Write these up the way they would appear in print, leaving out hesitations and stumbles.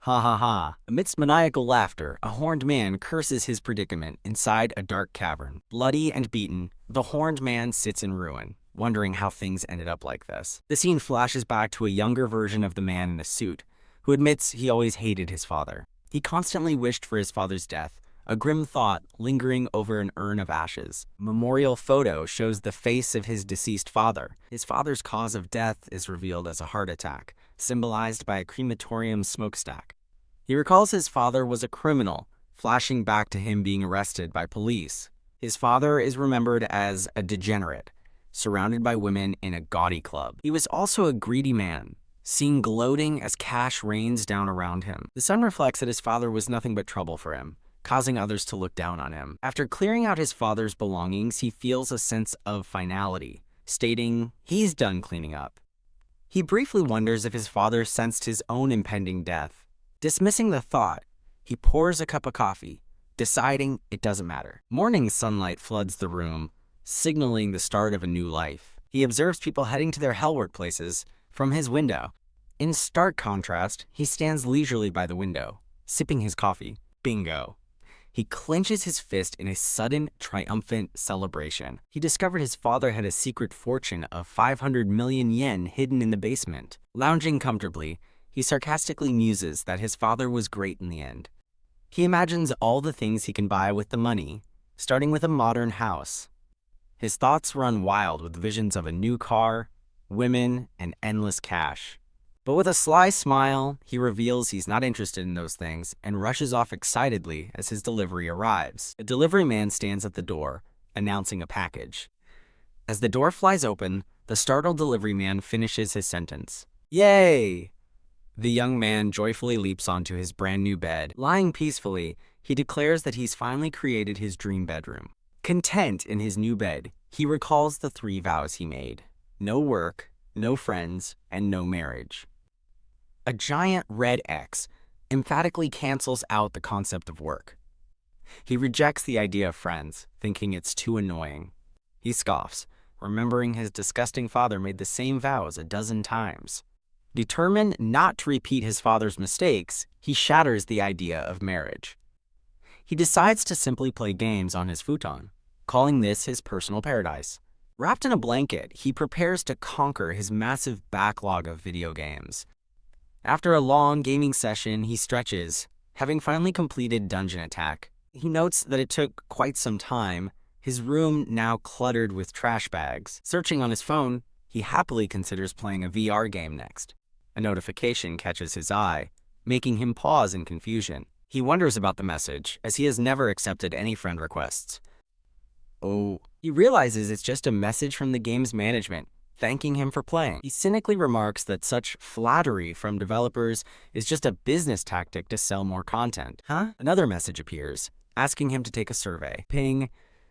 Ha ha ha. Amidst maniacal laughter, a horned man curses his predicament inside a dark cavern. Bloody and beaten, the horned man sits in ruin, wondering how things ended up like this. The scene flashes back to a younger version of the man in the suit, who admits he always hated his father. He constantly wished for his father's death, a grim thought lingering over an urn of ashes. A memorial photo shows the face of his deceased father. His father's cause of death is revealed as a heart attack, symbolized by a crematorium smokestack. He recalls his father was a criminal, flashing back to him being arrested by police. His father is remembered as a degenerate, surrounded by women in a gaudy club. He was also a greedy man, seen gloating as cash rains down around him. The son reflects that his father was nothing but trouble for him, causing others to look down on him. After clearing out his father's belongings, he feels a sense of finality, stating he's done cleaning up. He briefly wonders if his father sensed his own impending death. Dismissing the thought, he pours a cup of coffee, deciding it doesn't matter. Morning sunlight floods the room, signaling the start of a new life. He observes people heading to their hell workplaces from his window. In stark contrast, he stands leisurely by the window, sipping his coffee. Bingo. He clenches his fist in a sudden, triumphant celebration. He discovered his father had a secret fortune of 500 million yen hidden in the basement. Lounging comfortably, he sarcastically muses that his father was great in the end. He imagines all the things he can buy with the money, starting with a modern house. His thoughts run wild with visions of a new car, women, and endless cash. But with a sly smile, he reveals he's not interested in those things and rushes off excitedly as his delivery arrives. A delivery man stands at the door, announcing a package. As the door flies open, the startled delivery man finishes his sentence. Yay! The young man joyfully leaps onto his brand new bed. Lying peacefully, he declares that he's finally created his dream bedroom. Content in his new bed, he recalls the 3 vows he made. No work, no friends, and no marriage. A giant red X emphatically cancels out the concept of work. He rejects the idea of friends, thinking it's too annoying. He scoffs, remembering his disgusting father made the same vows a dozen times. Determined not to repeat his father's mistakes, he shatters the idea of marriage. He decides to simply play games on his futon, calling this his personal paradise. Wrapped in a blanket, he prepares to conquer his massive backlog of video games. After a long gaming session, he stretches, having finally completed Dungeon Attack. He notes that it took quite some time, his room now cluttered with trash bags. Searching on his phone, he happily considers playing a VR game next. A notification catches his eye, making him pause in confusion. He wonders about the message, as he has never accepted any friend requests. He realizes it's just a message from the game's management, thanking him for playing. He cynically remarks that such flattery from developers is just a business tactic to sell more content. Another message appears, asking him to take a survey. Ping.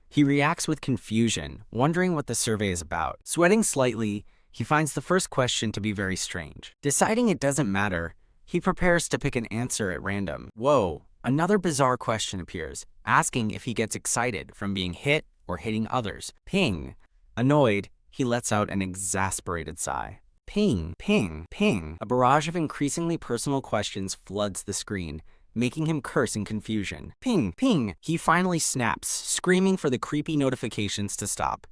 He reacts with confusion, wondering what the survey is about. Sweating slightly, he finds the first question to be very strange. Deciding it doesn't matter, he prepares to pick an answer at random. Whoa, another bizarre question appears, asking if he gets excited from being hit or hitting others. Ping. Annoyed, he lets out an exasperated sigh. Ping, ping, ping. A barrage of increasingly personal questions floods the screen, making him curse in confusion. Ping, ping. He finally snaps, screaming for the creepy notifications to stop.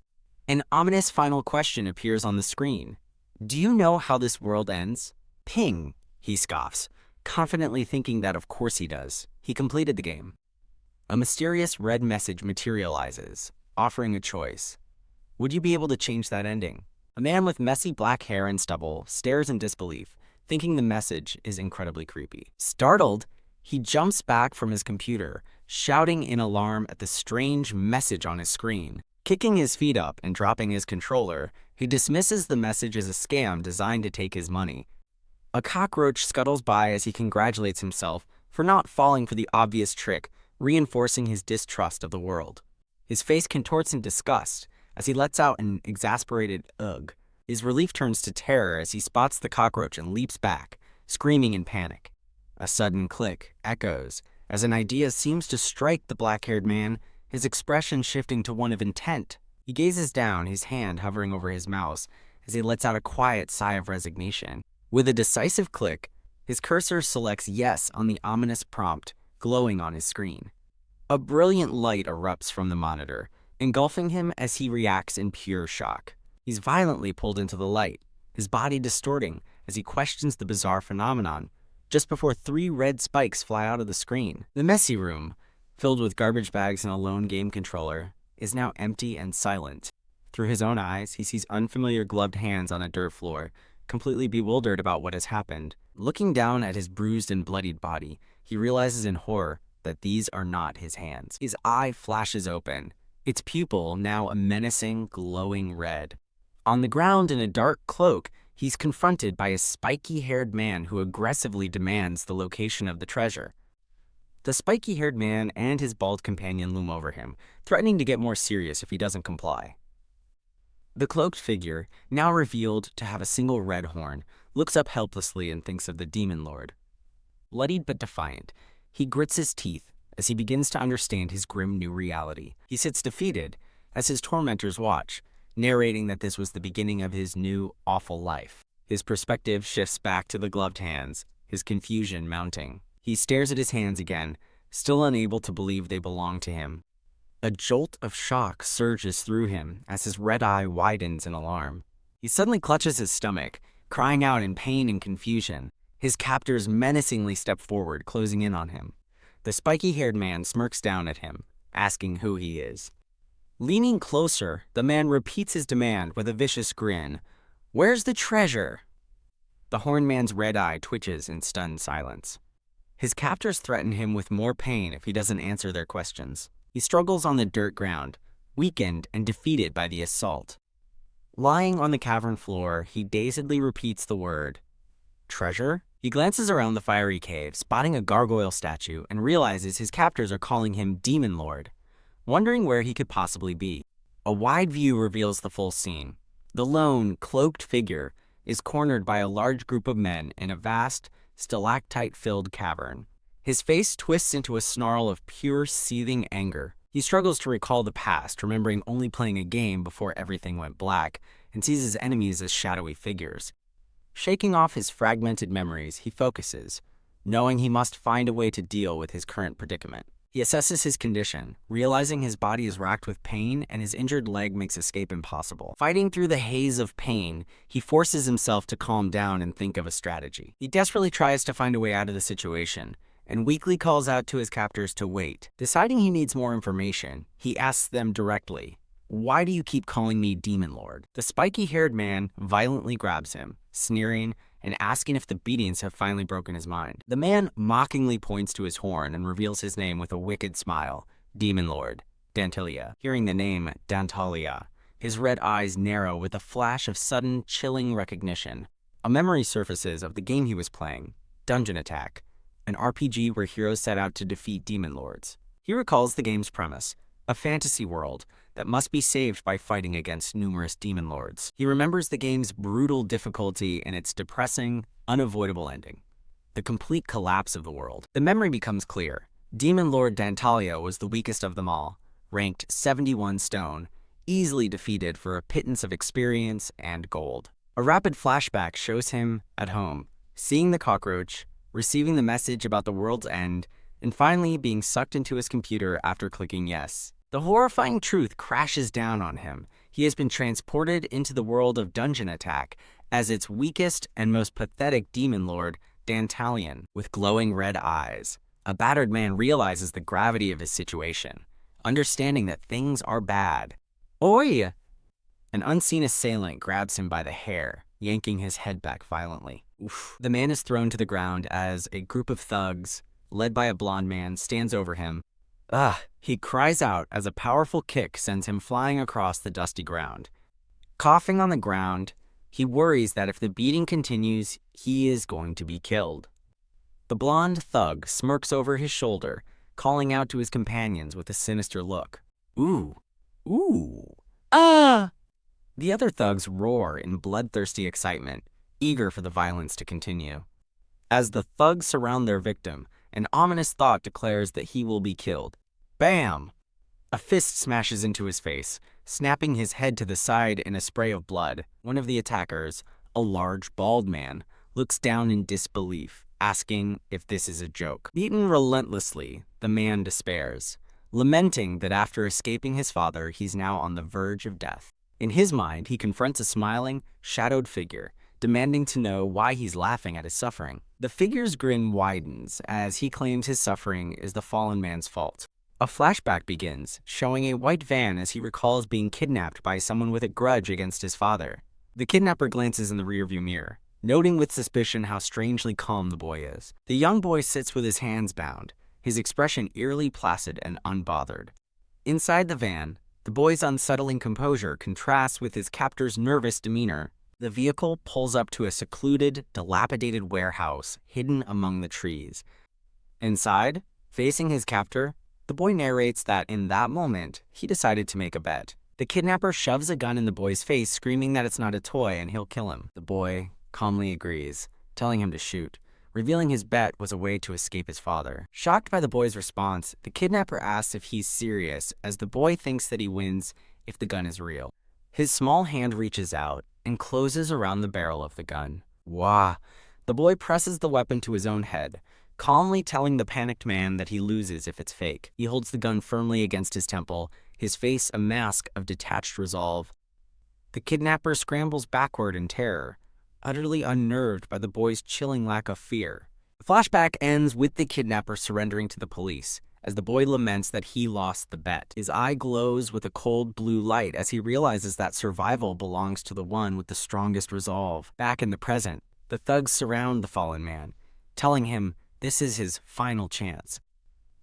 An ominous final question appears on the screen. Do you know how this world ends? Ping. He scoffs, confidently thinking that of course he does. He completed the game. A mysterious red message materializes, offering a choice. Would you be able to change that ending? A man with messy black hair and stubble stares in disbelief, thinking the message is incredibly creepy. Startled, he jumps back from his computer, shouting in alarm at the strange message on his screen. Kicking his feet up and dropping his controller, he dismisses the message as a scam designed to take his money. A cockroach scuttles by as he congratulates himself for not falling for the obvious trick, reinforcing his distrust of the world. His face contorts in disgust as he lets out an exasperated ugh. His relief turns to terror as he spots the cockroach and leaps back, screaming in panic. A sudden click echoes as an idea seems to strike the black-haired man, his expression shifting to one of intent. He gazes down, his hand hovering over his mouse, as he lets out a quiet sigh of resignation. With a decisive click, His cursor selects yes on the ominous prompt glowing on his screen. A brilliant light erupts from the monitor, engulfing him as he reacts in pure shock. He's violently pulled into the light, his body distorting as he questions the bizarre phenomenon, just before 3 red spikes fly out of the screen. The messy room, filled with garbage bags and a lone game controller, is now empty and silent. Through his own eyes, he sees unfamiliar gloved hands on a dirt floor, completely bewildered about what has happened. Looking down at his bruised and bloodied body, he realizes in horror that these are not his hands. His eye flashes open, its pupil now a menacing, glowing red. On the ground in a dark cloak, he's confronted by a spiky-haired man who aggressively demands the location of the treasure. The spiky-haired man and his bald companion loom over him, threatening to get more serious if he doesn't comply. The cloaked figure, now revealed to have a single red horn, looks up helplessly and thinks of the demon lord. Bloodied but defiant, he grits his teeth as he begins to understand his grim new reality. He sits defeated as his tormentors watch, narrating that this was the beginning of his new, awful life. His perspective shifts back to the gloved hands, his confusion mounting. He stares at his hands again, still unable to believe they belong to him. A jolt of shock surges through him as his red eye widens in alarm. He suddenly clutches his stomach, crying out in pain and confusion. His captors menacingly step forward, closing in on him. The spiky-haired man smirks down at him, asking who he is. Leaning closer, the man repeats his demand with a vicious grin. "Where's the treasure?" The horned man's red eye twitches in stunned silence. His captors threaten him with more pain if he doesn't answer their questions. He struggles on the dirt ground, weakened and defeated by the assault. Lying on the cavern floor, he dazedly repeats the word, "Treasure?" He glances around the fiery cave, spotting a gargoyle statue, and realizes his captors are calling him Demon Lord, wondering where he could possibly be. A wide view reveals the full scene. The lone, cloaked figure is cornered by a large group of men in a vast, stalactite-filled cavern. His face twists into a snarl of pure, seething anger. He struggles to recall the past, remembering only playing a game before everything went black, and sees his enemies as shadowy figures. Shaking off his fragmented memories, he focuses, knowing he must find a way to deal with his current predicament. He assesses his condition, realizing his body is racked with pain and his injured leg makes escape impossible. Fighting through the haze of pain, he forces himself to calm down and think of a strategy. He desperately tries to find a way out of the situation, and weakly calls out to his captors to wait. Deciding he needs more information, he asks them directly, "Why do you keep calling me Demon Lord?" The spiky-haired man violently grabs him, sneering and asking if the beatings have finally broken his mind. The man mockingly points to his horn and reveals his name with a wicked smile, Demon Lord, Dantalia. Hearing the name Dantalia, his red eyes narrow with a flash of sudden, chilling recognition. A memory surfaces of the game he was playing, Dungeon Attack, an RPG where heroes set out to defeat demon lords. He recalls the game's premise, a fantasy world that must be saved by fighting against numerous demon lords. He remembers the game's brutal difficulty and its depressing, unavoidable ending, the complete collapse of the world. The memory becomes clear. Demon Lord Dantalia was the weakest of them all, ranked 71 stone, easily defeated for a pittance of experience and gold. A rapid flashback shows him at home, seeing the cockroach, receiving the message about the world's end, and finally being sucked into his computer after clicking yes. The horrifying truth crashes down on him. He has been transported into the world of Dungeon Attack as its weakest and most pathetic demon lord, Dantalion, with glowing red eyes. A battered man realizes the gravity of his situation, understanding that things are bad. "Oi!" An unseen assailant grabs him by the hair, yanking his head back violently. Oof. The man is thrown to the ground as a group of thugs, led by a blonde man, stands over him. He cries out as a powerful kick sends him flying across the dusty ground. Coughing on the ground, he worries that if the beating continues, he is going to be killed. The blonde thug smirks over his shoulder, calling out to his companions with a sinister look. Ooh. The other thugs roar in bloodthirsty excitement, eager for the violence to continue. As the thugs surround their victim, an ominous thought declares that he will be killed. Bam! A fist smashes into his face, snapping his head to the side in a spray of blood. One of the attackers, a large, bald man, looks down in disbelief. asking if this is a joke. Beaten relentlessly, the man despairs, lamenting that after escaping his father, he's now on the verge of death. In his mind, he confronts a smiling, shadowed figure, demanding to know why he's laughing at his suffering. The figure's grin widens as he claims his suffering is the fallen man's fault. A flashback begins, showing a white van as he recalls being kidnapped by someone with a grudge against his father. The kidnapper glances in the rearview mirror, noting with suspicion how strangely calm the boy is. The young boy sits with his hands bound, his expression eerily placid and unbothered. Inside the van, the boy's unsettling composure contrasts with his captor's nervous demeanor. The vehicle pulls up to a secluded, dilapidated warehouse hidden among the trees. Inside, facing his captor, the boy narrates that in that moment, he decided to make a bet. The kidnapper shoves a gun in the boy's face, screaming that it's not a toy and he'll kill him. The boy calmly agrees, telling him to shoot, revealing his bet was a way to escape his father. Shocked by the boy's response, the kidnapper asks if he's serious, as the boy thinks that he wins if the gun is real. His small hand reaches out and closes around the barrel of the gun. Wah! The boy presses the weapon to his own head, calmly telling the panicked man that he loses if it's fake. He holds the gun firmly against his temple, his face a mask of detached resolve. The kidnapper scrambles backward in terror, utterly unnerved by the boy's chilling lack of fear. The flashback ends with the kidnapper surrendering to the police, as the boy laments that he lost the bet. His eye glows with a cold blue light as he realizes that survival belongs to the one with the strongest resolve. Back in the present, the thugs surround the fallen man, telling him this is his final chance.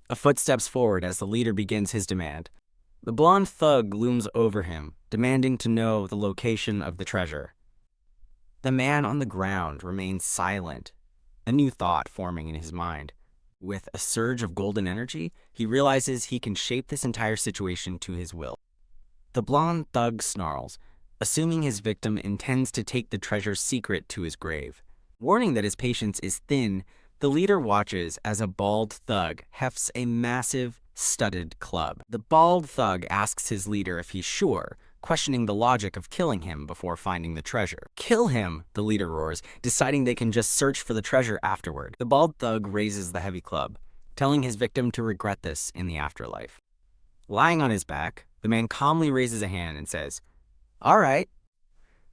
A foot steps forward as the leader begins his demand. The blonde thug looms over him, demanding to know the location of the treasure. The man on the ground remains silent, a new thought forming in his mind. With a surge of golden energy, he realizes he can shape this entire situation to his will. The blonde thug snarls, assuming his victim intends to take the treasure's secret to his grave. Warning that his patience is thin, the leader watches as a bald thug hefts a massive, studded club. The bald thug asks his leader if he's sure, questioning the logic of killing him before finding the treasure. Kill him, the leader roars, deciding they can just search for the treasure afterward. The bald thug raises the heavy club, telling his victim to regret this in the afterlife. Lying on his back, the man calmly raises a hand and says, "All right."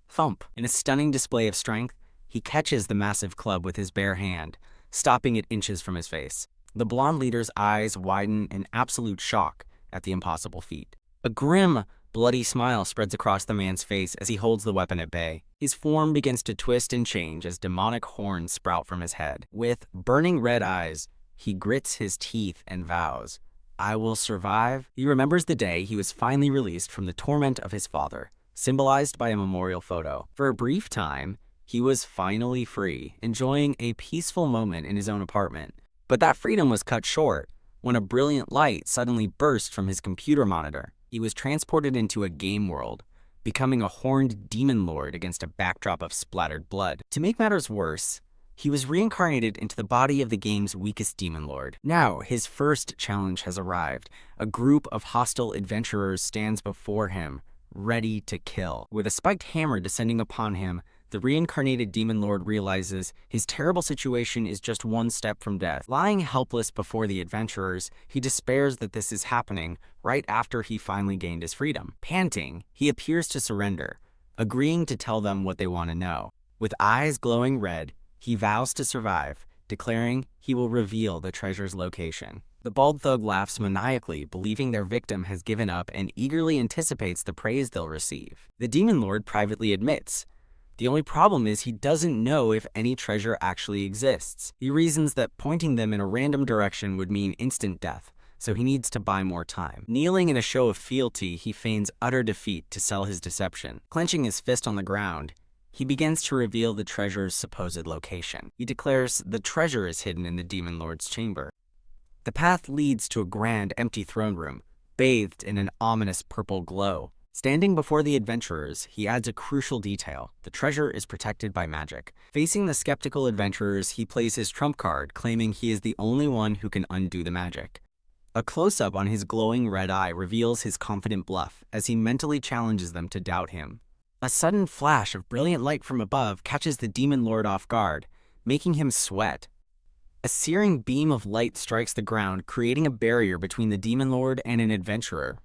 Thump. In a stunning display of strength, he catches the massive club with his bare hand, stopping it inches from his face. The blonde leader's eyes widen in absolute shock at the impossible feat. A grim, bloody smile spreads across the man's face as he holds the weapon at bay. His form begins to twist and change as demonic horns sprout from his head. With burning red eyes, he grits his teeth and vows, "I will survive." He remembers the day he was finally released from the torment of his father, symbolized by a memorial photo. For a brief time, he was finally free, enjoying a peaceful moment in his own apartment. But that freedom was cut short when a brilliant light suddenly burst from his computer monitor. He was transported into a game world, becoming a horned demon lord against a backdrop of splattered blood. To make matters worse, he was reincarnated into the body of the game's weakest demon lord. Now, his first challenge has arrived. A group of hostile adventurers stands before him, ready to kill. With a spiked hammer descending upon him, the reincarnated demon lord realizes his terrible situation is just one step from death. Lying helpless before the adventurers, he despairs that this is happening right after he finally gained his freedom. Panting, he appears to surrender, agreeing to tell them what they want to know. With eyes glowing red, he vows to survive, declaring he will reveal the treasure's location. The bald thug laughs maniacally, believing their victim has given up and eagerly anticipates the praise they'll receive. The demon lord privately admits, the only problem is he doesn't know if any treasure actually exists. He reasons that pointing them in a random direction would mean instant death, so he needs to buy more time. Kneeling in a show of fealty, he feigns utter defeat to sell his deception. Clenching his fist on the ground, he begins to reveal the treasure's supposed location. He declares the treasure is hidden in the demon lord's chamber. The path leads to a grand, empty throne room, bathed in an ominous purple glow. Standing before the adventurers, he adds a crucial detail. The treasure is protected by magic. Facing the skeptical adventurers, he plays his trump card, claiming he is the only one who can undo the magic. A close-up on his glowing red eye reveals his confident bluff as he mentally challenges them to doubt him. A sudden flash of brilliant light from above catches the demon lord off guard, making him sweat. A searing beam of light strikes the ground, creating a barrier between the demon lord and an adventurer.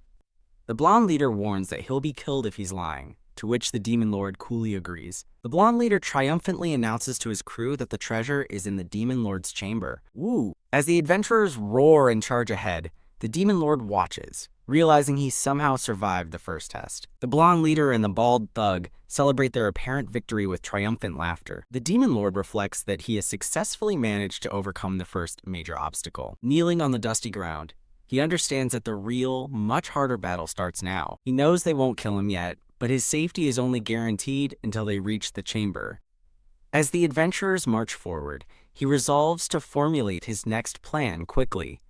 The blonde leader warns that he'll be killed if he's lying, to which the demon lord coolly agrees. The blonde leader triumphantly announces to his crew that the treasure is in the demon lord's chamber. Woo! As the adventurers roar and charge ahead, the demon lord watches, realizing he somehow survived the first test. The blonde leader and the bald thug celebrate their apparent victory with triumphant laughter. The demon lord reflects that he has successfully managed to overcome the first major obstacle. Kneeling on the dusty ground, he understands that the real, much harder battle starts now. He knows they won't kill him yet, but his safety is only guaranteed until they reach the chamber. As the adventurers march forward, he resolves to formulate his next plan quickly.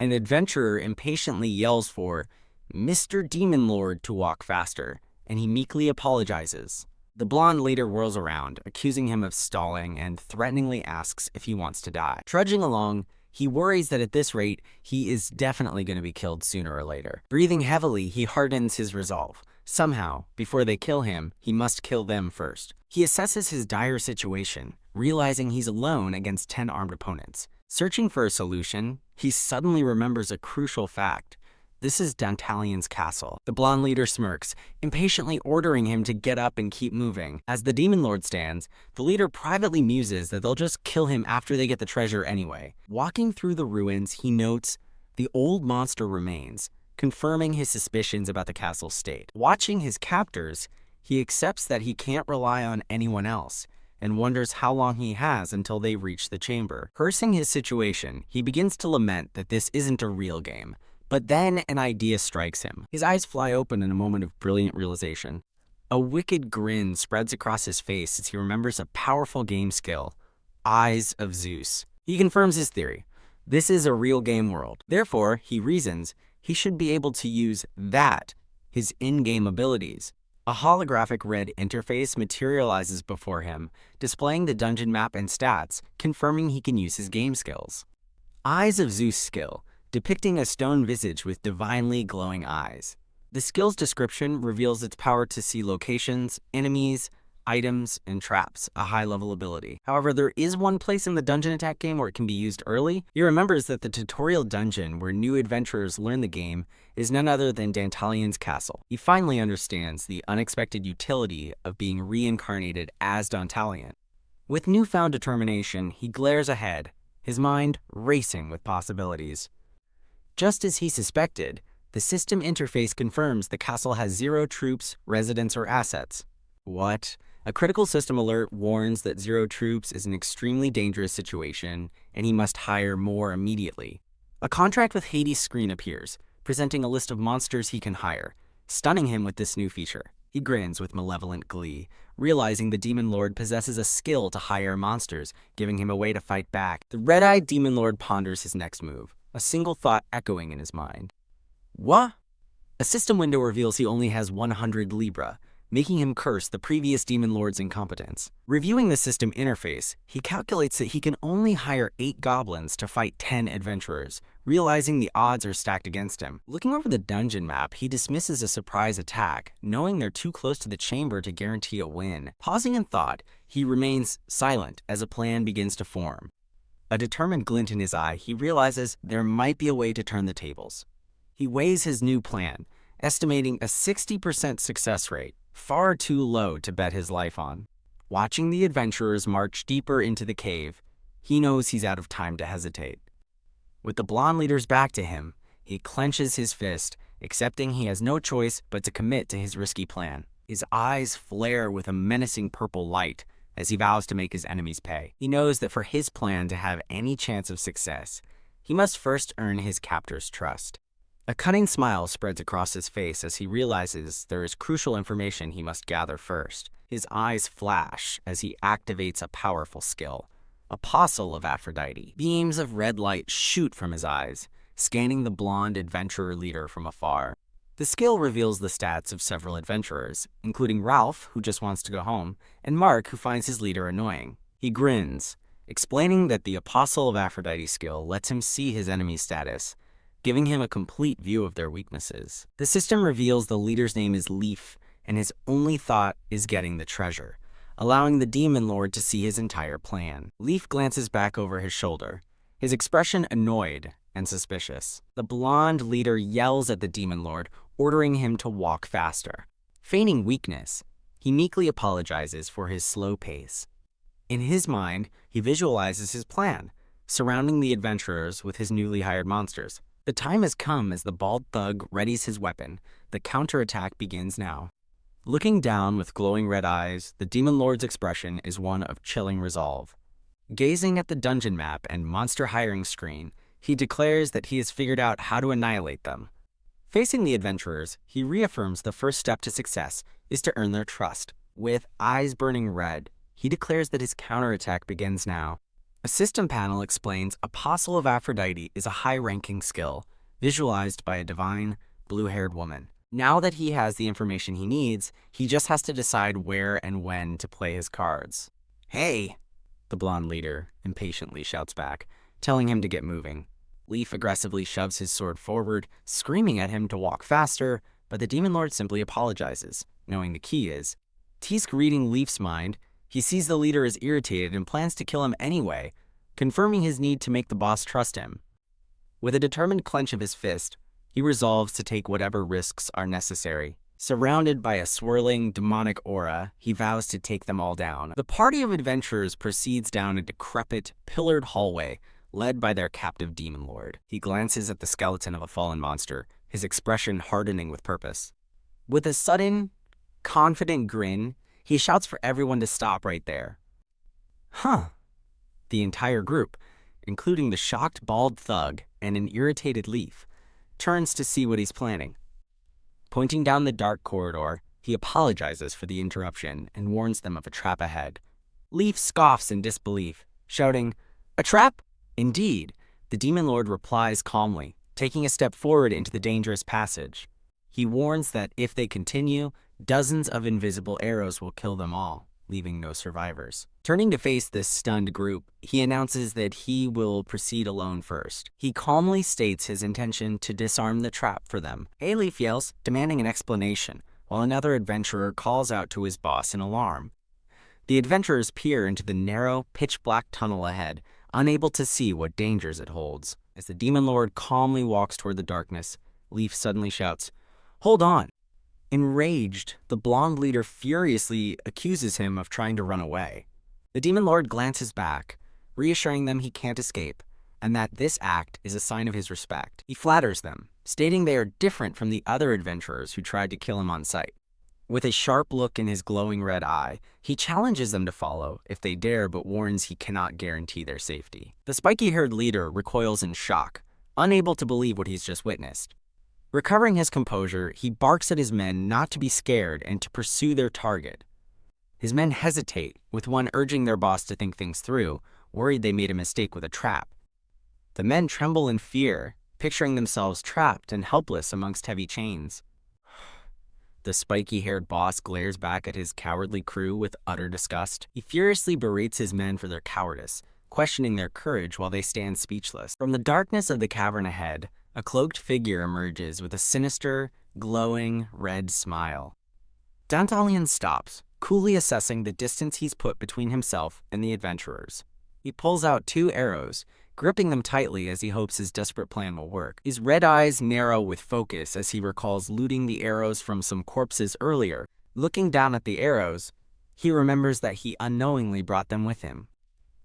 An adventurer impatiently yells for Mr. Demon Lord to walk faster, and he meekly apologizes. The blonde leader whirls around, accusing him of stalling, and threateningly asks if he wants to die. Trudging along, he worries that at this rate, he is definitely going to be killed sooner or later. Breathing heavily, he hardens his resolve. Somehow, before they kill him, he must kill them first. He assesses his dire situation, realizing he's alone against 10 armed opponents. Searching for a solution, he suddenly remembers a crucial fact. This is Dantalion's castle. The blonde leader smirks, impatiently ordering him to get up and keep moving. As the demon lord stands, the leader privately muses that they'll just kill him after they get the treasure anyway. Walking through the ruins, he notes the old monster remains, confirming his suspicions about the castle's state. Watching his captors, he accepts that he can't rely on anyone else, and wonders how long he has until they reach the chamber. Cursing his situation, he begins to lament that this isn't a real game. But then an idea strikes him. His eyes fly open in a moment of brilliant realization. A wicked grin spreads across his face as he remembers a powerful game skill, Eyes of Zeus. He confirms his theory. This is a real game world. Therefore, he reasons, he should be able to use that, his in-game abilities. A holographic red interface materializes before him, displaying the dungeon map and stats, confirming he can use his game skills. Eyes of Zeus skill, depicting a stone visage with divinely glowing eyes. The skill's description reveals its power to see locations, enemies, items, and traps, a high-level ability. However, there is one place in the dungeon attack game where it can be used early. He remembers that the tutorial dungeon where new adventurers learn the game is none other than Dantalion's castle. He finally understands the unexpected utility of being reincarnated as Dantalion. With newfound determination, he glares ahead, his mind racing with possibilities. Just as he suspected, the system interface confirms the castle has 0 troops, residents, or assets. What? A critical system alert warns that 0 troops is an extremely dangerous situation, and he must hire more immediately. A contract with Hades screen appears, presenting a list of monsters he can hire, stunning him with this new feature. He grins with malevolent glee, realizing the demon lord possesses a skill to hire monsters, giving him a way to fight back. The red-eyed demon lord ponders his next move, a single thought echoing in his mind. What? A system window reveals he only has 100 Libra, making him curse the previous demon lord's incompetence. Reviewing the system interface, he calculates that he can only hire 8 goblins to fight 10 adventurers, realizing the odds are stacked against him. Looking over the dungeon map, he dismisses a surprise attack, knowing they're too close to the chamber to guarantee a win. Pausing in thought, he remains silent as a plan begins to form. A determined glint in his eye, he realizes there might be a way to turn the tables. He weighs his new plan, estimating a 60% success rate, far too low to bet his life on. Watching the adventurers march deeper into the cave, he knows he's out of time to hesitate. With the blonde leader's back to him, he clenches his fist, accepting he has no choice but to commit to his risky plan. His eyes flare with a menacing purple light as he vows to make his enemies pay. He knows that for his plan to have any chance of success, he must first earn his captor's trust. A cunning smile spreads across his face as he realizes there is crucial information he must gather first. His eyes flash as he activates a powerful skill, Apostle of Aphrodite. Beams of red light shoot from his eyes, scanning the blonde adventurer leader from afar. The skill reveals the stats of several adventurers, including Ralph, who just wants to go home, and Mark, who finds his leader annoying. He grins, explaining that the Apostle of Aphrodite skill lets him see his enemy's status, giving him a complete view of their weaknesses. The system reveals the leader's name is Leaf, and his only thought is getting the treasure. allowing the demon lord to see his entire plan. Leaf glances back over his shoulder, his expression annoyed and suspicious. The blonde leader yells at the demon lord, ordering him to walk faster. Feigning weakness, he meekly apologizes for his slow pace. In his mind, he visualizes his plan, surrounding the adventurers with his newly hired monsters. The time has come as the bald thug readies his weapon. The counterattack begins now. Looking down with glowing red eyes, the demon lord's expression is one of chilling resolve. Gazing at the dungeon map and monster hiring screen, he declares that he has figured out how to annihilate them. Facing the adventurers, he reaffirms the first step to success is to earn their trust. With eyes burning red, he declares that his counterattack begins now. A system panel explains Apostle of Aphrodite is a high-ranking skill, visualized by a divine, blue-haired woman. Now that he has the information he needs, he just has to decide where and when to play his cards. "Hey!" the blonde leader impatiently shouts back, telling him to get moving. Leaf aggressively shoves his sword forward, screaming at him to walk faster, but the demon lord simply apologizes, knowing the key is. Teask reading Leaf's mind, he sees the leader is irritated and plans to kill him anyway, confirming his need to make the boss trust him. With a determined clench of his fist, he resolves to take whatever risks are necessary. Surrounded by a swirling, demonic aura, he vows to take them all down. The party of adventurers proceeds down a decrepit, pillared hallway, led by their captive demon lord. He glances at the skeleton of a fallen monster, his expression hardening with purpose. With a sudden, confident grin, he shouts for everyone to stop right there. Huh. The entire group, including the shocked bald thug and an irritated Leaf, turns to see what he's planning. Pointing down the dark corridor, he apologizes for the interruption and warns them of a trap ahead. Leaf scoffs in disbelief, shouting, "A trap?" Indeed, the demon lord replies calmly, taking a step forward into the dangerous passage. He warns that if they continue, dozens of invisible arrows will kill them all, leaving no survivors. Turning to face this stunned group, he announces that he will proceed alone first. He calmly states his intention to disarm the trap for them. Hey, Leaf yells, demanding an explanation, while another adventurer calls out to his boss in alarm. The adventurers peer into the narrow, pitch-black tunnel ahead, unable to see what dangers it holds. As the demon lord calmly walks toward the darkness, Leaf suddenly shouts, "Hold on!" Enraged, the blonde leader furiously accuses him of trying to run away. The demon lord glances back, reassuring them he can't escape, and that this act is a sign of his respect. He flatters them, stating they are different from the other adventurers who tried to kill him on sight. With a sharp look in his glowing red eye, he challenges them to follow if they dare, but warns he cannot guarantee their safety. The spiky-haired leader recoils in shock, unable to believe what he's just witnessed. Recovering his composure, he barks at his men not to be scared and to pursue their target. His men hesitate, with one urging their boss to think things through, worried they made a mistake with a trap. The men tremble in fear, picturing themselves trapped and helpless amongst heavy chains. The spiky-haired boss glares back at his cowardly crew with utter disgust. He furiously berates his men for their cowardice, questioning their courage while they stand speechless. From the darkness of the cavern ahead, a cloaked figure emerges with a sinister, glowing, red smile. Dantalion stops, coolly assessing the distance he's put between himself and the adventurers. He pulls out 2 arrows, gripping them tightly as he hopes his desperate plan will work. His red eyes narrow with focus as he recalls looting the arrows from some corpses earlier. Looking down at the arrows, he remembers that he unknowingly brought them with him.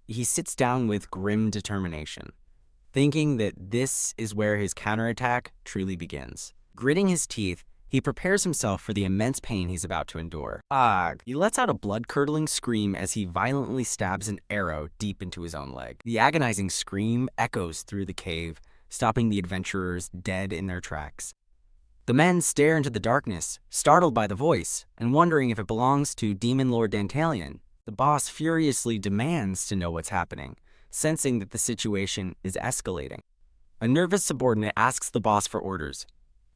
He sits down with grim determination, thinking that this is where his counterattack truly begins. Gritting his teeth, he prepares himself for the immense pain he's about to endure. He lets out a blood-curdling scream as he violently stabs an arrow deep into his own leg. The agonizing scream echoes through the cave, stopping the adventurers dead in their tracks. The men stare into the darkness, startled by the voice, and wondering if it belongs to Demon Lord Dantalion. The boss furiously demands to know what's happening, sensing that the situation is escalating. A nervous subordinate asks the boss for orders,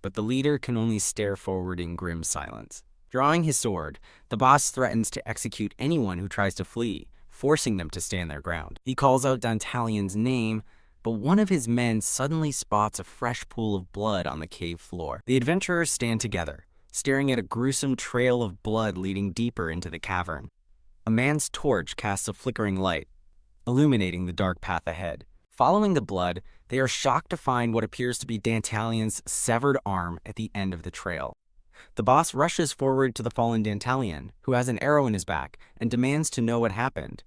but the leader can only stare forward in grim silence. Drawing his sword, the boss threatens to execute anyone who tries to flee, forcing them to stand their ground. He calls out Dantalion's name, but one of his men suddenly spots a fresh pool of blood on the cave floor. The adventurers stand together, staring at a gruesome trail of blood leading deeper into the cavern. A man's torch casts a flickering light, illuminating the dark path ahead. Following the blood, they are shocked to find what appears to be Dantalion's severed arm at the end of the trail. The boss rushes forward to the fallen Dantalion, who has an arrow in his back, and demands to know what happened.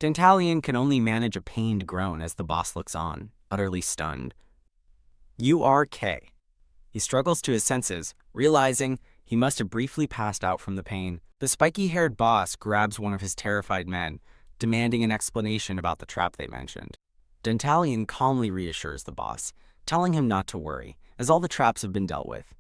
Dantalion can only manage a pained groan as the boss looks on, utterly stunned. "You are K." He struggles to his senses, realizing he must have briefly passed out from the pain. The spiky-haired boss grabs one of his terrified men, demanding an explanation about the trap they mentioned. Dantalion calmly reassures the boss, telling him not to worry, as all the traps have been dealt with.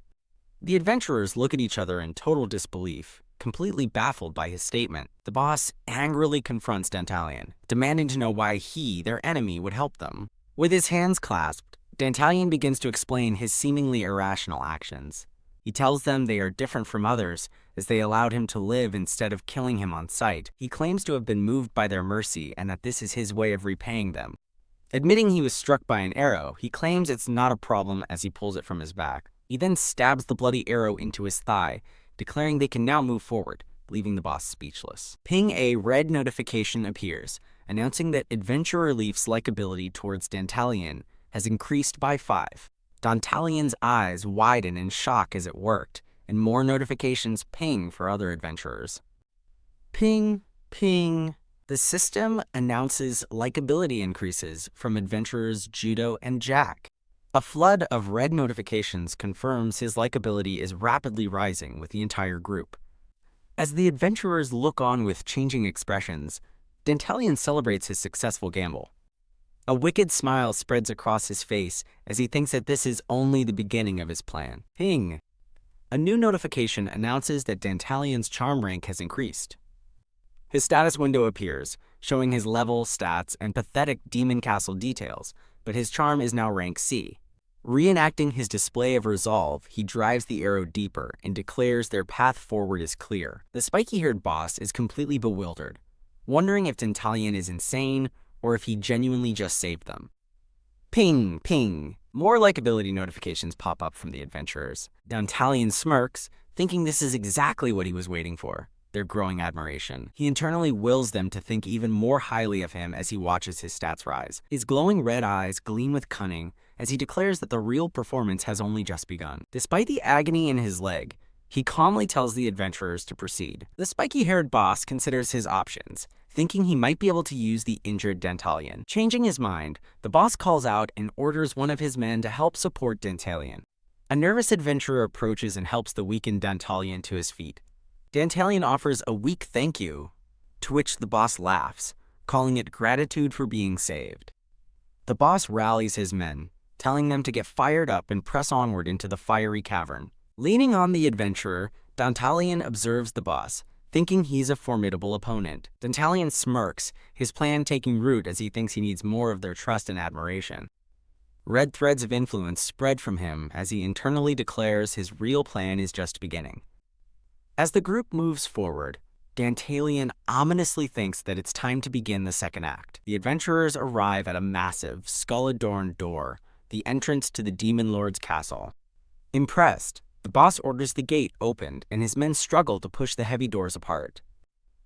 The adventurers look at each other in total disbelief, completely baffled by his statement. The boss angrily confronts Dantalion, demanding to know why he, their enemy, would help them. With his hands clasped, Dantalion begins to explain his seemingly irrational actions. He tells them they are different from others, as they allowed him to live instead of killing him on sight. He claims to have been moved by their mercy and that this is his way of repaying them. Admitting he was struck by an arrow, he claims it's not a problem as he pulls it from his back. He then stabs the bloody arrow into his thigh, declaring they can now move forward, leaving the boss speechless. Ping, a red notification appears, announcing that Adventurer Leaf's likability towards Dantalion has increased by 5. Dantalion's eyes widen in shock as it worked, and more notifications ping for other adventurers. Ping, ping. The system announces likability increases from adventurers Judo and Jack. A flood of red notifications confirms his likability is rapidly rising with the entire group. As the adventurers look on with changing expressions, Dantalion celebrates his successful gamble. A wicked smile spreads across his face as he thinks that this is only the beginning of his plan. Ping! A new notification announces that Dantalion's charm rank has increased. His status window appears, showing his level, stats, and pathetic Demon Castle details, but his charm is now rank C. Reenacting his display of resolve, he drives the arrow deeper and declares their path forward is clear. The spiky-haired boss is completely bewildered, wondering if Dantalion is insane or if he genuinely just saved them. Ping, ping. More likability notifications pop up from the adventurers. Dantalion smirks, thinking this is exactly what he was waiting for, their growing admiration. He internally wills them to think even more highly of him as he watches his stats rise. His glowing red eyes gleam with cunning as he declares that the real performance has only just begun. Despite the agony in his leg, he calmly tells the adventurers to proceed. The spiky-haired boss considers his options, thinking he might be able to use the injured Dantalion. Changing his mind, the boss calls out and orders one of his men to help support Dantalion. A nervous adventurer approaches and helps the weakened Dantalion to his feet. Dantalion offers a weak thank you, to which the boss laughs, calling it gratitude for being saved. The boss rallies his men, telling them to get fired up and press onward into the fiery cavern. Leaning on the adventurer, Dantalion observes the boss, thinking he's a formidable opponent. Dantalion smirks, his plan taking root as he thinks he needs more of their trust and admiration. Red threads of influence spread from him as he internally declares his real plan is just beginning. As the group moves forward, Dantalion ominously thinks that it's time to begin the second act. The adventurers arrive at a massive, skull-adorned door, the entrance to the Demon Lord's castle. Impressed, the boss orders the gate opened, and his men struggle to push the heavy doors apart.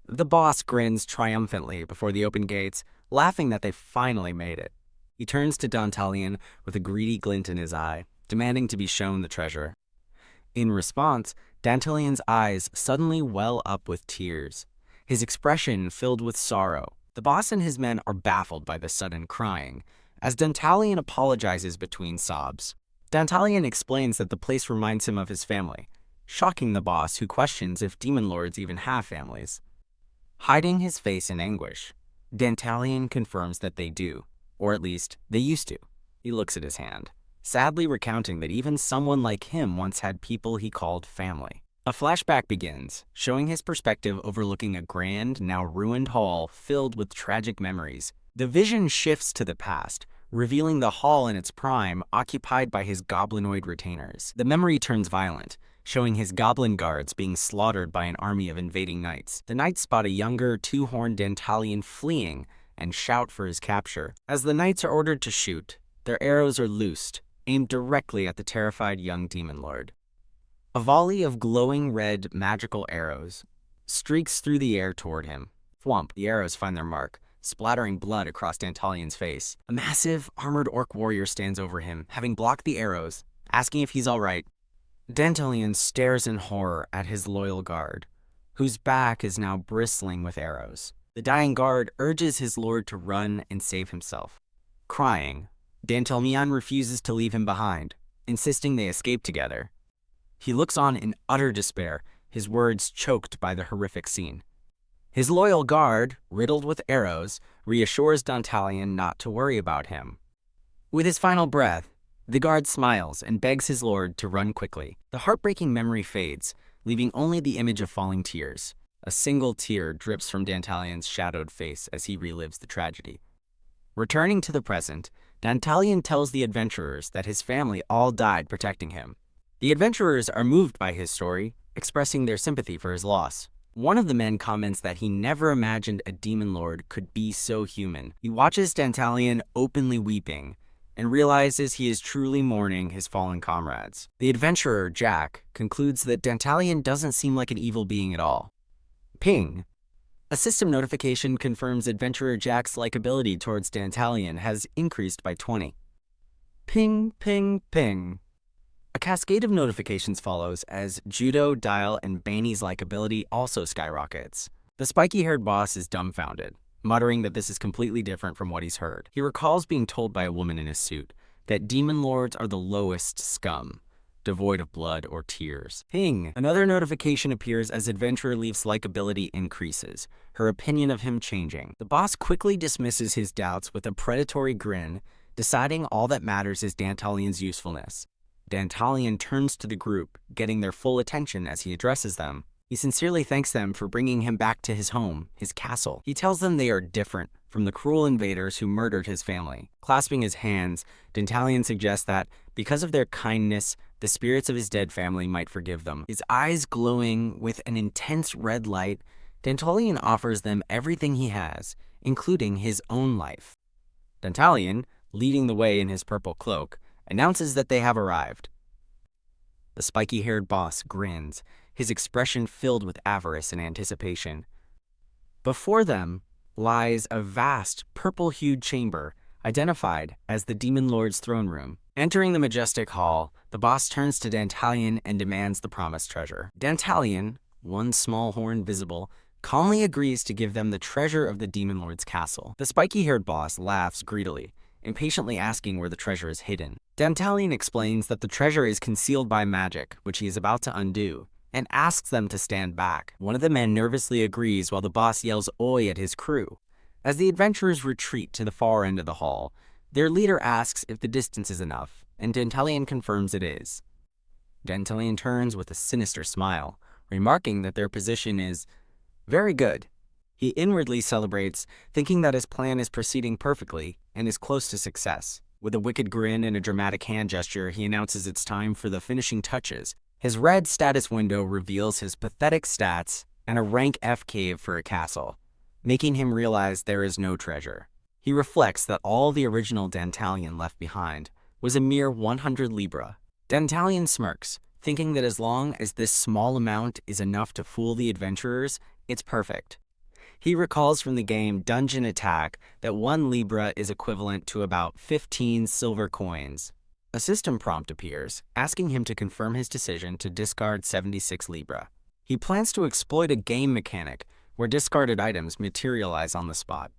The boss grins triumphantly before the open gates, laughing that they finally made it. He turns to Dantalion with a greedy glint in his eye, demanding to be shown the treasure. In response, Dantalion's eyes suddenly well up with tears, his expression filled with sorrow. The boss and his men are baffled by the sudden crying, as Dantalion apologizes between sobs. Dantalion explains that the place reminds him of his family, shocking the boss, who questions if demon lords even have families. Hiding his face in anguish, Dantalion confirms that they do, or at least they used to. He looks at his hand, sadly recounting that even someone like him once had people he called family. A flashback begins, showing his perspective overlooking a grand, now ruined hall filled with tragic memories. The vision shifts to the past, revealing the hall in its prime, occupied by his goblinoid retainers. The memory turns violent, showing his goblin guards being slaughtered by an army of invading knights. The knights spot a younger, two-horned Dantalion fleeing and shout for his capture. As the knights are ordered to shoot, their arrows are loosed, aimed directly at the terrified young demon lord. A volley of glowing red magical arrows streaks through the air toward him. Thwomp, the arrows find their mark, splattering blood across Dantalion's face. A massive, armored orc warrior stands over him, having blocked the arrows, asking if he's alright. Dantalion stares in horror at his loyal guard, whose back is now bristling with arrows. The dying guard urges his lord to run and save himself. Crying, Dantalion refuses to leave him behind, insisting they escape together. He looks on in utter despair, his words choked by the horrific scene. His loyal guard, riddled with arrows, reassures Dantalion not to worry about him. With his final breath, the guard smiles and begs his lord to run quickly. The heartbreaking memory fades, leaving only the image of falling tears. A single tear drips from Dantalion's shadowed face as he relives the tragedy. Returning to the present, Dantalion tells the adventurers that his family all died protecting him. The adventurers are moved by his story, expressing their sympathy for his loss. One of the men comments that he never imagined a demon lord could be so human. He watches Dantalion openly weeping and realizes he is truly mourning his fallen comrades. The adventurer, Jack, concludes that Dantalion doesn't seem like an evil being at all. Ping. A system notification confirms adventurer Jack's likability towards Dantalion has increased by 20. Ping, ping, ping. A cascade of notifications follows as Judo, Dial, and Baney's likability also skyrockets. The spiky-haired boss is dumbfounded, muttering that this is completely different from what he's heard. He recalls being told by a woman in his suit that demon lords are the lowest scum, devoid of blood or tears. Ping! Another notification appears as adventurer Leaf's likability increases, her opinion of him changing. The boss quickly dismisses his doubts with a predatory grin, deciding all that matters is Dantalion's usefulness. Dantalion turns to the group, getting their full attention as he addresses them. He sincerely thanks them for bringing him back to his home, his castle. He tells them they are different from the cruel invaders who murdered his family. Clasping his hands, Dantalion suggests that, because of their kindness, the spirits of his dead family might forgive them. His eyes glowing with an intense red light, Dantalion offers them everything he has, including his own life. Dantalion, leading the way in his purple cloak, announces that they have arrived. The spiky-haired boss grins, his expression filled with avarice and anticipation. Before them lies a vast, purple-hued chamber, identified as the Demon Lord's throne room. Entering the majestic hall, the boss turns to Dantalion and demands the promised treasure. Dantalion, one small horn visible, calmly agrees to give them the treasure of the Demon Lord's castle. The spiky-haired boss laughs greedily, impatiently asking where the treasure is hidden. Dantalion explains that the treasure is concealed by magic, which he is about to undo, and asks them to stand back. One of the men nervously agrees while the boss yells "Oi" at his crew. As the adventurers retreat to the far end of the hall, their leader asks if the distance is enough, and Dantalion confirms it is. Dantalion turns with a sinister smile, remarking that their position is very good. He inwardly celebrates, thinking that his plan is proceeding perfectly and is close to success. With a wicked grin and a dramatic hand gesture, he announces it's time for the finishing touches. His red status window reveals his pathetic stats and a rank F cave for a castle, making him realize there is no treasure. He reflects that all the original Dantalion left behind was a mere 100 libra. Dantalion smirks, thinking that as long as this small amount is enough to fool the adventurers, it's perfect. He recalls from the game Dungeon Attack that 1 libra is equivalent to about 15 silver coins. A system prompt appears, asking him to confirm his decision to discard 76 libra. He plans to exploit a game mechanic where discarded items materialize on the spot.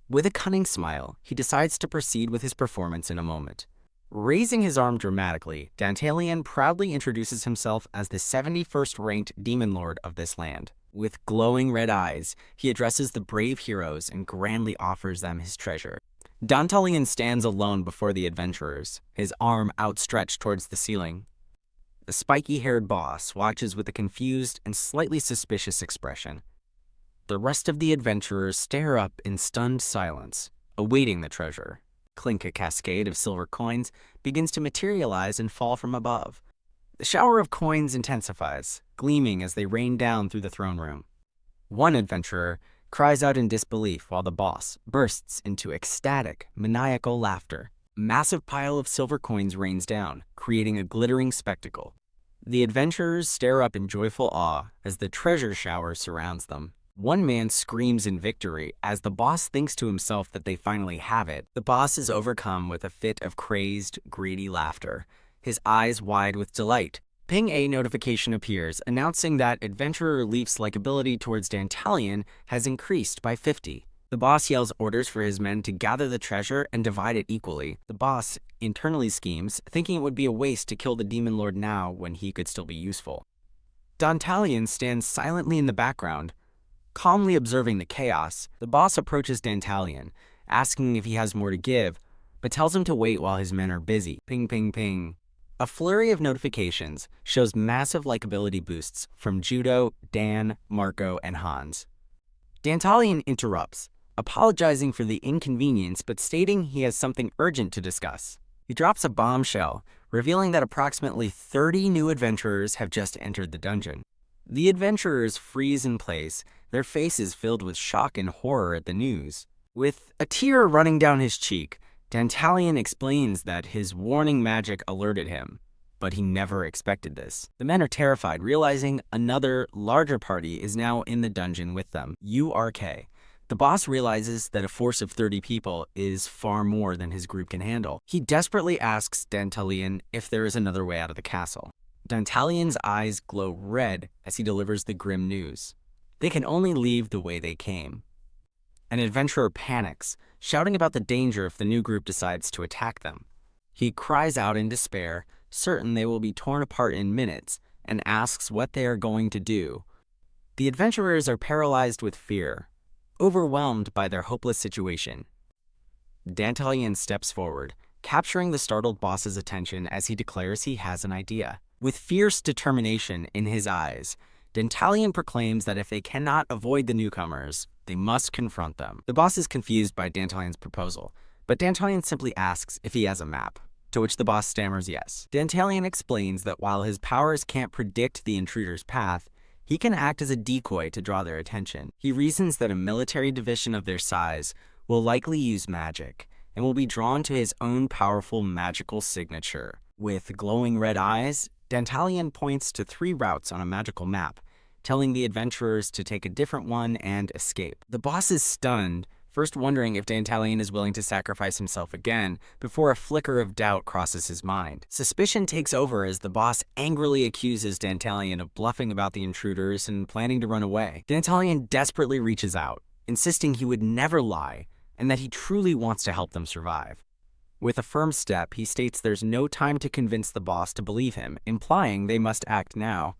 With a cunning smile, he decides to proceed with his performance in a moment. Raising his arm dramatically, Dantalion proudly introduces himself as the 71st ranked demon lord of this land. With glowing red eyes, he addresses the brave heroes and grandly offers them his treasure. Dantalion stands alone before the adventurers, his arm outstretched towards the ceiling. The spiky-haired boss watches with a confused and slightly suspicious expression. The rest of the adventurers stare up in stunned silence, awaiting the treasure. Clink, a cascade of silver coins begins to materialize and fall from above. The shower of coins intensifies, gleaming as they rain down through the throne room. One adventurer cries out in disbelief while the boss bursts into ecstatic, maniacal laughter. A massive pile of silver coins rains down, creating a glittering spectacle. The adventurers stare up in joyful awe as the treasure shower surrounds them. One man screams in victory as the boss thinks to himself that they finally have it. The boss is overcome with a fit of crazed, greedy laughter, his eyes wide with delight. Ping A notification appears, announcing that Adventurer Leaf's likability towards Dantalion has increased by 50. The boss yells orders for his men to gather the treasure and divide it equally. The boss internally schemes, thinking it would be a waste to kill the Demon Lord now when he could still be useful. Dantalion stands silently in the background, calmly observing the chaos. The boss approaches Dantalion, asking if he has more to give, but tells him to wait while his men are busy. Ping, ping, ping. A flurry of notifications shows massive likability boosts from Judo, Dan, Marco, and Hans. Dantalion interrupts, apologizing for the inconvenience but stating he has something urgent to discuss. He drops a bombshell, revealing that approximately 30 new adventurers have just entered the dungeon. The adventurers freeze in place, their faces filled with shock and horror at the news. With a tear running down his cheek, Dantalion explains that his warning magic alerted him, but he never expected this. The men are terrified, realizing another, larger party is now in the dungeon with them. URK. The boss realizes that a force of 30 people is far more than his group can handle. He desperately asks Dantalion if there is another way out of the castle. Dantalion's eyes glow red as he delivers the grim news. They can only leave the way they came. An adventurer panics, shouting about the danger if the new group decides to attack them. He cries out in despair, certain they will be torn apart in minutes, and asks what they are going to do. The adventurers are paralyzed with fear, overwhelmed by their hopeless situation. Dantalion steps forward, capturing the startled boss's attention as he declares he has an idea. With fierce determination in his eyes, Dantalion proclaims that if they cannot avoid the newcomers, they must confront them. The boss is confused by Dantalion's proposal, but Dantalion simply asks if he has a map, to which the boss stammers yes. Dantalion explains that while his powers can't predict the intruder's path, he can act as a decoy to draw their attention. He reasons that a military division of their size will likely use magic, and will be drawn to his own powerful magical signature. With glowing red eyes, Dantalion points to 3 routes on a magical map, telling the adventurers to take a different one and escape. The boss is stunned, first wondering if Dantalion is willing to sacrifice himself again, before a flicker of doubt crosses his mind. Suspicion takes over as the boss angrily accuses Dantalion of bluffing about the intruders and planning to run away. Dantalion desperately reaches out, insisting he would never lie, and that he truly wants to help them survive. With a firm step, he states there's no time to convince the boss to believe him, implying they must act now.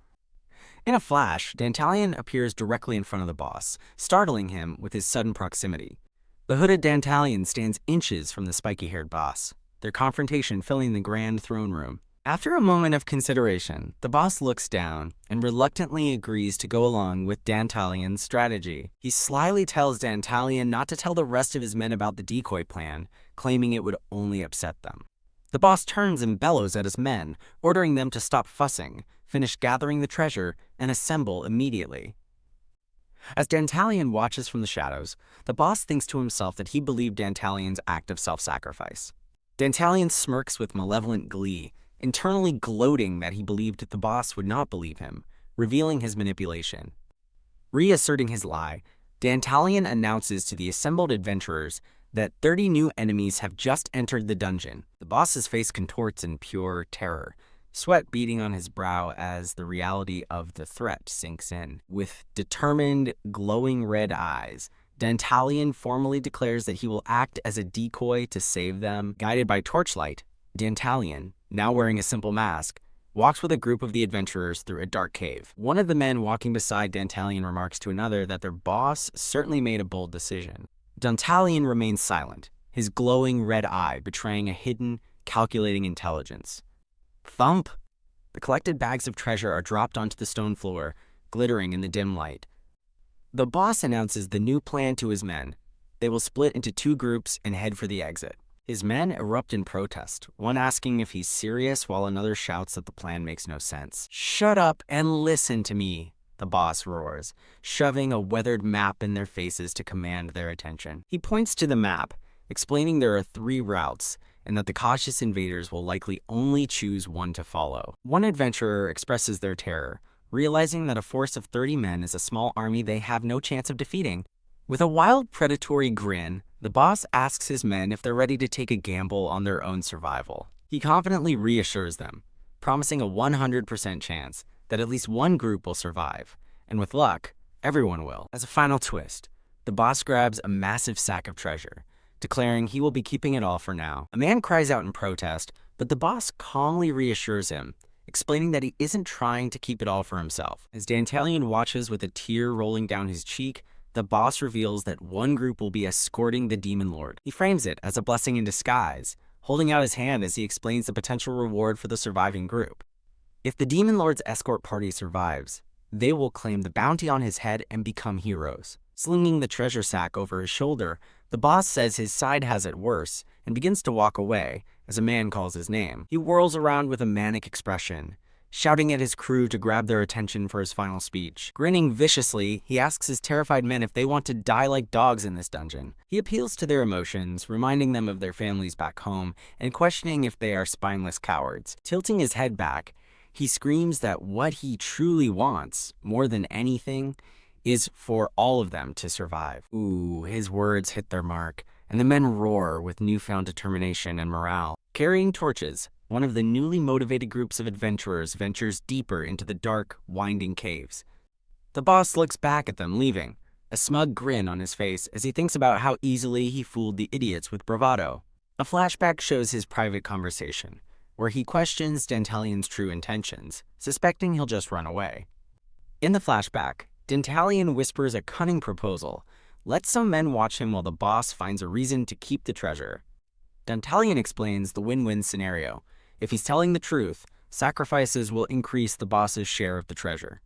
In a flash, Dantalion appears directly in front of the boss, startling him with his sudden proximity. The hooded Dantalion stands inches from the spiky-haired boss, their confrontation filling the grand throne room. After a moment of consideration, the boss looks down and reluctantly agrees to go along with Dantalion's strategy. He slyly tells Dantalion not to tell the rest of his men about the decoy plan, claiming it would only upset them. The boss turns and bellows at his men, ordering them to stop fussing, finish gathering the treasure, and assemble immediately. As Dantalion watches from the shadows, the boss thinks to himself that he believed Dantalion's act of self-sacrifice. Dantalion smirks with malevolent glee, internally gloating that he believed the boss would not believe him, revealing his manipulation. Reasserting his lie, Dantalion announces to the assembled adventurers that 30 new enemies have just entered the dungeon. The boss's face contorts in pure terror, sweat beading on his brow as the reality of the threat sinks in. With determined, glowing red eyes, Dantalion formally declares that he will act as a decoy to save them. Guided by torchlight, Dantalion, now wearing a simple mask, walks with a group of the adventurers through a dark cave. One of the men walking beside Dantalion remarks to another that their boss certainly made a bold decision. Dantalion remains silent, his glowing red eye betraying a hidden, calculating intelligence. Thump! The collected bags of treasure are dropped onto the stone floor, glittering in the dim light. The boss announces the new plan to his men. They will split into 2 groups and head for the exit. His men erupt in protest, one asking if he's serious while another shouts that the plan makes no sense. "Shut up and listen to me," the boss roars, shoving a weathered map in their faces to command their attention. He points to the map, explaining there are 3 routes, and that the cautious invaders will likely only choose one to follow. One adventurer expresses their terror, realizing that a force of 30 men is a small army they have no chance of defeating. With a wild, predatory grin, the boss asks his men if they're ready to take a gamble on their own survival. He confidently reassures them, promising a 100% chance that at least one group will survive, and with luck, everyone will. As a final twist, the boss grabs a massive sack of treasure, declaring he will be keeping it all for now. A man cries out in protest, but the boss calmly reassures him, explaining that he isn't trying to keep it all for himself. As Dantalion watches with a tear rolling down his cheek, the boss reveals that one group will be escorting the Demon Lord. He frames it as a blessing in disguise, holding out his hand as he explains the potential reward for the surviving group. If the Demon Lord's escort party survives, they will claim the bounty on his head and become heroes. Slinging the treasure sack over his shoulder, the boss says his side has it worse and begins to walk away as a man calls his name. He whirls around with a manic expression, shouting at his crew to grab their attention for his final speech. Grinning viciously, he asks his terrified men if they want to die like dogs in this dungeon. He appeals to their emotions, reminding them of their families back home and questioning if they are spineless cowards. Tilting his head back, he screams that what he truly wants, more than anything, is for all of them to survive. Ooh, his words hit their mark, and the men roar with newfound determination and morale. Carrying torches, one of the newly motivated groups of adventurers ventures deeper into the dark, winding caves. The boss looks back at them leaving, a smug grin on his face as he thinks about how easily he fooled the idiots with bravado. A flashback shows his private conversation, where he questions Dantalion's true intentions, suspecting he'll just run away. In the flashback, Dantalion whispers a cunning proposal. Let some men watch him while the boss finds a reason to keep the treasure. Dantalion explains the win-win scenario. If he's telling the truth, sacrifices will increase the boss's share of the treasure.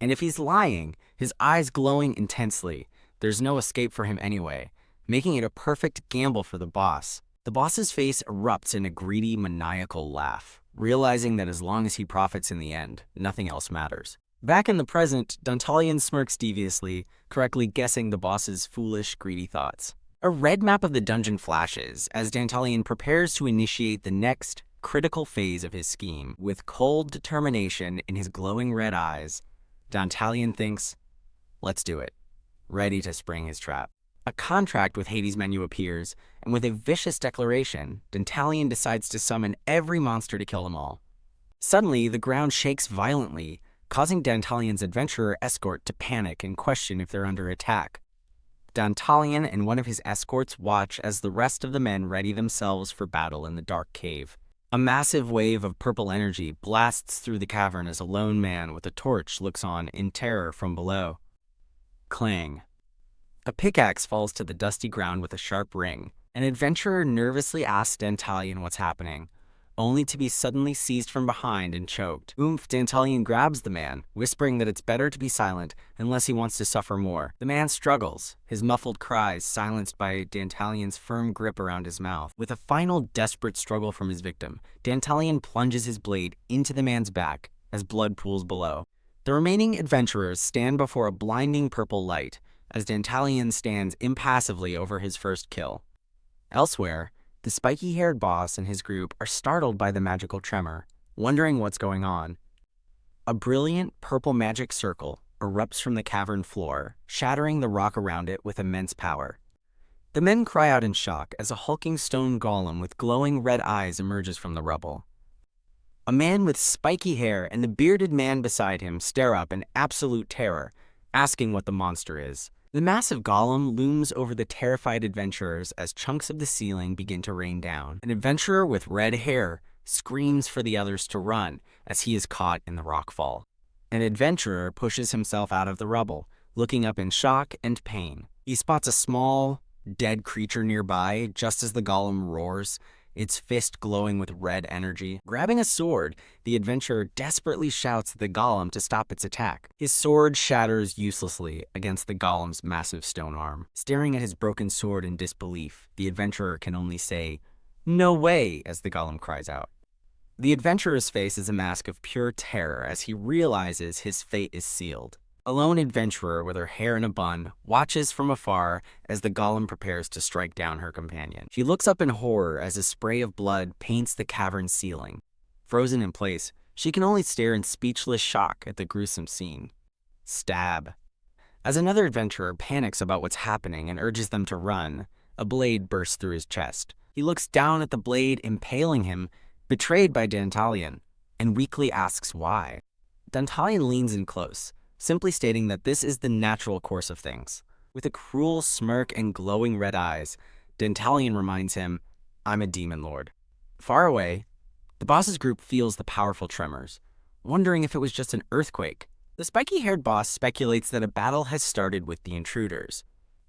And if he's lying, his eyes glowing intensely, there's no escape for him anyway, making it a perfect gamble for the boss. The boss's face erupts in a greedy, maniacal laugh, realizing that as long as he profits in the end, nothing else matters. Back in the present, Dantalion smirks deviously, correctly guessing the boss's foolish, greedy thoughts. A red map of the dungeon flashes as Dantalion prepares to initiate the next critical phase of his scheme. With cold determination in his glowing red eyes, Dantalion thinks, let's do it, ready to spring his trap. A contract with Hades' menu appears, and with a vicious declaration, Dantalion decides to summon every monster to kill them all. Suddenly, the ground shakes violently, causing Dantalion's adventurer escort to panic and question if they're under attack. Dantalion and one of his escorts watch as the rest of the men ready themselves for battle in the dark cave. A massive wave of purple energy blasts through the cavern as a lone man with a torch looks on in terror from below. Clang. A pickaxe falls to the dusty ground with a sharp ring. An adventurer nervously asks Dantalion what's happening, only to be suddenly seized from behind and choked. Oomph, Dantalion grabs the man, whispering that it's better to be silent unless he wants to suffer more. The man struggles, his muffled cries silenced by Dantalion's firm grip around his mouth. With a final desperate struggle from his victim, Dantalion plunges his blade into the man's back as blood pools below. The remaining adventurers stand before a blinding purple light, as Dantalion stands impassively over his first kill. Elsewhere, the spiky-haired boss and his group are startled by the magical tremor, wondering what's going on. A brilliant purple magic circle erupts from the cavern floor, shattering the rock around it with immense power. The men cry out in shock as a hulking stone golem with glowing red eyes emerges from the rubble. A man with spiky hair and the bearded man beside him stare up in absolute terror, asking what the monster is. The massive golem looms over the terrified adventurers as chunks of the ceiling begin to rain down. An adventurer with red hair screams for the others to run as he is caught in the rockfall. An adventurer pushes himself out of the rubble, looking up in shock and pain. He spots a small, dead creature nearby just as the golem roars, its fist glowing with red energy. Grabbing a sword, the adventurer desperately shouts at the golem to stop its attack. His sword shatters uselessly against the golem's massive stone arm. Staring at his broken sword in disbelief, the adventurer can only say, "No way," as the golem cries out. The adventurer's face is a mask of pure terror as he realizes his fate is sealed. A lone adventurer with her hair in a bun watches from afar as the golem prepares to strike down her companion. She looks up in horror as a spray of blood paints the cavern's ceiling. Frozen in place, she can only stare in speechless shock at the gruesome scene. Stab. As another adventurer panics about what's happening and urges them to run, a blade bursts through his chest. He looks down at the blade impaling him, betrayed by Dantalion, and weakly asks why. Dantalion leans in close, simply stating that this is the natural course of things. With a cruel smirk and glowing red eyes, Dantalion reminds him, "I'm a demon lord." Far away, the boss's group feels the powerful tremors, wondering if it was just an earthquake. The spiky-haired boss speculates that a battle has started with the intruders,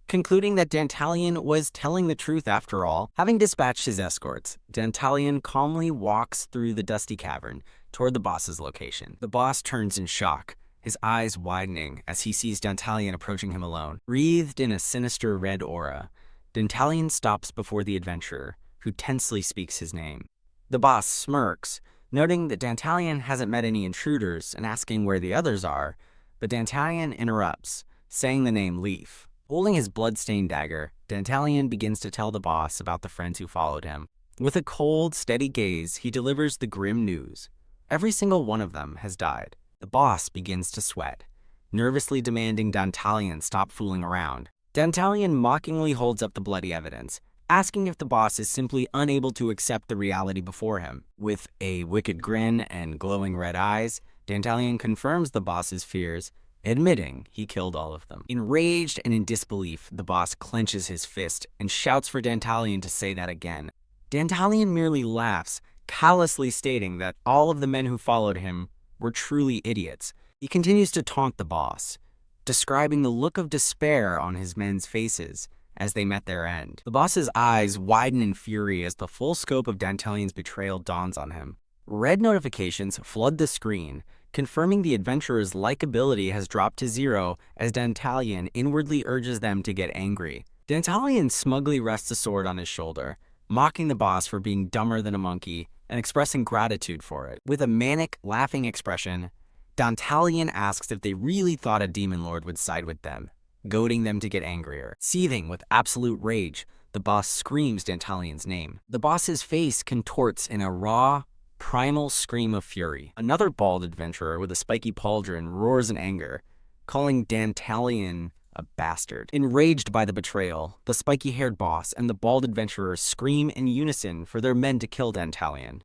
concluding that Dantalion was telling the truth after all. Having dispatched his escorts, Dantalion calmly walks through the dusty cavern toward the boss's location. The boss turns in shock, his eyes widening as he sees Dantalion approaching him alone. Wreathed in a sinister red aura, Dantalion stops before the adventurer, who tensely speaks his name. The boss smirks, noting that Dantalion hasn't met any intruders and asking where the others are, but Dantalion interrupts, saying the name Leaf. Holding his blood-stained dagger, Dantalion begins to tell the boss about the friends who followed him. With a cold, steady gaze, he delivers the grim news. Every single one of them has died. The boss begins to sweat, nervously demanding Dantalion stop fooling around. Dantalion mockingly holds up the bloody evidence, asking if the boss is simply unable to accept the reality before him. With a wicked grin and glowing red eyes, Dantalion confirms the boss's fears, admitting he killed all of them. Enraged and in disbelief, the boss clenches his fist and shouts for Dantalion to say that again. Dantalion merely laughs, callously stating that all of the men who followed him were truly idiots. He continues to taunt the boss, describing the look of despair on his men's faces as they met their end. The boss's eyes widen in fury as the full scope of Dantalion's betrayal dawns on him. Red notifications flood the screen, confirming the adventurer's likability has dropped to 0 as Dantalion inwardly urges them to get angry. Dantalion smugly rests a sword on his shoulder, mocking the boss for being dumber than a monkey and expressing gratitude for it. With a manic, laughing expression, Dantalion asks if they really thought a demon lord would side with them, goading them to get angrier. Seething with absolute rage, the boss screams Dantalion's name. The boss's face contorts in a raw, primal scream of fury. Another bald adventurer with a spiky pauldron roars in anger, calling Dantalion a bastard. Enraged by the betrayal, the spiky-haired boss and the bald adventurer scream in unison for their men to kill Dantalion.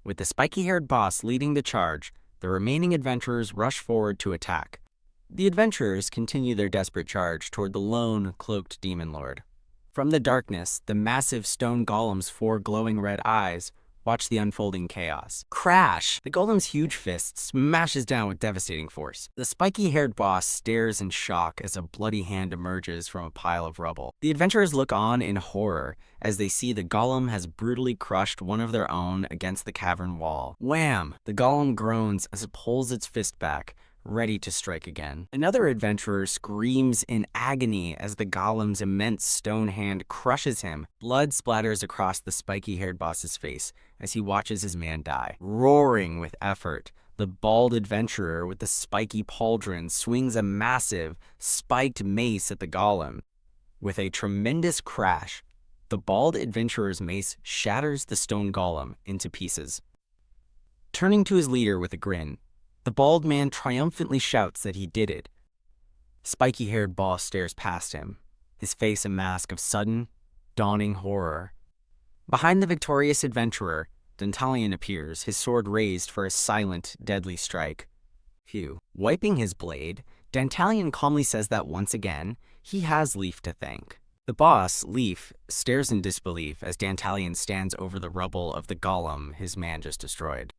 With the spiky-haired boss leading the charge, the remaining adventurers rush forward to attack. The adventurers continue their desperate charge toward the lone, cloaked demon lord. From the darkness, the massive stone golem's 4 glowing red eyes watch the unfolding chaos. Crash! The golem's huge fist smashes down with devastating force. The spiky-haired boss stares in shock as a bloody hand emerges from a pile of rubble. The adventurers look on in horror as they see the golem has brutally crushed one of their own against the cavern wall. Wham! The golem groans as it pulls its fist back, ready to strike again. Another adventurer screams in agony as the golem's immense stone hand crushes him. Blood splatters across the spiky-haired boss's face as he watches his man die. Roaring with effort, the bald adventurer with the spiky pauldron swings a massive, spiked mace at the golem. With a tremendous crash, the bald adventurer's mace shatters the stone golem into pieces. Turning to his leader with a grin, the bald man triumphantly shouts that he did it. Spiky-haired boss stares past him, his face a mask of sudden, dawning horror. Behind the victorious adventurer, Dantalion appears, his sword raised for a silent, deadly strike. Phew. Wiping his blade, Dantalion calmly says that once again, he has Leaf to thank. The boss, Leaf, stares in disbelief as Dantalion stands over the rubble of the golem his man just destroyed.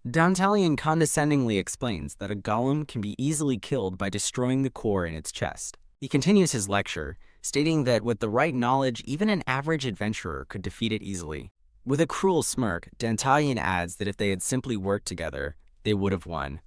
Dantalion condescendingly explains that a golem can be easily killed by destroying the core in its chest. He continues his lecture, stating that with the right knowledge, even an average adventurer could defeat it easily. With a cruel smirk, Dantalion adds that if they had simply worked together, they would have won.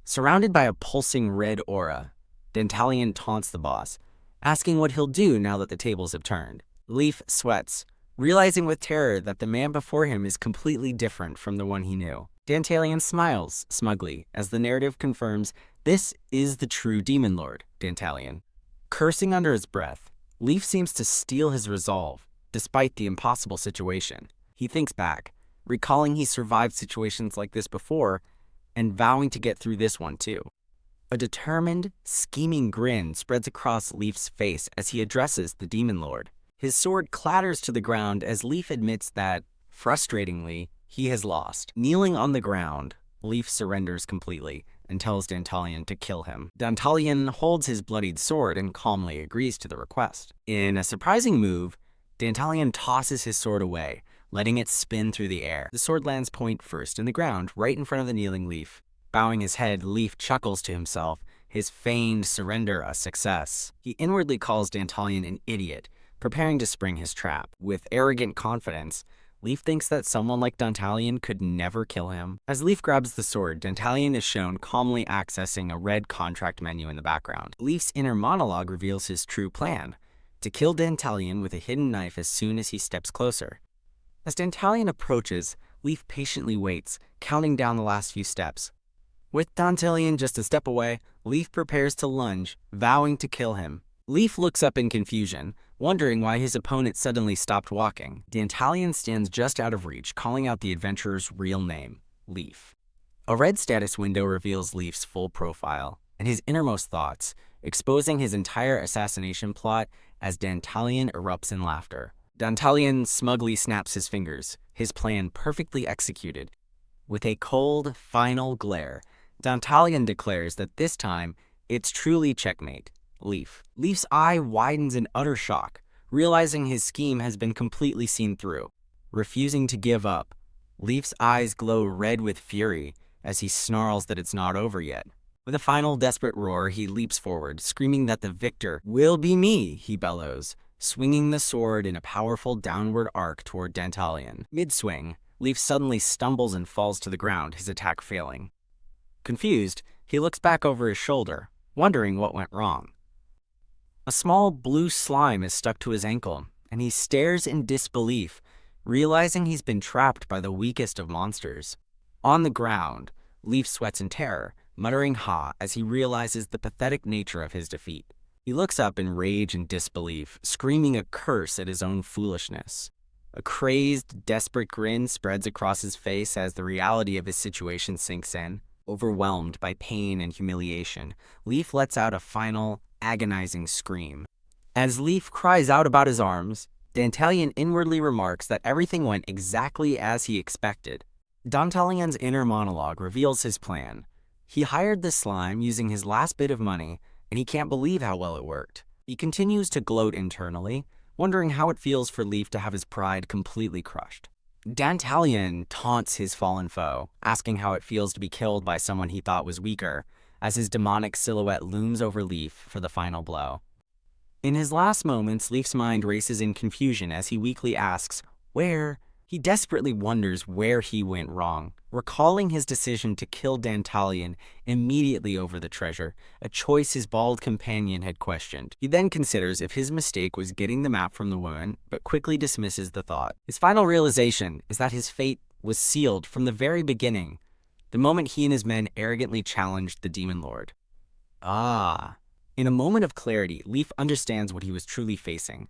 Surrounded by a pulsing red aura, Dantalion taunts the boss, asking what he'll do now that the tables have turned. Leaf sweats, realizing with terror that the man before him is completely different from the one he knew. Dantalion smiles smugly as the narrative confirms This is the true demon lord, Dantalion. Cursing under his breath, Leaf seems to steal his resolve, despite the impossible situation. He thinks back, recalling he survived situations like this before, and vowing to get through this one too. A determined, scheming grin spreads across Leaf's face as he addresses the demon lord. His sword clatters to the ground as Leaf admits that, frustratingly, he has lost. Kneeling on the ground, Leaf surrenders completely and tells Dantalion to kill him. Dantalion holds his bloodied sword and calmly agrees to the request. In a surprising move, Dantalion tosses his sword away, letting it spin through the air. The sword lands point first in the ground, right in front of the kneeling Leaf. Bowing his head, Leaf chuckles to himself, his feigned surrender a success. He inwardly calls Dantalion an idiot, preparing to spring his trap. With arrogant confidence, Leaf thinks that someone like Dantalion could never kill him. As Leaf grabs the sword, Dantalion is shown calmly accessing a red contract menu in the background. Leaf's inner monologue reveals his true plan, to kill Dantalion with a hidden knife as soon as he steps closer. As Dantalion approaches, Leaf patiently waits, counting down the last few steps. With Dantalion just a step away, Leaf prepares to lunge, vowing to kill him. Leaf looks up in confusion, wondering why his opponent suddenly stopped walking. Dantalion stands just out of reach, calling out the adventurer's real name, Leaf. A red status window reveals Leaf's full profile and his innermost thoughts, exposing his entire assassination plot as Dantalion erupts in laughter. Dantalion smugly snaps his fingers, his plan perfectly executed. With a cold, final glare, Dantalion declares that this time, it's truly checkmate. Leaf. Leaf's eye widens in utter shock, realizing his scheme has been completely seen through. Refusing to give up, Leaf's eyes glow red with fury as he snarls that it's not over yet. With a final desperate roar, he leaps forward, screaming that the victor will be me, he bellows, swinging the sword in a powerful downward arc toward Dantalion. Mid-swing, Leaf suddenly stumbles and falls to the ground, his attack failing. Confused, he looks back over his shoulder, wondering what went wrong. A small blue slime is stuck to his ankle, and he stares in disbelief, realizing he's been trapped by the weakest of monsters. On the ground, Leaf sweats in terror, muttering "ha" as he realizes the pathetic nature of his defeat. He looks up in rage and disbelief, screaming a curse at his own foolishness. A crazed, desperate grin spreads across his face as the reality of his situation sinks in. Overwhelmed by pain and humiliation, Leaf lets out a final, agonizing scream. As Leaf cries out about his arms, Dantalion inwardly remarks that everything went exactly as he expected. Dantalion's inner monologue reveals his plan. He hired the slime using his last bit of money, and he can't believe how well it worked. He continues to gloat internally, wondering how it feels for Leaf to have his pride completely crushed. Dantalion taunts his fallen foe, asking how it feels to be killed by someone he thought was weaker, as his demonic silhouette looms over Leaf for the final blow. In his last moments, Leaf's mind races in confusion as he weakly asks, where? He desperately wonders where he went wrong, recalling his decision to kill Dantalion immediately over the treasure, a choice his bald companion had questioned. He then considers if his mistake was getting the map from the woman, but quickly dismisses the thought. His final realization is that his fate was sealed from the very beginning, the moment he and his men arrogantly challenged the Demon Lord. In a moment of clarity, Leaf understands what he was truly facing.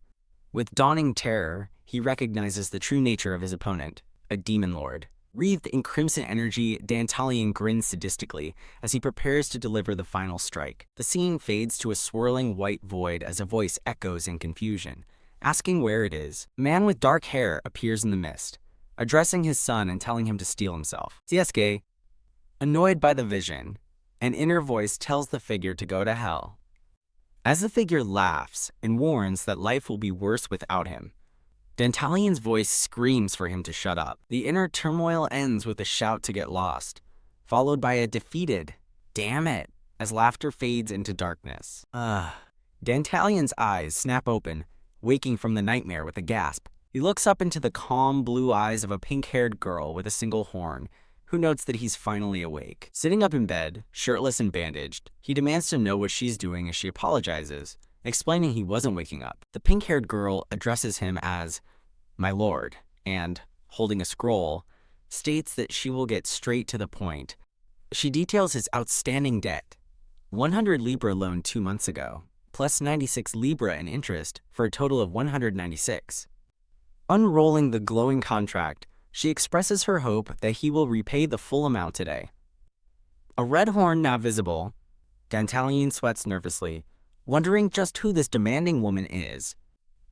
With dawning terror, he recognizes the true nature of his opponent, a Demon Lord. Wreathed in crimson energy, Dantalion grins sadistically as he prepares to deliver the final strike. The scene fades to a swirling white void as a voice echoes in confusion, asking where it is. A man with dark hair appears in the mist, addressing his son and telling him to steel himself. Siesuke, annoyed by the vision, an inner voice tells the figure to go to hell. As the figure laughs and warns that life will be worse without him, Dantalion's voice screams for him to shut up. The inner turmoil ends with a shout to get lost, followed by a defeated, "Damn it," as laughter fades into darkness. Dantalion's eyes snap open, waking from the nightmare with a gasp. He looks up into the calm blue eyes of a pink-haired girl with a single horn, who notes that he's finally awake. Sitting up in bed, shirtless and bandaged, he demands to know what she's doing as she apologizes, explaining he wasn't waking up. The pink-haired girl addresses him as "my lord," and, holding a scroll, states that she will get straight to the point. She details his outstanding debt, 100 Libra loan 2 months ago, plus 96 Libra in interest for a total of 196. Unrolling the glowing contract, she expresses her hope that he will repay the full amount today. A red horn now visible, Dantalian sweats nervously, wondering just who this demanding woman is.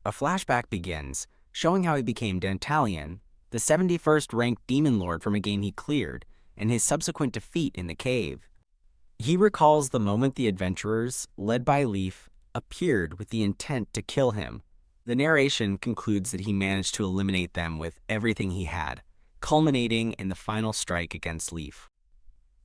A flashback begins, showing how he became Dantalian, the 71st ranked demon lord from a game he cleared, and his subsequent defeat in the cave. He recalls the moment the adventurers, led by Leaf, appeared with the intent to kill him. The narration concludes that he managed to eliminate them with everything he had, culminating in the final strike against Leaf.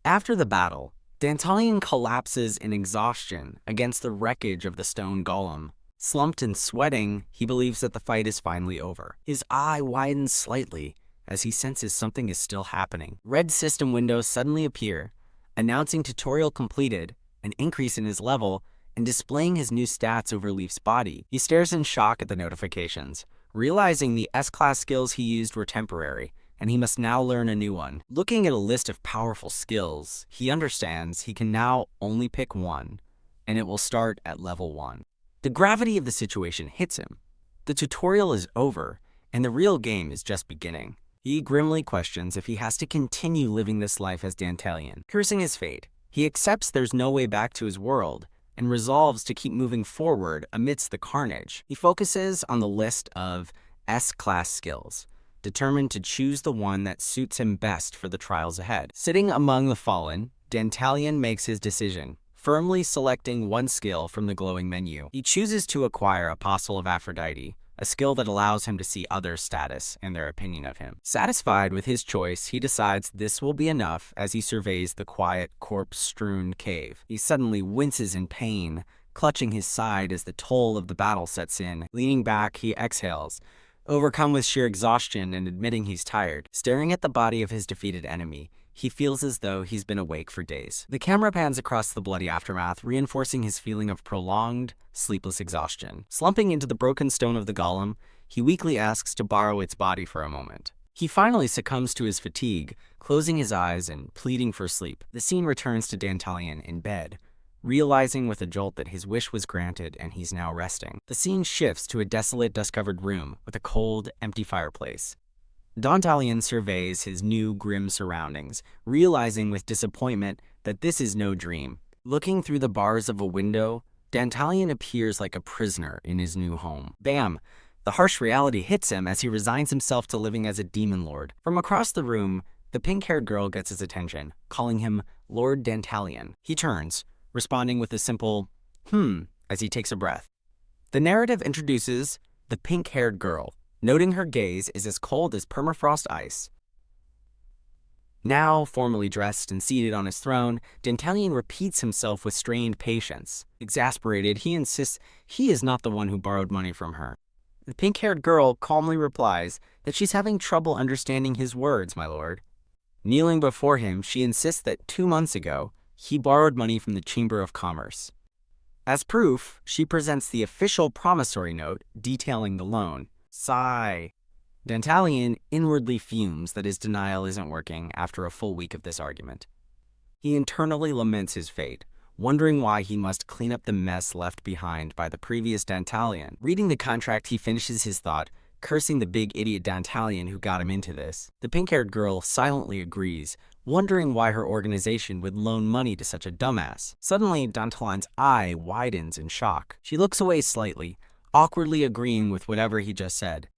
After the battle, Dantalian collapses in exhaustion against the wreckage of the stone golem. Slumped and sweating, he believes that the fight is finally over. His eye widens slightly as he senses something is still happening. Red system windows suddenly appear, announcing tutorial completed, an increase in his level, and displaying his new stats over Leaf's body. He stares in shock at the notifications, realizing the S-class skills he used were temporary, and he must now learn a new one. Looking at a list of powerful skills, he understands he can now only pick one, and it will start at level 1. The gravity of the situation hits him. The tutorial is over, and the real game is just beginning. He grimly questions if he has to continue living this life as Dantalian. Cursing his fate, he accepts there's no way back to his world, and resolves to keep moving forward amidst the carnage. He focuses on the list of S-class skills, determined to choose the one that suits him best for the trials ahead. Sitting among the fallen, Dantalian makes his decision, firmly selecting one skill from the glowing menu. He chooses to acquire Apostle of Aphrodite, a skill that allows him to see others' status and their opinion of him. Satisfied with his choice, he decides this will be enough as he surveys the quiet, corpse-strewn cave. He suddenly winces in pain, clutching his side as the toll of the battle sets in. Leaning back, he exhales, overcome with sheer exhaustion and admitting he's tired. Staring at the body of his defeated enemy, he feels as though he's been awake for days. The camera pans across the bloody aftermath, reinforcing his feeling of prolonged, sleepless exhaustion. Slumping into the broken stone of the golem, he weakly asks to borrow its body for a moment. He finally succumbs to his fatigue, closing his eyes and pleading for sleep. The scene returns to Dantalian in bed, realizing with a jolt that his wish was granted and he's now resting. The scene shifts to a desolate, dust-covered room with a cold, empty fireplace. Dantalian surveys his new, grim surroundings, realizing with disappointment that this is no dream. Looking through the bars of a window, Dantalian appears like a prisoner in his new home. Bam! The harsh reality hits him as he resigns himself to living as a demon lord. From across the room, the pink-haired girl gets his attention, calling him Lord Dantalian. He turns, responding with a simple, as he takes a breath. The narrative introduces the pink-haired girl, noting her gaze is as cold as permafrost ice. Now, formally dressed and seated on his throne, Dantalian repeats himself with strained patience. Exasperated, he insists he is not the one who borrowed money from her. The pink-haired girl calmly replies that she's having trouble understanding his words, my lord. Kneeling before him, she insists that 2 months ago, he borrowed money from the Chamber of Commerce. As proof, she presents the official promissory note detailing the loan. Sigh. Dantalian inwardly fumes that his denial isn't working after a full week of this argument. He internally laments his fate, wondering why he must clean up the mess left behind by the previous Dantalian. Reading the contract, he finishes his thought, cursing the big idiot Dantalian who got him into this. The pink-haired girl silently agrees, wondering why her organization would loan money to such a dumbass. Suddenly, Dantalian's eye widens in shock. She looks away slightly, awkwardly agreeing with whatever he just said.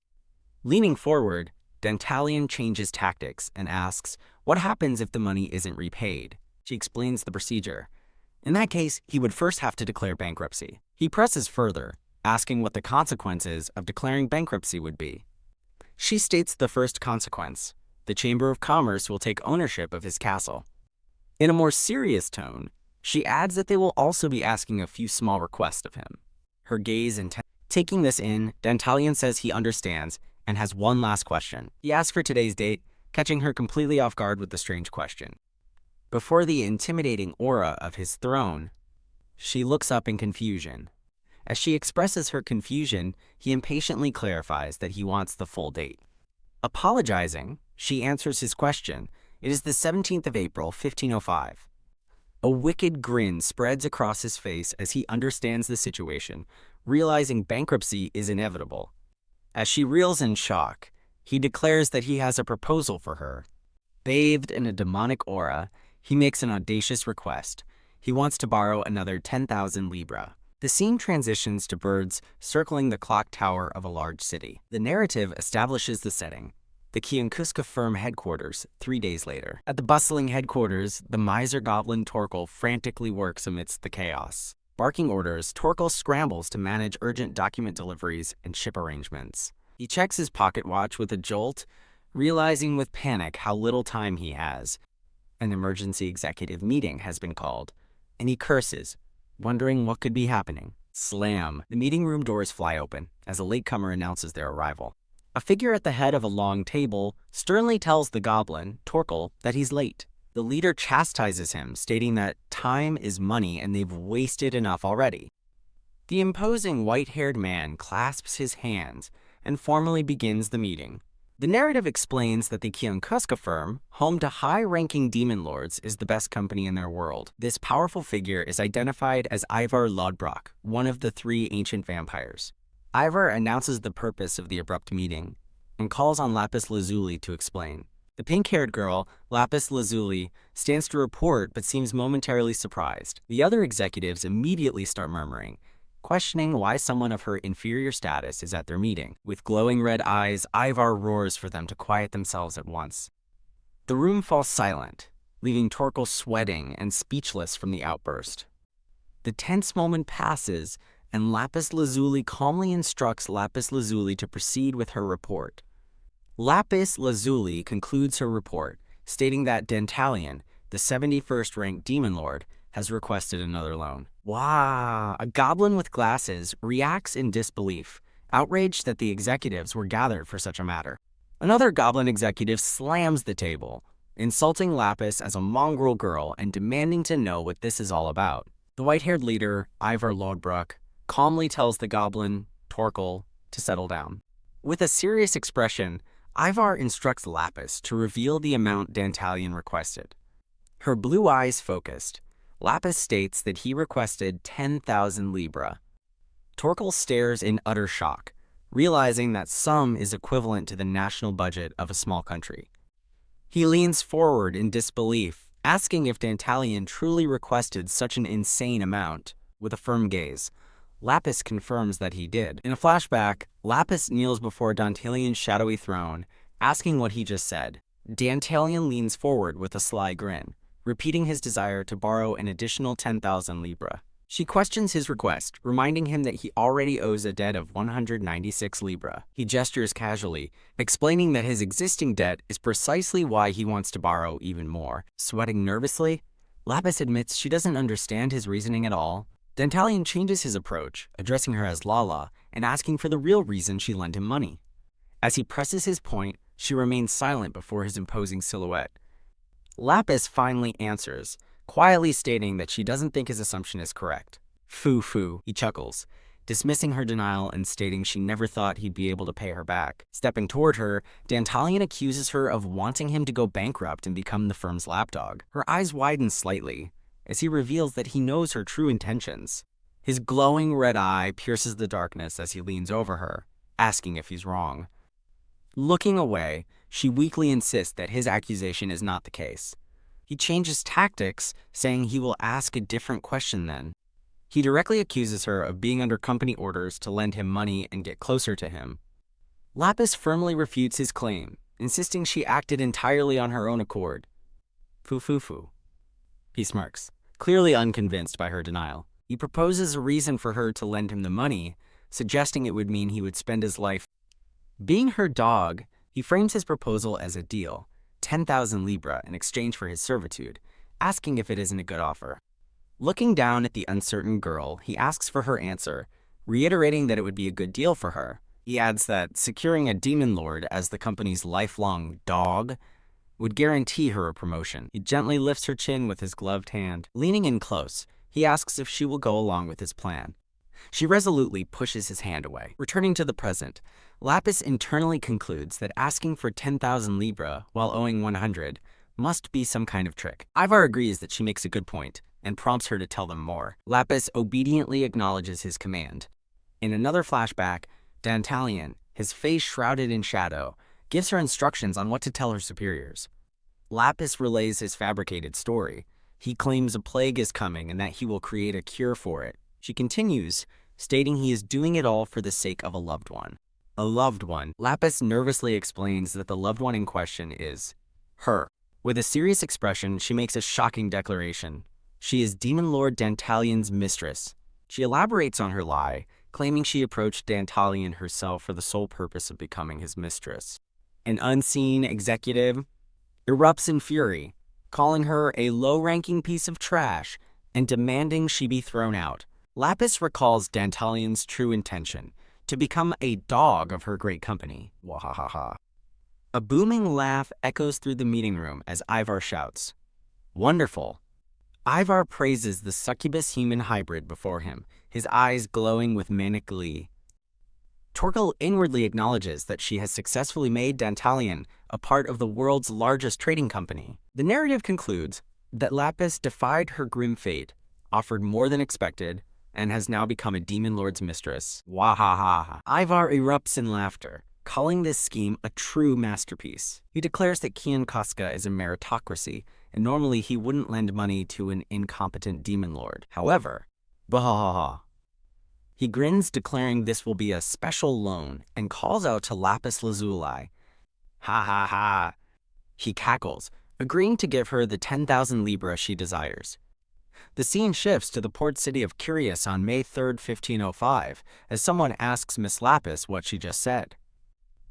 Leaning forward, Dantalian changes tactics and asks what happens if the money isn't repaid. She explains the procedure. In that case, he would first have to declare bankruptcy. He presses further, asking what the consequences of declaring bankruptcy would be. She states the first consequence: the Chamber of Commerce will take ownership of his castle. In a more serious tone, she adds that they will also be asking a few small requests of him. Her gaze intense. Taking this in, Dantalian says he understands and has one last question. He asks for today's date, catching her completely off guard with the strange question. Before the intimidating aura of his throne, she looks up in confusion. As she expresses her confusion, he impatiently clarifies that he wants the full date. Apologizing, she answers his question. It is the 17th of April, 1505. A wicked grin spreads across his face as he understands the situation, realizing bankruptcy is inevitable. As she reels in shock, he declares that he has a proposal for her. Bathed in a demonic aura, he makes an audacious request. He wants to borrow another 10,000 libra. The scene transitions to birds circling the clock tower of a large city. The narrative establishes the setting. The Kiyonkuska firm headquarters, 3 days later. At the bustling headquarters, the miser goblin Torkel frantically works amidst the chaos. Barking orders, Torkel scrambles to manage urgent document deliveries and ship arrangements. He checks his pocket watch with a jolt, realizing with panic how little time he has. An emergency executive meeting has been called, and he curses, wondering what could be happening. Slam! The meeting room doors fly open as a latecomer announces their arrival. A figure at the head of a long table sternly tells the goblin, Torkel, that he's late. The leader chastises him, stating that time is money and they've wasted enough already. The imposing white-haired man clasps his hands and formally begins the meeting. The narrative explains that the Kiyonkuska firm, home to high-ranking demon lords, is the best company in their world. This powerful figure is identified as Ivar Lodbrok, one of the 3 ancient vampires. Ivar announces the purpose of the abrupt meeting and calls on Lapis Lazuli to explain. The pink-haired girl, Lapis Lazuli, stands to report but seems momentarily surprised. The other executives immediately start murmuring, questioning why someone of her inferior status is at their meeting. With glowing red eyes, Ivar roars for them to quiet themselves at once. The room falls silent, leaving Torkel sweating and speechless from the outburst. The tense moment passes, and Lapis Lazuli calmly instructs Lapis Lazuli to proceed with her report. Lapis Lazuli concludes her report, stating that Dantalion, the 71st ranked demon lord, has requested another loan. Wow! A goblin with glasses reacts in disbelief, outraged that the executives were gathered for such a matter. Another goblin executive slams the table, insulting Lapis as a mongrel girl and demanding to know what this is all about. The white-haired leader, Ivar Lodbrok, calmly tells the goblin, Torkel, to settle down. With a serious expression, Ivar instructs Lapis to reveal the amount Dantalion requested. Her blue eyes focused, Lapis states that he requested 10,000 libra. Torkel stares in utter shock, realizing that sum is equivalent to the national budget of a small country. He leans forward in disbelief, asking if Dantalion truly requested such an insane amount. With a firm gaze, Lapis confirms that he did. In a flashback, Lapis kneels before Dantalion's shadowy throne, asking what he just said. Dantalion leans forward with a sly grin, repeating his desire to borrow an additional 10,000 libra. She questions his request, reminding him that he already owes a debt of 196 libra. He gestures casually, explaining that his existing debt is precisely why he wants to borrow even more. Sweating nervously, Lapis admits she doesn't understand his reasoning at all. Dantalion changes his approach, addressing her as Lala and asking for the real reason she lent him money. As he presses his point, she remains silent before his imposing silhouette. Lapis finally answers, quietly stating that she doesn't think his assumption is correct. Foo, he chuckles, dismissing her denial and stating she never thought he'd be able to pay her back. Stepping toward her, Dantalion accuses her of wanting him to go bankrupt and become the firm's lapdog. Her eyes widen slightly, as he reveals that he knows her true intentions. His glowing red eye pierces the darkness as he leans over her, asking if he's wrong. Looking away, she weakly insists that his accusation is not the case. He changes tactics, saying he will ask a different question then. He directly accuses her of being under company orders to lend him money and get closer to him. Lapis firmly refutes his claim, insisting she acted entirely on her own accord. Foo. He smirks, clearly unconvinced by her denial. He proposes a reason for her to lend him the money, suggesting it would mean he would spend his life being her dog. He frames his proposal as a deal, 10,000 libra in exchange for his servitude, asking if it isn't a good offer. Looking down at the uncertain girl, he asks for her answer, reiterating that it would be a good deal for her. He adds that securing a demon lord as the company's lifelong dog would guarantee her a promotion. He gently lifts her chin with his gloved hand. Leaning in close, he asks if she will go along with his plan. She resolutely pushes his hand away. Returning to the present, Lapis internally concludes that asking for 10,000 libra while owing 100 must be some kind of trick. Ivar agrees that she makes a good point, and prompts her to tell them more. Lapis obediently acknowledges his command. In another flashback, Dantalion, his face shrouded in shadow, gives her instructions on what to tell her superiors. Lapis relays his fabricated story. He claims a plague is coming and that he will create a cure for it. She continues, stating he is doing it all for the sake of a loved one. A loved one. Lapis nervously explains that the loved one in question is her. With a serious expression, she makes a shocking declaration. She is Demon Lord Dantalion's mistress. She elaborates on her lie, claiming she approached Dantalion herself for the sole purpose of becoming his mistress. An unseen executive erupts in fury, calling her a low-ranking piece of trash and demanding she be thrown out. Lapis recalls Dantalion's true intention, to become a dog of her great company. Wahahaha. A booming laugh echoes through the meeting room as Ivar shouts, "Wonderful!" Ivar praises the succubus-human hybrid before him, his eyes glowing with manic glee. Torgal inwardly acknowledges that she has successfully made Dantalion a part of the world's largest trading company. The narrative concludes that Lapis defied her grim fate, offered more than expected, and has now become a demon lord's mistress. Wahaha. Ivar erupts in laughter, calling this scheme a true masterpiece. He declares that Kian Koska is a meritocracy, and normally he wouldn't lend money to an incompetent demon lord. However, bahaha. He grins, declaring this will be a special loan, and calls out to Lapis Lazuli. Ha ha ha. He cackles, agreeing to give her the 10,000 libra she desires. The scene shifts to the port city of Curious on May 3, 1505, as someone asks Miss Lapis what she just said.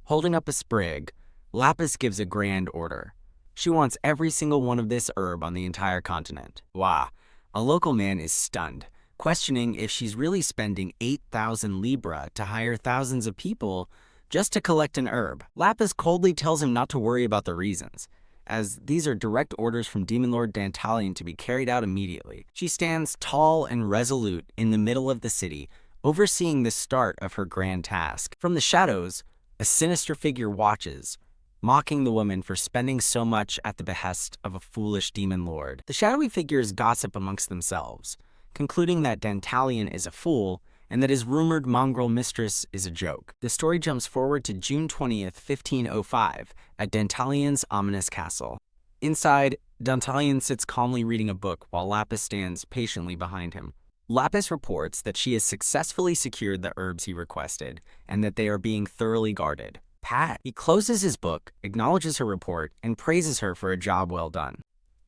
Holding up a sprig, Lapis gives a grand order. She wants every single one of this herb on the entire continent. Wah! A local man is stunned, questioning if she's really spending 8,000 libra to hire thousands of people just to collect an herb. Lapis coldly tells him not to worry about the reasons, as these are direct orders from Demon Lord Dantalion to be carried out immediately. She stands tall and resolute in the middle of the city, overseeing the start of her grand task. From the shadows, a sinister figure watches, mocking the woman for spending so much at the behest of a foolish demon lord. The shadowy figures gossip amongst themselves, concluding that Dantalion is a fool and that his rumored mongrel mistress is a joke. The story jumps forward to June 20th, 1505, at Dantalion's ominous castle. Inside, Dantalion sits calmly reading a book while Lapis stands patiently behind him. Lapis reports that she has successfully secured the herbs he requested, and that they are being thoroughly guarded. Pat. He closes his book, acknowledges her report, and praises her for a job well done.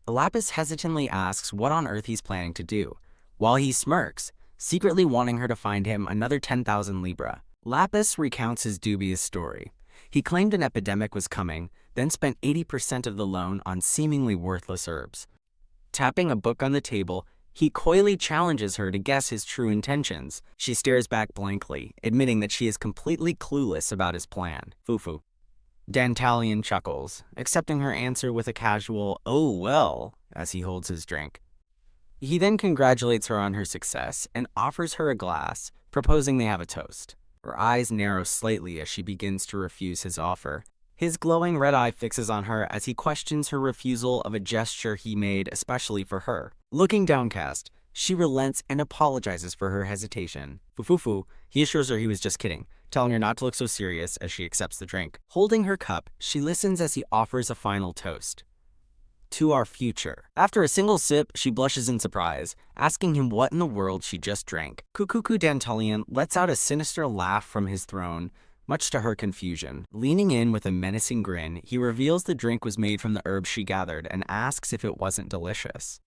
Lapis hesitantly asks what on earth he's planning to do, while he smirks, secretly wanting her to find him another 10,000 libra. Lapis recounts his dubious story. He claimed an epidemic was coming, then spent 80% of the loan on seemingly worthless herbs. Tapping a book on the table, he coyly challenges her to guess his true intentions. She stares back blankly, admitting that she is completely clueless about his plan. Foo-foo. Dantalion chuckles, accepting her answer with a casual, "Oh well," as he holds his drink. He then congratulates her on her success and offers her a glass, proposing they have a toast. Her eyes narrow slightly as she begins to refuse his offer. His glowing red eye fixes on her as he questions her refusal of a gesture he made especially for her. Looking downcast, she relents and apologizes for her hesitation. Foo-foo-foo, he assures her he was just kidding, telling her not to look so serious as she accepts the drink. Holding her cup, she listens as he offers a final toast. To our future. After a single sip, she blushes in surprise, asking him what in the world she just drank. Kukuku Dantalion lets out a sinister laugh from his throne, much to her confusion. Leaning in with a menacing grin, he reveals the drink was made from the herbs she gathered and asks if it wasn't delicious.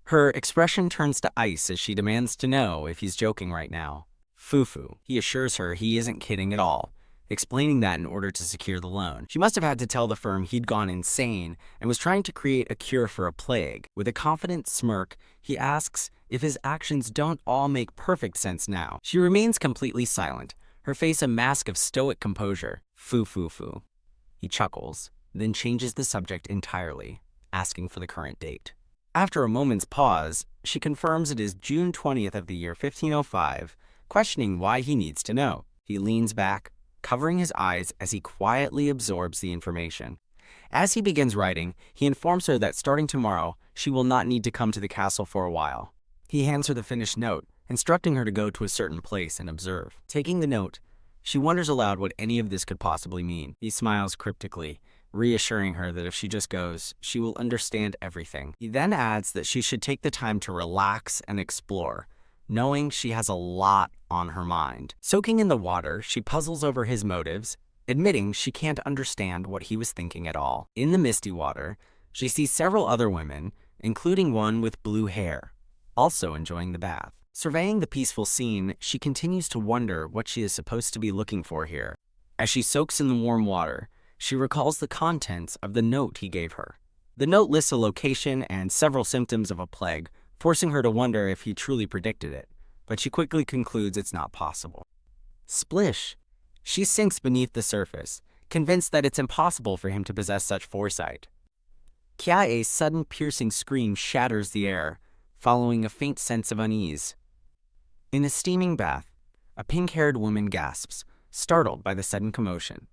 Her expression turns to ice as she demands to know if he's joking right now. Foo-foo. He assures her he isn't kidding at all, explaining that in order to secure the loan. She must have had to tell the firm he'd gone insane and was trying to create a cure for a plague. With a confident smirk, he asks if his actions don't all make perfect sense now. She remains completely silent, her face a mask of stoic composure. Foo-foo-foo. He chuckles, then changes the subject entirely, asking for the current date. After a moment's pause, she confirms it is June 20th of the year 1505, questioning why he needs to know. He leans back, covering his eyes as he quietly absorbs the information. As he begins writing, he informs her that starting tomorrow, she will not need to come to the castle for a while. He hands her the finished note, instructing her to go to a certain place and observe. Taking the note, she wonders aloud what any of this could possibly mean. He smiles cryptically, reassuring her that if she just goes, she will understand everything. He then adds that she should take the time to relax and explore, knowing she has a lot on her mind. Soaking in the water, she puzzles over his motives, admitting she can't understand what he was thinking at all. In the misty water, she sees several other women, including one with blue hair, also enjoying the bath. Surveying the peaceful scene, she continues to wonder what she is supposed to be looking for here. As she soaks in the warm water, she recalls the contents of the note he gave her. The note lists a location and several symptoms of a plague, forcing her to wonder if he truly predicted it, but she quickly concludes it's not possible. Splish! She sinks beneath the surface, convinced that it's impossible for him to possess such foresight. Kyae's sudden piercing scream shatters the air, following a faint sense of unease. In a steaming bath, a pink-haired woman gasps, startled by the sudden commotion.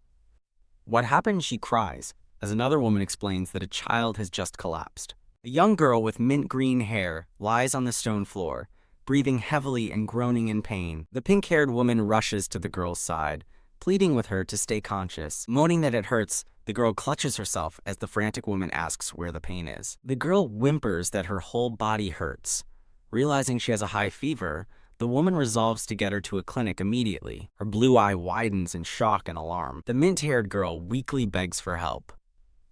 What happened? She cries, as another woman explains that a child has just collapsed. A young girl with mint-green hair lies on the stone floor, breathing heavily and groaning in pain. The pink-haired woman rushes to the girl's side, pleading with her to stay conscious. Moaning that it hurts, the girl clutches herself as the frantic woman asks where the pain is. The girl whimpers that her whole body hurts. Realizing she has a high fever, the woman resolves to get her to a clinic immediately. Her blue eye widens in shock and alarm. The mint-haired girl weakly begs for help.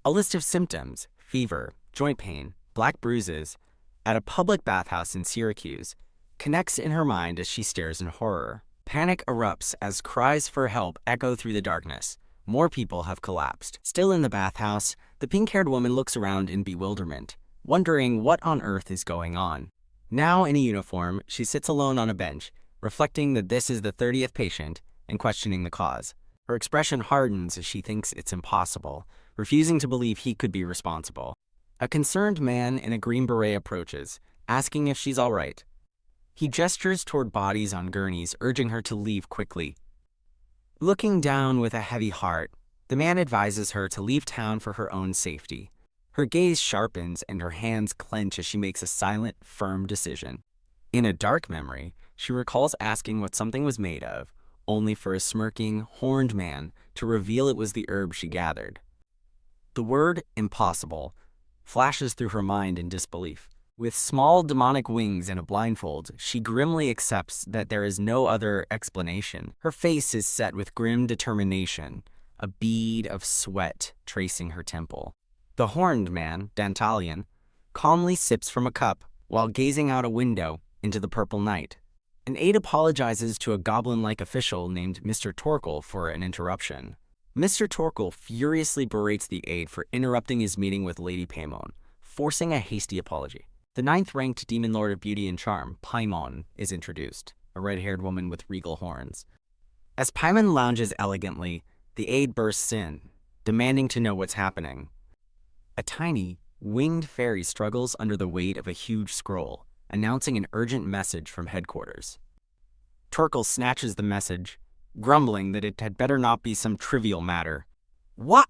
A list of symptoms, fever, joint pain, black bruises, at a public bathhouse in Syracuse, connects in her mind as she stares in horror. Panic erupts as cries for help echo through the darkness. More people have collapsed. Still in the bathhouse, the pink-haired woman looks around in bewilderment, wondering what on earth is going on. Now in a uniform, she sits alone on a bench, reflecting that this is the 30th patient and questioning the cause. Her expression hardens as she thinks it's impossible, refusing to believe he could be responsible. A concerned man in a green beret approaches, asking if she's all right. He gestures toward bodies on gurneys, urging her to leave quickly. Looking down with a heavy heart, the man advises her to leave town for her own safety. Her gaze sharpens and her hands clench as she makes a silent, firm decision. In a dark memory, she recalls asking what something was made of, only for a smirking, horned man to reveal it was the herb she gathered. The word impossible flashes through her mind in disbelief. With small demonic wings and a blindfold, she grimly accepts that there is no other explanation. Her face is set with grim determination, a bead of sweat tracing her temple. The horned man, Dantalian, calmly sips from a cup while gazing out a window into the purple night. An aide apologizes to a goblin-like official named Mr. Torkel for an interruption. Mr. Torkel furiously berates the aide for interrupting his meeting with Lady Paimon, forcing a hasty apology. The 9th-ranked demon lord of beauty and charm, Paimon, is introduced, a red-haired woman with regal horns. As Paimon lounges elegantly, the aide bursts in, demanding to know what's happening. A tiny, winged fairy struggles under the weight of a huge scroll, announcing an urgent message from headquarters. Torkel snatches the message, grumbling that it had better not be some trivial matter. What?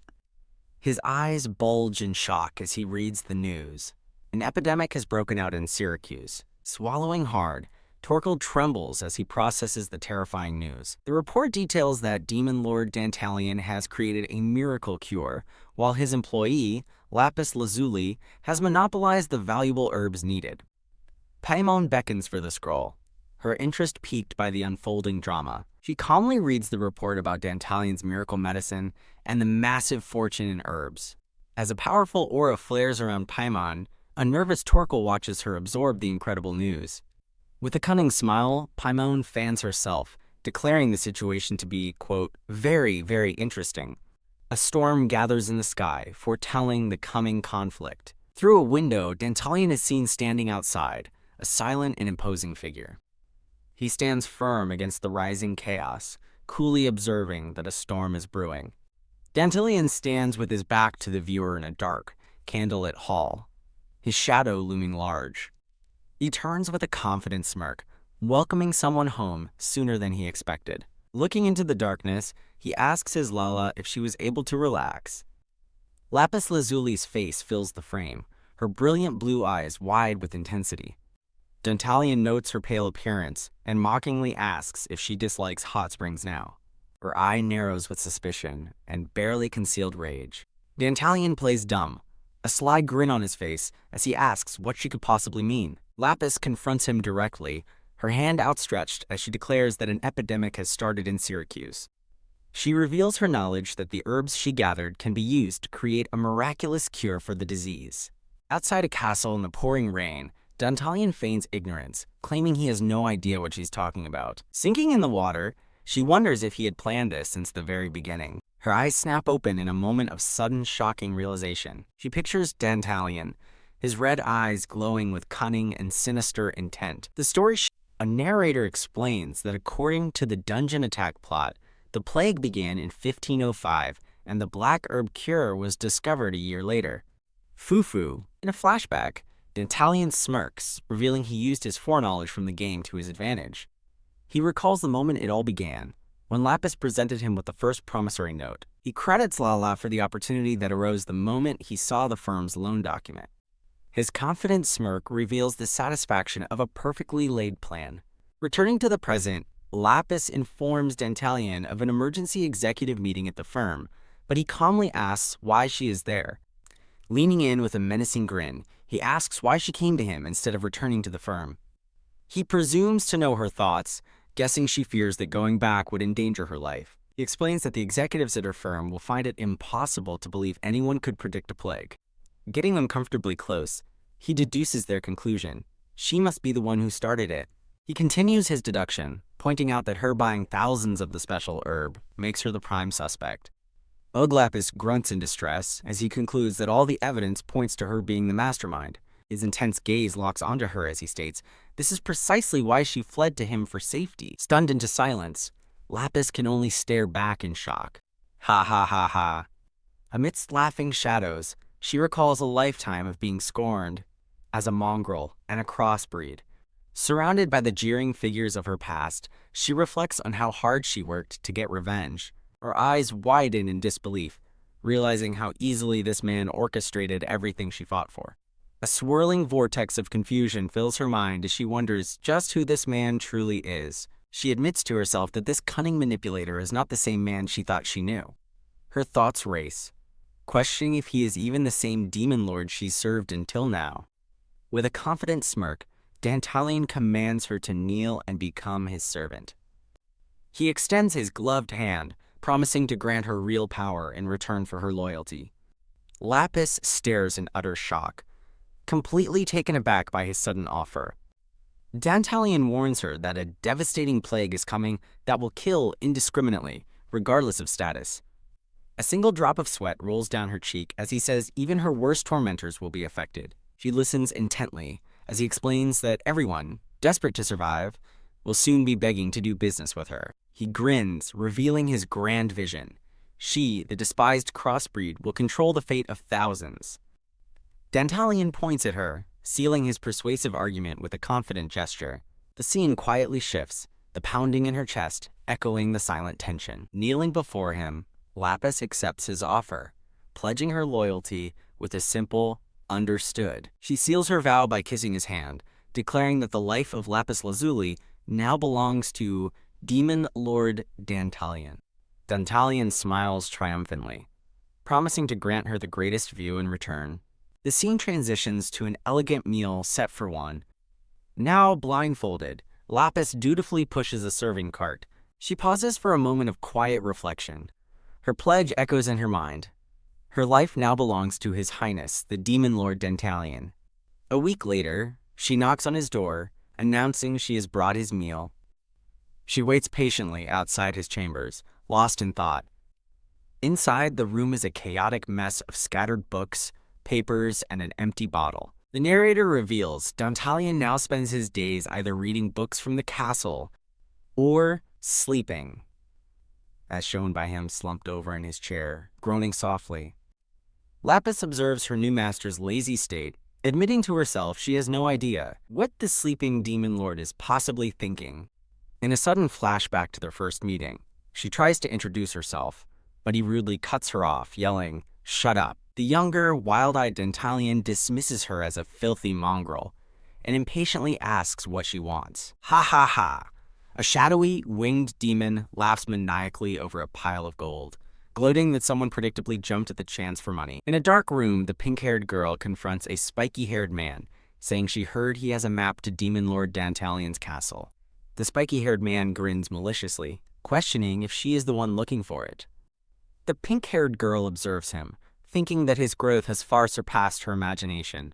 His eyes bulge in shock as he reads the news. An epidemic has broken out in Syracuse. Swallowing hard, Torkel trembles as he processes the terrifying news. The report details that Demon Lord Dantalian has created a miracle cure, while his employee, Lapis Lazuli, has monopolized the valuable herbs needed. Paimon beckons for the scroll, her interest piqued by the unfolding drama. She calmly reads the report about Dantalian's miracle medicine and the massive fortune in herbs. As a powerful aura flares around Paimon, a nervous Torkel watches her absorb the incredible news. With a cunning smile, Paimon fans herself, declaring the situation to be, quote, very, very interesting. A storm gathers in the sky, foretelling the coming conflict. Through a window, Dantalian is seen standing outside, a silent and imposing figure. He stands firm against the rising chaos, coolly observing that a storm is brewing. Dantalian stands with his back to the viewer in a dark, candlelit hall, his shadow looming large. He turns with a confident smirk, welcoming someone home sooner than he expected. Looking into the darkness, he asks his Lala if she was able to relax. Lapis Lazuli's face fills the frame, her brilliant blue eyes wide with intensity. Dantalian notes her pale appearance and mockingly asks if she dislikes hot springs now. Her eye narrows with suspicion and barely concealed rage. Dantalian plays dumb, a sly grin on his face as he asks what she could possibly mean. Lapis confronts him directly, her hand outstretched as she declares that an epidemic has started in Syracuse. She reveals her knowledge that the herbs she gathered can be used to create a miraculous cure for the disease. Outside a castle in the pouring rain, Dantalian feigns ignorance, claiming he has no idea what she's talking about. Sinking in the water, she wonders if he had planned this since the very beginning. Her eyes snap open in a moment of sudden, shocking realization. She pictures Dantalian, his red eyes glowing with cunning and sinister intent. The story a narrator explains that according to the dungeon attack plot, the plague began in 1505, and the black herb cure was discovered a year later. Fufu, in a flashback, Dantalian smirks, revealing he used his foreknowledge from the game to his advantage. He recalls the moment it all began, when Lapis presented him with the first promissory note. He credits Lala for the opportunity that arose the moment he saw the firm's loan document. His confident smirk reveals the satisfaction of a perfectly laid plan. Returning to the present, Lapis informs Dantalian of an emergency executive meeting at the firm, but he calmly asks why she is there. Leaning in with a menacing grin, he asks why she came to him instead of returning to the firm. He presumes to know her thoughts, guessing she fears that going back would endanger her life. He explains that the executives at her firm will find it impossible to believe anyone could predict a plague. Getting them comfortably close, he deduces their conclusion. She must be the one who started it. He continues his deduction, pointing out that her buying thousands of the special herb makes her the prime suspect. Lapis grunts in distress as he concludes that all the evidence points to her being the mastermind. His intense gaze locks onto her as he states, this is precisely why she fled to him for safety. Stunned into silence, Lapis can only stare back in shock. Ha ha ha ha. Amidst laughing shadows, she recalls a lifetime of being scorned as a mongrel and a crossbreed. Surrounded by the jeering figures of her past, she reflects on how hard she worked to get revenge. Her eyes widen in disbelief, realizing how easily this man orchestrated everything she fought for. A swirling vortex of confusion fills her mind as she wonders just who this man truly is. She admits to herself that this cunning manipulator is not the same man she thought she knew. Her thoughts race, questioning if he is even the same demon lord she served until now. With a confident smirk, Dantalian commands her to kneel and become his servant. He extends his gloved hand, promising to grant her real power in return for her loyalty. Lapis stares in utter shock, completely taken aback by his sudden offer. Dantalian warns her that a devastating plague is coming that will kill indiscriminately, regardless of status. A single drop of sweat rolls down her cheek as he says even her worst tormentors will be affected. She listens intently as he explains that everyone, desperate to survive, will soon be begging to do business with her. He grins, revealing his grand vision. She, the despised crossbreed, will control the fate of thousands. Dantalian points at her, sealing his persuasive argument with a confident gesture. The scene quietly shifts, the pounding in her chest echoing the silent tension. Kneeling before him, Lapis accepts his offer, pledging her loyalty with a simple, understood. She seals her vow by kissing his hand, declaring that the life of Lapis Lazuli now belongs to Demon Lord Dantalian. Dantalian smiles triumphantly, promising to grant her the greatest view in return. The scene transitions to an elegant meal set for one. Now blindfolded, Lapis dutifully pushes a serving cart. She pauses for a moment of quiet reflection. Her pledge echoes in her mind. Her life now belongs to His Highness, the Demon Lord Dantalian. A week later, she knocks on his door, announcing she has brought his meal. She waits patiently outside his chambers, lost in thought. Inside, the room is a chaotic mess of scattered books, papers, and an empty bottle. The narrator reveals Dantalian now spends his days either reading books from the castle or sleeping, as shown by him slumped over in his chair, groaning softly. Lapis observes her new master's lazy state, admitting to herself she has no idea what the sleeping demon lord is possibly thinking. In a sudden flashback to their first meeting, she tries to introduce herself, but he rudely cuts her off, yelling, "Shut up." The younger, wild-eyed Dantalian dismisses her as a filthy mongrel and impatiently asks what she wants. Ha ha ha! A shadowy, winged demon laughs maniacally over a pile of gold, gloating that someone predictably jumped at the chance for money. In a dark room, the pink-haired girl confronts a spiky-haired man, saying she heard he has a map to Demon Lord Dantalian's castle. The spiky-haired man grins maliciously, questioning if she is the one looking for it. The pink-haired girl observes him, thinking that his growth has far surpassed her imagination.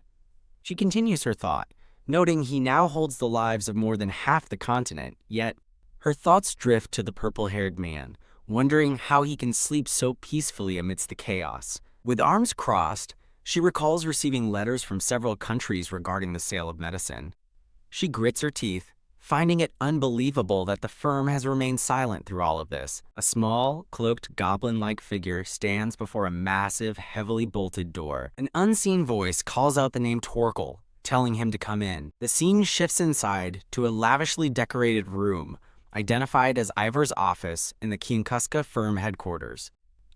She continues her thought, noting he now holds the lives of more than half the continent, yet her thoughts drift to the purple-haired man, wondering how he can sleep so peacefully amidst the chaos. With arms crossed, she recalls receiving letters from several countries regarding the sale of medicine. She grits her teeth, finding it unbelievable that the firm has remained silent through all of this. A small, cloaked goblin-like figure stands before a massive, heavily bolted door. An unseen voice calls out the name Torkel, telling him to come in. The scene shifts inside to a lavishly decorated room, identified as Ivor's office in the Kinkuska firm headquarters.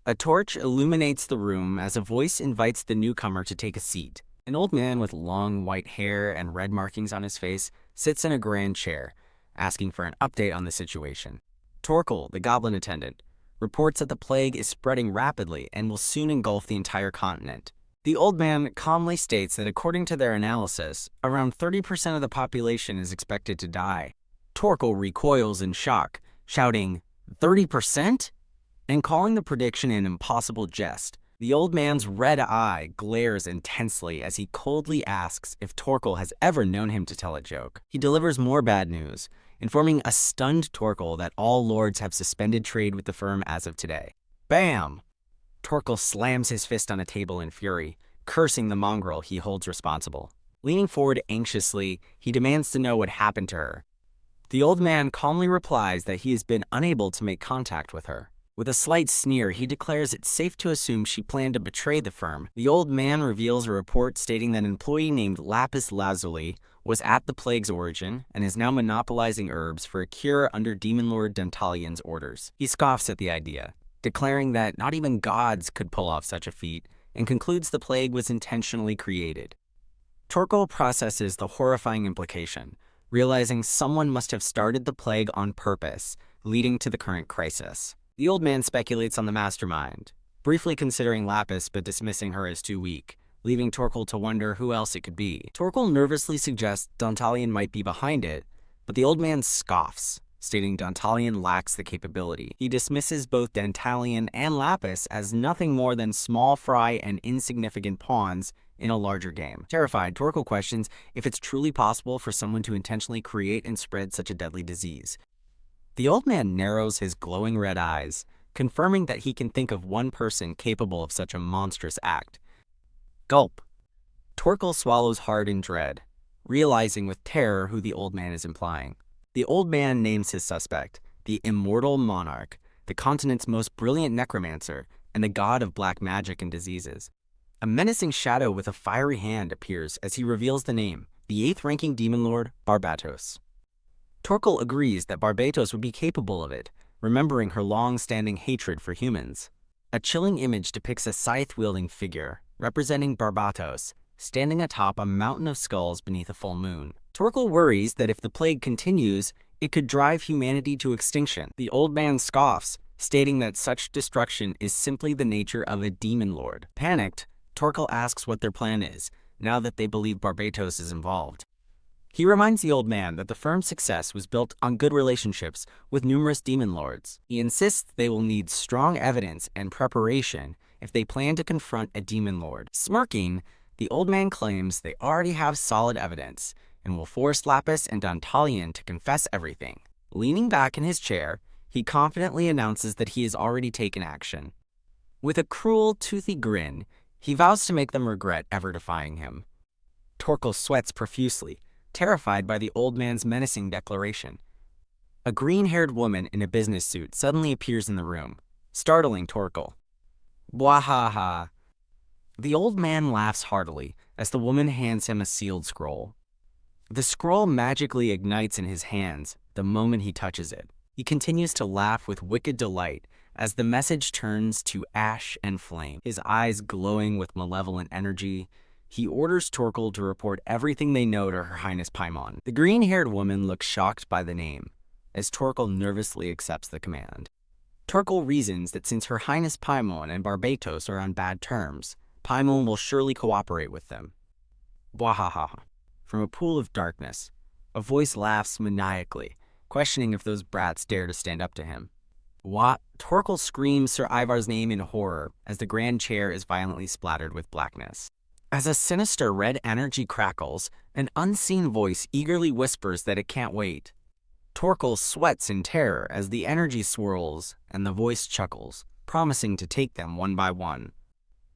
A torch illuminates the room as a voice invites the newcomer to take a seat. An old man with long white hair and red markings on his face sits in a grand chair, asking for an update on the situation. Torkel, the goblin attendant, reports that the plague is spreading rapidly and will soon engulf the entire continent. The old man calmly states that according to their analysis, around 30% of the population is expected to die. Torkel recoils in shock, shouting, "30%?" and calling the prediction an impossible jest. The old man's red eye glares intensely as he coldly asks if Torkel has ever known him to tell a joke. He delivers more bad news, informing a stunned Torkel that all lords have suspended trade with the firm as of today. Bam! Torkel slams his fist on a table in fury, cursing the mongrel he holds responsible. Leaning forward anxiously, he demands to know what happened to her. The old man calmly replies that he has been unable to make contact with her. With a slight sneer, he declares it's safe to assume she planned to betray the firm. The old man reveals a report stating that an employee named Lapis Lazuli was at the plague's origin and is now monopolizing herbs for a cure under Demon Lord Dantalian's orders. He scoffs at the idea, declaring that not even gods could pull off such a feat, and concludes the plague was intentionally created. Torkel processes the horrifying implication, realizing someone must have started the plague on purpose, leading to the current crisis. The old man speculates on the mastermind, briefly considering Lapis but dismissing her as too weak, leaving Torkel to wonder who else it could be. Torkel nervously suggests Dantalian might be behind it, but the old man scoffs, stating Dantalian lacks the capability. He dismisses both Dantalian and Lapis as nothing more than small fry and insignificant pawns in a larger game. Terrified, Torkel questions if it's truly possible for someone to intentionally create and spread such a deadly disease. The old man narrows his glowing red eyes, confirming that he can think of one person capable of such a monstrous act. Gulp. Torkel swallows hard in dread, realizing with terror who the old man is implying. The old man names his suspect, the immortal monarch, the continent's most brilliant necromancer, and the god of black magic and diseases. A menacing shadow with a fiery hand appears as he reveals the name, the 8th-ranking demon lord, Barbatos. Torkel agrees that Barbatos would be capable of it, remembering her long-standing hatred for humans. A chilling image depicts a scythe-wielding figure, representing Barbatos, standing atop a mountain of skulls beneath a full moon. Torkel worries that if the plague continues, it could drive humanity to extinction. The old man scoffs, stating that such destruction is simply the nature of a demon lord. Panicked, Torkel asks what their plan is, now that they believe Barbatos is involved. He reminds the old man that the firm's success was built on good relationships with numerous demon lords. He insists they will need strong evidence and preparation if they plan to confront a demon lord. Smirking, the old man claims they already have solid evidence and will force Lapis and Dantalian to confess everything. Leaning back in his chair, he confidently announces that he has already taken action. With a cruel, toothy grin, he vows to make them regret ever defying him. Torkel sweats profusely, terrified by the old man's menacing declaration. A green-haired woman in a business suit suddenly appears in the room, startling Torkel. Bwahaha. The old man laughs heartily as the woman hands him a sealed scroll. The scroll magically ignites in his hands the moment he touches it. He continues to laugh with wicked delight, as the message turns to ash and flame. His eyes glowing with malevolent energy, he orders Torkel to report everything they know to Her Highness Paimon. The green-haired woman looks shocked by the name, as Torkel nervously accepts the command. Torkel reasons that since Her Highness Paimon and Barbatos are on bad terms, Paimon will surely cooperate with them. Bwahaha. From a pool of darkness, a voice laughs maniacally, questioning if those brats dare to stand up to him. What? Torkel screams Sir Ivar's name in horror as the grand chair is violently splattered with blackness. As a sinister red energy crackles, an unseen voice eagerly whispers that it can't wait. Torkel sweats in terror as the energy swirls and the voice chuckles, promising to take them one by one.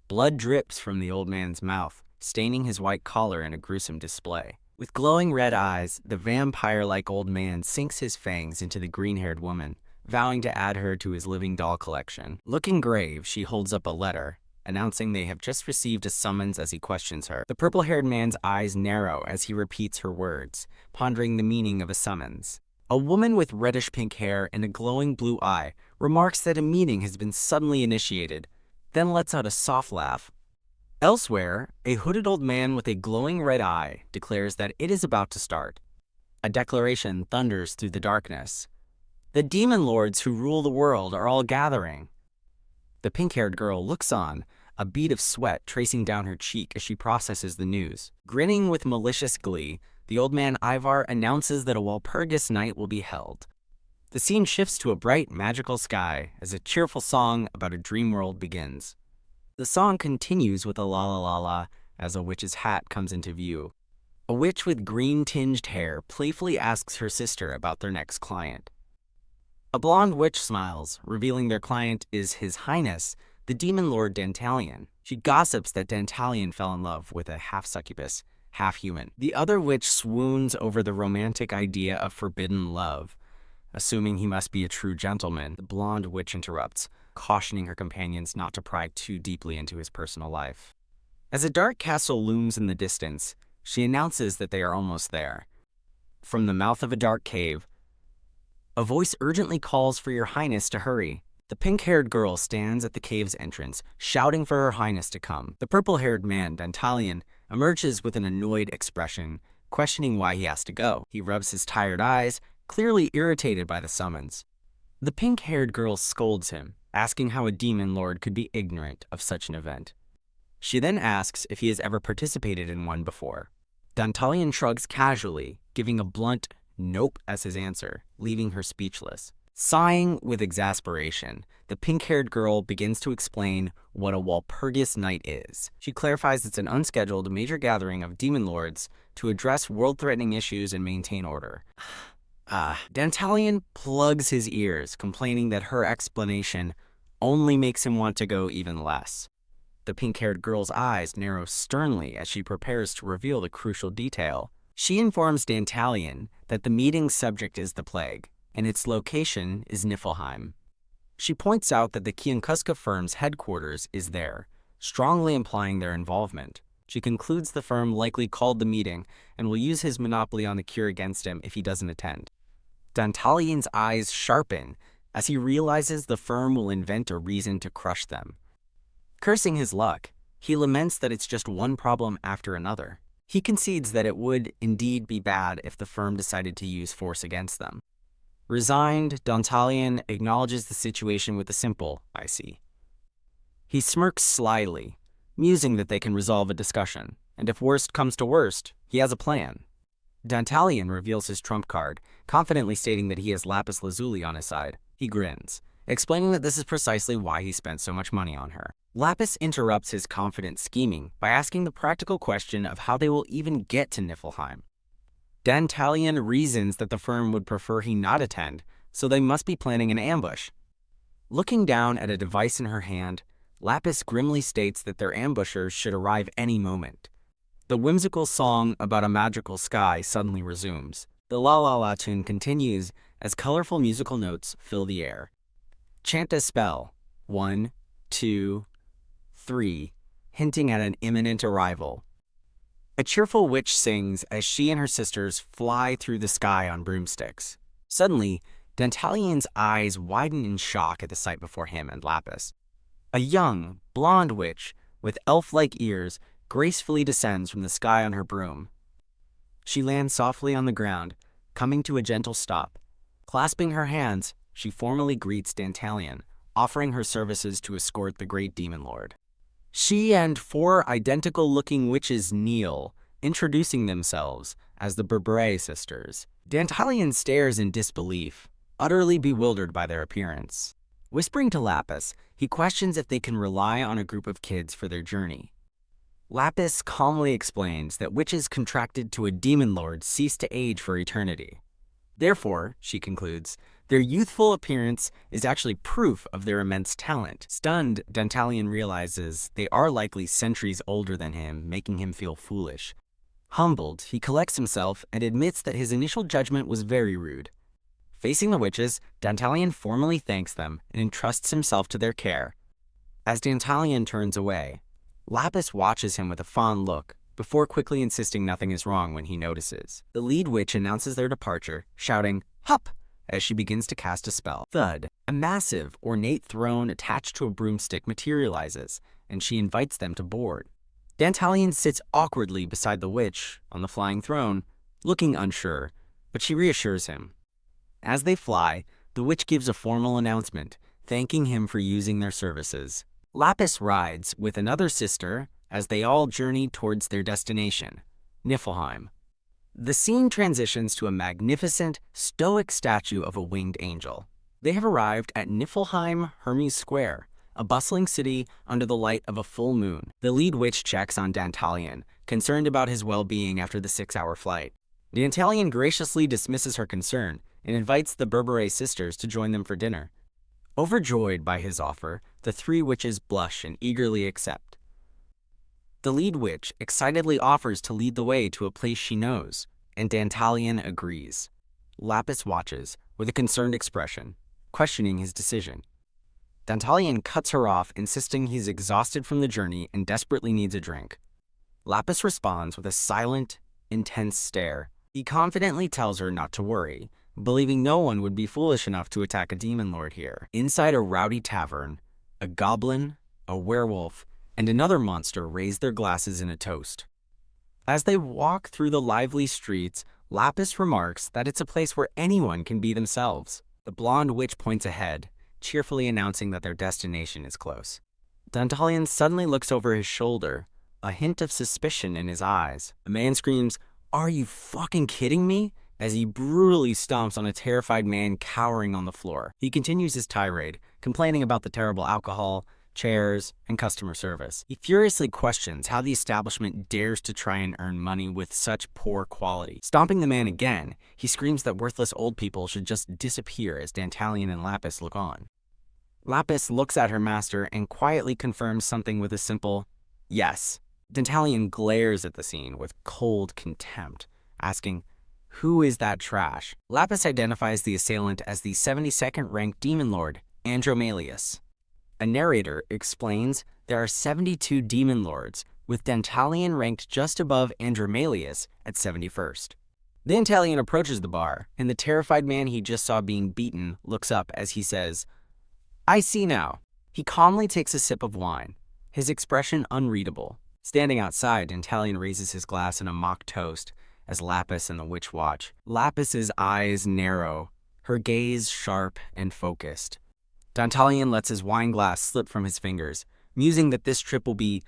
Blood drips from the old man's mouth, staining his white collar in a gruesome display. With glowing red eyes, the vampire-like old man sinks his fangs into the green-haired woman, vowing to add her to his living doll collection. Looking grave, she holds up a letter, announcing they have just received a summons as he questions her. The purple-haired man's eyes narrow as he repeats her words, pondering the meaning of a summons. A woman with reddish-pink hair and a glowing blue eye remarks that a meeting has been suddenly initiated, then lets out a soft laugh. Elsewhere, a hooded old man with a glowing red eye declares that it is about to start. A declaration thunders through the darkness. The demon lords who rule the world are all gathering. The pink-haired girl looks on, a bead of sweat tracing down her cheek as she processes the news. Grinning with malicious glee, the old man Ivar announces that a Walpurgis night will be held. The scene shifts to a bright, magical sky as a cheerful song about a dream world begins. The song continues with a la la la la as a witch's hat comes into view. A witch with green-tinged hair playfully asks her sister about their next client. A blonde witch smiles, revealing their client is His Highness, the demon lord Dantalion. She gossips that Dantalion fell in love with a half-succubus, half-human. The other witch swoons over the romantic idea of forbidden love. Assuming he must be a true gentleman, the blonde witch interrupts, cautioning her companions not to pry too deeply into his personal life. As a dark castle looms in the distance, she announces that they are almost there. From the mouth of a dark cave, a voice urgently calls for Your Highness to hurry. The pink-haired girl stands at the cave's entrance, shouting for Her Highness to come. The purple-haired man, Dantalion, emerges with an annoyed expression, questioning why he has to go. He rubs his tired eyes, clearly irritated by the summons. The pink-haired girl scolds him, asking how a demon lord could be ignorant of such an event. She then asks if he has ever participated in one before. Dantalion shrugs casually, giving a blunt nope as his answer, leaving her speechless. Sighing with exasperation, the pink-haired girl begins to explain what a Walpurgis night is. She clarifies it's an unscheduled major gathering of demon lords to address world-threatening issues and maintain order. Dantalion plugs his ears, complaining that her explanation only makes him want to go even less. The pink-haired girl's eyes narrow sternly as she prepares to reveal the crucial detail. She informs Dantalion that the meeting's subject is the plague, and its location is Niflheim. She points out that the Kiankuska firm's headquarters is there, strongly implying their involvement. She concludes the firm likely called the meeting and will use his monopoly on the cure against him if he doesn't attend. Dantalion's eyes sharpen as he realizes the firm will invent a reason to crush them. Cursing his luck, he laments that it's just one problem after another. He concedes that it would indeed be bad if the firm decided to use force against them. Resigned, Dantalion acknowledges the situation with a simple, "I see." He smirks slyly, musing that they can resolve a discussion, and if worst comes to worst, he has a plan. Dantalion reveals his trump card, confidently stating that he has lapis lazuli on his side. He grins, explaining that this is precisely why he spent so much money on her. Lapis interrupts his confident scheming by asking the practical question of how they will even get to Niflheim. Dantalion reasons that the firm would prefer he not attend, so they must be planning an ambush. Looking down at a device in her hand, Lapis grimly states that their ambushers should arrive any moment. The whimsical song about a magical sky suddenly resumes. The La La La tune continues as colorful musical notes fill the air. Chant a spell. 1, 2, 3, hinting at an imminent arrival. A cheerful witch sings as she and her sisters fly through the sky on broomsticks. Suddenly, Dantalion's eyes widen in shock at the sight before him and Lapis. A young, blonde witch with elf-like ears gracefully descends from the sky on her broom. She lands softly on the ground, coming to a gentle stop. Clasping her hands, she formally greets Dantalion, offering her services to escort the great demon lord. She and 4 identical-looking witches kneel, introducing themselves as the Betrayal sisters. Dantalion stares in disbelief, utterly bewildered by their appearance. Whispering to Lapis, he questions if they can rely on a group of kids for their journey. Lapis calmly explains that witches contracted to a demon lord cease to age for eternity. Therefore, she concludes, their youthful appearance is actually proof of their immense talent. Stunned, Dantalion realizes they are likely centuries older than him, making him feel foolish. Humbled, he collects himself and admits that his initial judgment was very rude. Facing the witches, Dantalion formally thanks them and entrusts himself to their care. As Dantalion turns away, Lapis watches him with a fond look, before quickly insisting nothing is wrong when he notices. The lead witch announces their departure, shouting, "Hup!" as she begins to cast a spell. Thud! A massive, ornate throne attached to a broomstick materializes, and she invites them to board. Dantalion sits awkwardly beside the witch, on the flying throne, looking unsure, but she reassures him. As they fly, the witch gives a formal announcement, thanking him for using their services. Lapis rides with another sister as they all journey towards their destination, Niflheim. The scene transitions to a magnificent, stoic statue of a winged angel. They have arrived at Niflheim Hermes Square, a bustling city under the light of a full moon. The lead witch checks on Dantalion, concerned about his well-being after the 6-hour flight. Dantalion graciously dismisses her concern and invites the Betrayal sisters to join them for dinner. Overjoyed by his offer, the 3 witches blush and eagerly accept. The lead witch excitedly offers to lead the way to a place she knows, and Dantalion agrees. Lapis watches, with a concerned expression, questioning his decision. Dantalion cuts her off, insisting he's exhausted from the journey and desperately needs a drink. Lapis responds with a silent, intense stare. He confidently tells her not to worry, believing no one would be foolish enough to attack a demon lord here. Inside a rowdy tavern, a goblin, a werewolf, and another monster raise their glasses in a toast. As they walk through the lively streets, Lapis remarks that it's a place where anyone can be themselves. The blonde witch points ahead, cheerfully announcing that their destination is close. Dantalion suddenly looks over his shoulder, a hint of suspicion in his eyes. A man screams, "Are you fucking kidding me?" as he brutally stomps on a terrified man cowering on the floor. He continues his tirade, complaining about the terrible alcohol, chairs, and customer service. He furiously questions how the establishment dares to try and earn money with such poor quality. Stomping the man again, he screams that worthless old people should just disappear as Dantalion and Lapis look on. Lapis looks at her master and quietly confirms something with a simple, "Yes." Dantalion glares at the scene with cold contempt, asking, "Who is that trash?" Lapis identifies the assailant as the 72nd ranked demon lord, Andromalius. A narrator explains there are 72 demon lords, with Dantalion ranked just above Andromalius at 71st. Dantalion approaches the bar, and the terrified man he just saw being beaten looks up as he says, "I see now." He calmly takes a sip of wine, his expression unreadable. Standing outside, Dantalion raises his glass in a mock toast as Lapis and the witch watch. Lapis's eyes narrow, her gaze sharp and focused. Dantalion lets his wine glass slip from his fingers, musing that this trip will be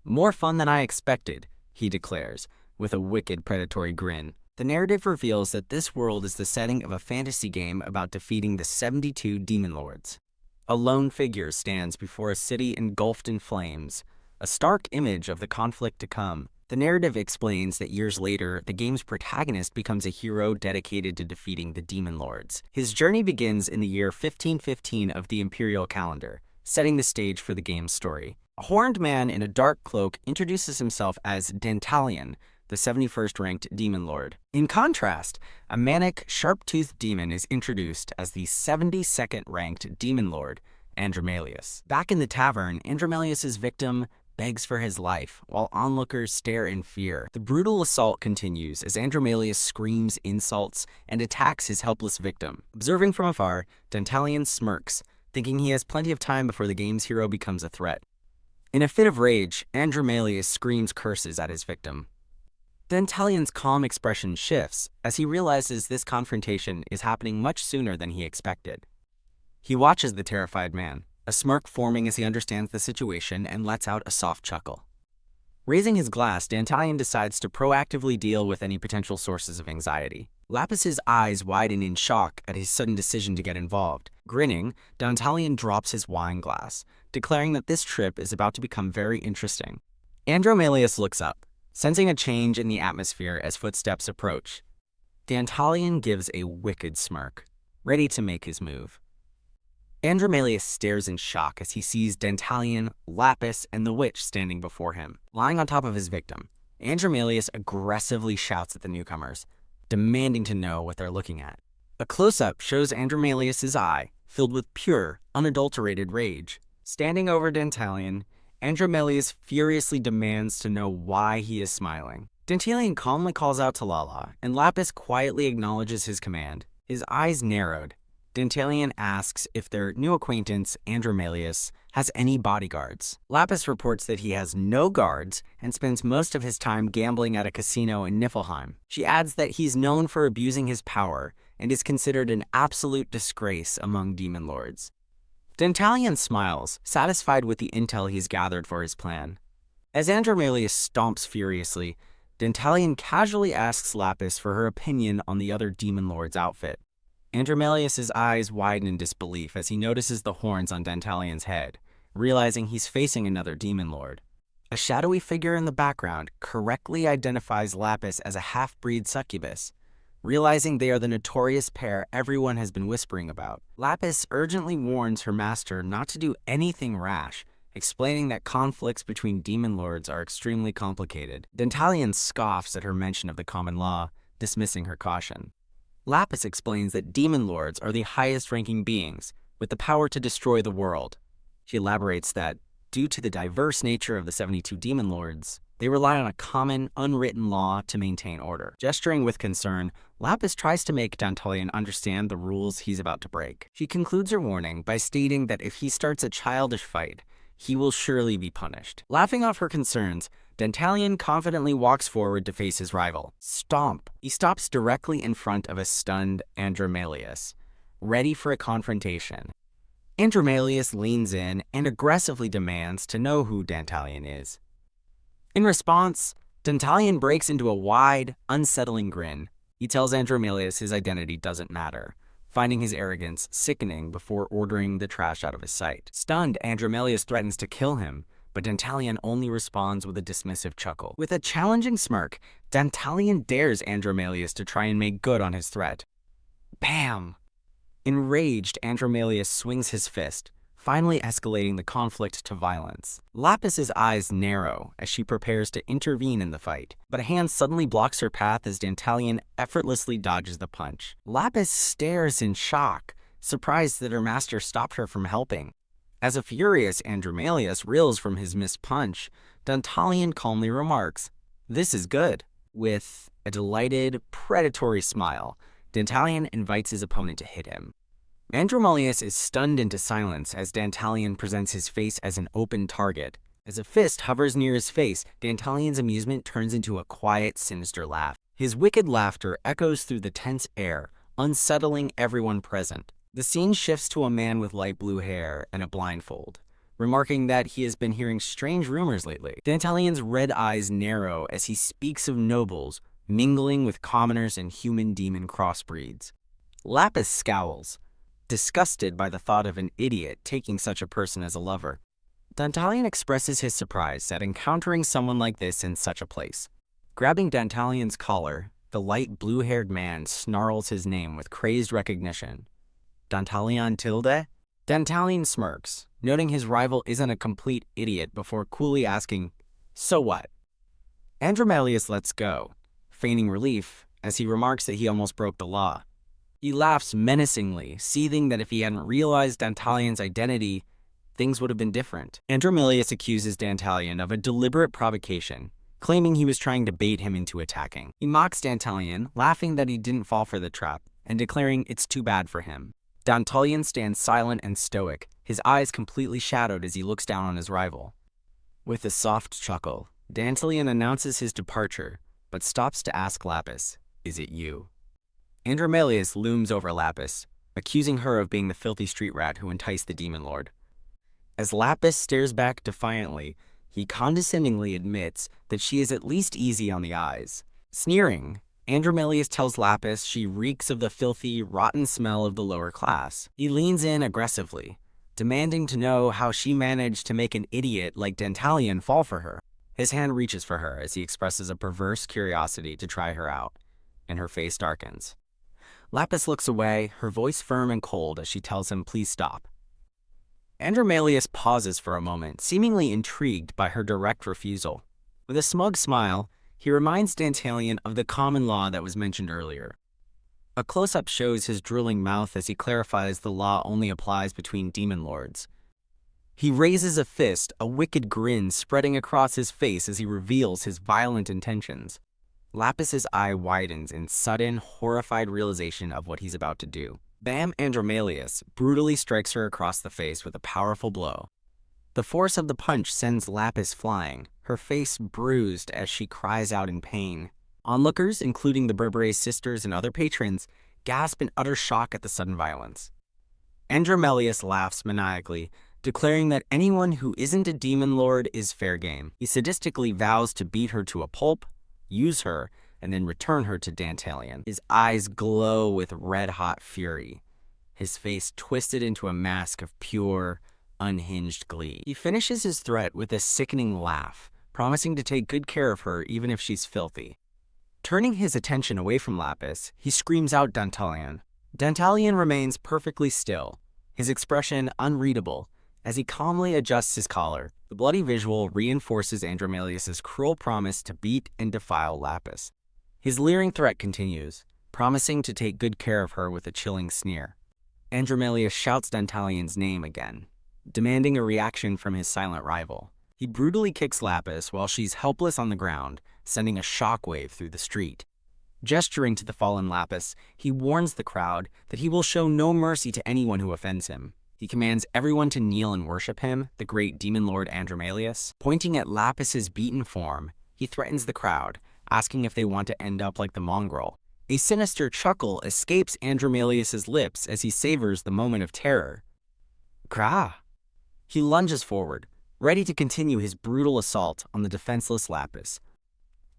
more fun than I expected, he declares, with a wicked predatory grin. The narrative reveals that this world is the setting of a fantasy game about defeating the 72 demon lords. A lone figure stands before a city engulfed in flames, a stark image of the conflict to come. The narrative explains that years later, the game's protagonist becomes a hero dedicated to defeating the demon lords. His journey begins in the year 1515 of the imperial calendar, setting the stage for the game's story. A horned man in a dark cloak introduces himself as Dantalion, the 71st ranked demon lord. In contrast, a manic, sharp-toothed demon is introduced as the 72nd ranked demon lord, Andromalius. Back in the tavern, Andromalius's victim, begs for his life, while onlookers stare in fear. The brutal assault continues as Andromalius screams insults and attacks his helpless victim. Observing from afar, Dantalion smirks, thinking he has plenty of time before the game's hero becomes a threat. In a fit of rage, Andromalius screams curses at his victim. Dantalion's calm expression shifts as he realizes this confrontation is happening much sooner than he expected. He watches the terrified man, a smirk forming as he understands the situation and lets out a soft chuckle. Raising his glass, Dantalion decides to proactively deal with any potential sources of anxiety. Lapis's eyes widen in shock at his sudden decision to get involved. Grinning, Dantalion drops his wine glass, declaring that this trip is about to become very interesting. Andromalius looks up, sensing a change in the atmosphere as footsteps approach. Dantalion gives a wicked smirk, ready to make his move. Andromalius stares in shock as he sees Dantalion, Lapis, and the witch standing before him. Lying on top of his victim, Andromalius aggressively shouts at the newcomers, demanding to know what they're looking at. A close-up shows Andromalius's eye, filled with pure, unadulterated rage. Standing over Dantalion, Andromalius furiously demands to know why he is smiling. Dantalion calmly calls out to Lala, and Lapis quietly acknowledges his command. His eyes narrowed. Dantalion asks if their new acquaintance, Andromalius, has any bodyguards. Lapis reports that he has no guards and spends most of his time gambling at a casino in Niflheim. She adds that he's known for abusing his power and is considered an absolute disgrace among demon lords. Dantalion smiles, satisfied with the intel he's gathered for his plan. As Andromalius stomps furiously, Dantalion casually asks Lapis for her opinion on the other demon lord's outfit. Andromalius's eyes widen in disbelief as he notices the horns on Dantalion's head, realizing he's facing another demon lord. A shadowy figure in the background correctly identifies Lapis as a half-breed succubus. Realizing they are the notorious pair everyone has been whispering about, Lapis urgently warns her master not to do anything rash, explaining that conflicts between demon lords are extremely complicated. Dantalion scoffs at her mention of the common law, dismissing her caution. Lapis explains that demon lords are the highest-ranking beings, with the power to destroy the world. She elaborates that, due to the diverse nature of the 72 demon lords, they rely on a common, unwritten law to maintain order. Gesturing with concern, Lapis tries to make Dantalion understand the rules he's about to break. She concludes her warning by stating that if he starts a childish fight, he will surely be punished. Laughing off her concerns, Dantalion confidently walks forward to face his rival. Stomp! He stops directly in front of a stunned Andromalius, ready for a confrontation. Andromalius leans in and aggressively demands to know who Dantalion is. In response, Dantalion breaks into a wide, unsettling grin. He tells Andromalius his identity doesn't matter, finding his arrogance sickening before ordering the trash out of his sight. Stunned, Andromalius threatens to kill him, but Dantalion only responds with a dismissive chuckle. With a challenging smirk, Dantalion dares Andromalius to try and make good on his threat. Bam! Enraged, Andromalius swings his fist, finally escalating the conflict to violence. Lapis's eyes narrow as she prepares to intervene in the fight, but a hand suddenly blocks her path as Dantalion effortlessly dodges the punch. Lapis stares in shock, surprised that her master stopped her from helping. As a furious Andromalius reels from his missed punch, Dantalion calmly remarks, "This is good." With a delighted, predatory smile, Dantalion invites his opponent to hit him. Andromalius is stunned into silence as Dantalion presents his face as an open target. As a fist hovers near his face, Dantalion's amusement turns into a quiet, sinister laugh. His wicked laughter echoes through the tense air, unsettling everyone present. The scene shifts to a man with light blue hair and a blindfold, remarking that he has been hearing strange rumors lately. Dantalion's red eyes narrow as he speaks of nobles mingling with commoners and human-demon crossbreeds. Lapis scowls, disgusted by the thought of an idiot taking such a person as a lover. Dantalion expresses his surprise at encountering someone like this in such a place. Grabbing Dantalion's collar, the light blue-haired man snarls his name with crazed recognition. Dantalion Tilde? Dantalion smirks, noting his rival isn't a complete idiot before coolly asking, "So what?" Andromalius lets go, feigning relief as he remarks that he almost broke the law. He laughs menacingly, seething that if he hadn't realized Dantalion's identity, things would have been different. Andromelius accuses Dantalion of a deliberate provocation, claiming he was trying to bait him into attacking. He mocks Dantalion, laughing that he didn't fall for the trap, and declaring it's too bad for him. Dantalion stands silent and stoic, his eyes completely shadowed as he looks down on his rival. With a soft chuckle, Dantalion announces his departure, but stops to ask Lapis, "Is it you?" Andromelius looms over Lapis, accusing her of being the filthy street rat who enticed the demon lord. As Lapis stares back defiantly, he condescendingly admits that she is at least easy on the eyes. Sneering, Andromelius tells Lapis she reeks of the filthy, rotten smell of the lower class. He leans in aggressively, demanding to know how she managed to make an idiot like Dantalion fall for her. His hand reaches for her as he expresses a perverse curiosity to try her out, and her face darkens. Lapis looks away, her voice firm and cold as she tells him please stop. Andromelius pauses for a moment, seemingly intrigued by her direct refusal. With a smug smile, he reminds Dantalion of the common law that was mentioned earlier. A close-up shows his drooling mouth as he clarifies the law only applies between demon lords. He raises a fist, a wicked grin spreading across his face as he reveals his violent intentions. Lapis's eye widens in sudden, horrified realization of what he's about to do. Bam! Andromelius brutally strikes her across the face with a powerful blow. The force of the punch sends Lapis flying, her face bruised as she cries out in pain. Onlookers, including the Berbere's sisters and other patrons, gasp in utter shock at the sudden violence. Andromelius laughs maniacally, declaring that anyone who isn't a demon lord is fair game. He sadistically vows to beat her to a pulp, use her, and then return her to Dantalion. His eyes glow with red-hot fury, his face twisted into a mask of pure, unhinged glee. He finishes his threat with a sickening laugh, promising to take good care of her even if she's filthy. Turning his attention away from Lapis, he screams out Dantalion. Dantalion remains perfectly still, his expression unreadable, as he calmly adjusts his collar. The bloody visual reinforces Andromelius's cruel promise to beat and defile Lapis. His leering threat continues, promising to take good care of her with a chilling sneer. Andromelius shouts Dantalion's name again, demanding a reaction from his silent rival. He brutally kicks Lapis while she's helpless on the ground, sending a shockwave through the street. Gesturing to the fallen Lapis, he warns the crowd that he will show no mercy to anyone who offends him. He commands everyone to kneel and worship him, the great demon lord Andromelius. Pointing at Lapis's beaten form, he threatens the crowd, asking if they want to end up like the mongrel. A sinister chuckle escapes Andromelius's lips as he savors the moment of terror. Krah! He lunges forward, ready to continue his brutal assault on the defenseless Lapis.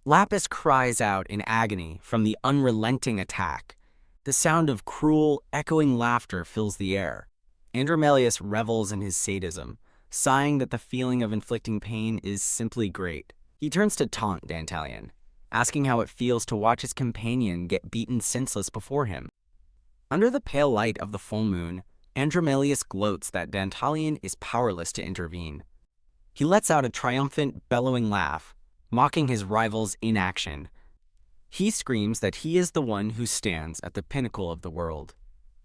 Lapis cries out in agony from the unrelenting attack. The sound of cruel, echoing laughter fills the air. Andromelius revels in his sadism, sighing that the feeling of inflicting pain is simply great. He turns to taunt Dantalion, asking how it feels to watch his companion get beaten senseless before him. Under the pale light of the full moon, Andromelius gloats that Dantalion is powerless to intervene. He lets out a triumphant, bellowing laugh, mocking his rival's inaction. He screams that he is the one who stands at the pinnacle of the world.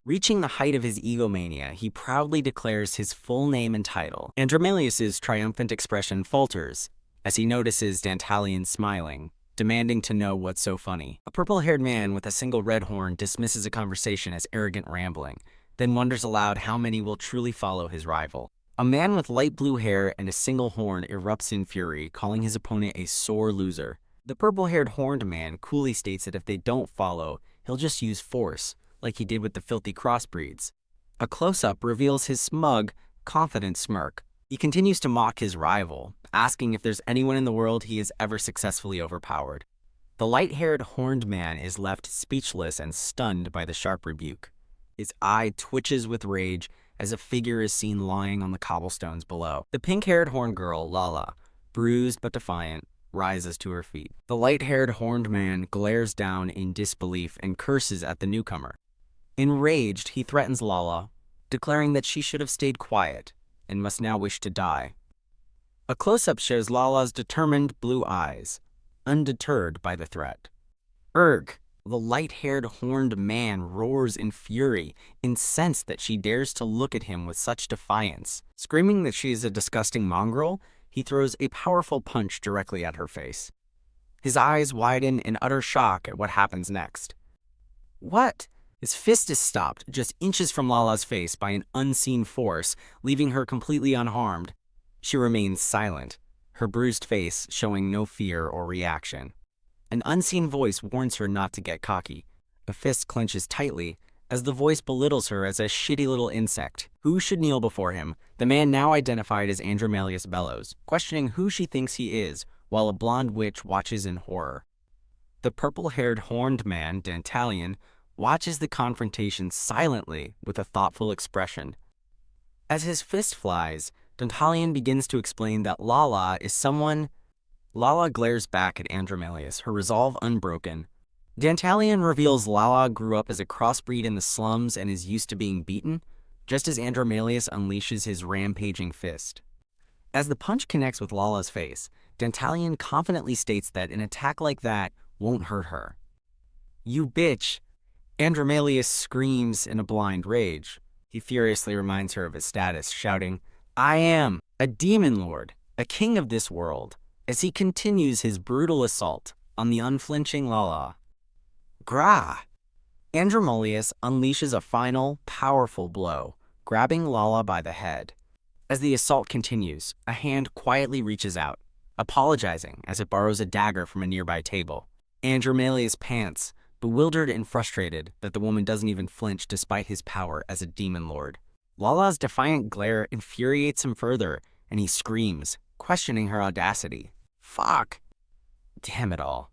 Reaching the height of his egomania, he proudly declares his full name and title. Andromelius's triumphant expression falters as he notices Dantalion smiling, demanding to know what's so funny. A purple-haired man with a single red horn dismisses a conversation as arrogant rambling, then wonders aloud how many will truly follow his rival. A man with light blue hair and a single horn erupts in fury, calling his opponent a sore loser. The purple-haired horned man coolly states that if they don't follow, he'll just use force, like he did with the filthy crossbreeds. A close-up reveals his smug, confident smirk. He continues to mock his rival, asking if there's anyone in the world he has ever successfully overpowered. The light-haired horned man is left speechless and stunned by the sharp rebuke. His eye twitches with rage as a figure is seen lying on the cobblestones below. The pink-haired horned girl, Lala, bruised but defiant, rises to her feet. The light-haired horned man glares down in disbelief and curses at the newcomer. Enraged, he threatens Lala, declaring that she should have stayed quiet and must now wish to die. A close-up shows Lala's determined blue eyes, undeterred by the threat. Erg! The light-haired horned man roars in fury, incensed that she dares to look at him with such defiance. Screaming that she is a disgusting mongrel, he throws a powerful punch directly at her face. His eyes widen in utter shock at what happens next. What? His fist is stopped just inches from Lala's face by an unseen force, leaving her completely unharmed. She remains silent, her bruised face showing no fear or reaction. An unseen voice warns her not to get cocky. A fist clenches tightly as the voice belittles her as a shitty little insect. Who should kneel before him? The man now identified as Andromalius bellows, questioning who she thinks he is, while a blonde witch watches in horror. The purple-haired horned man, Dantalion, watches the confrontation silently with a thoughtful expression. As his fist flies, Dantalion begins to explain that Lala is someone. Lala glares back at Andromalius, her resolve unbroken. Dantalion reveals Lala grew up as a crossbreed in the slums and is used to being beaten, just as Andromalius unleashes his rampaging fist. As the punch connects with Lala's face, Dantalion confidently states that an attack like that won't hurt her. "You bitch!" Andromalius screams in a blind rage. He furiously reminds her of his status, shouting, "I am a demon lord, a king of this world," as he continues his brutal assault on the unflinching Lala. Gra! Andromalius unleashes a final, powerful blow, grabbing Lala by the head. As the assault continues, a hand quietly reaches out, apologizing as it borrows a dagger from a nearby table. Andromalius pants, bewildered and frustrated that the woman doesn't even flinch despite his power as a demon lord. Lala's defiant glare infuriates him further, and he screams, questioning her audacity. Fuck! Damn it all.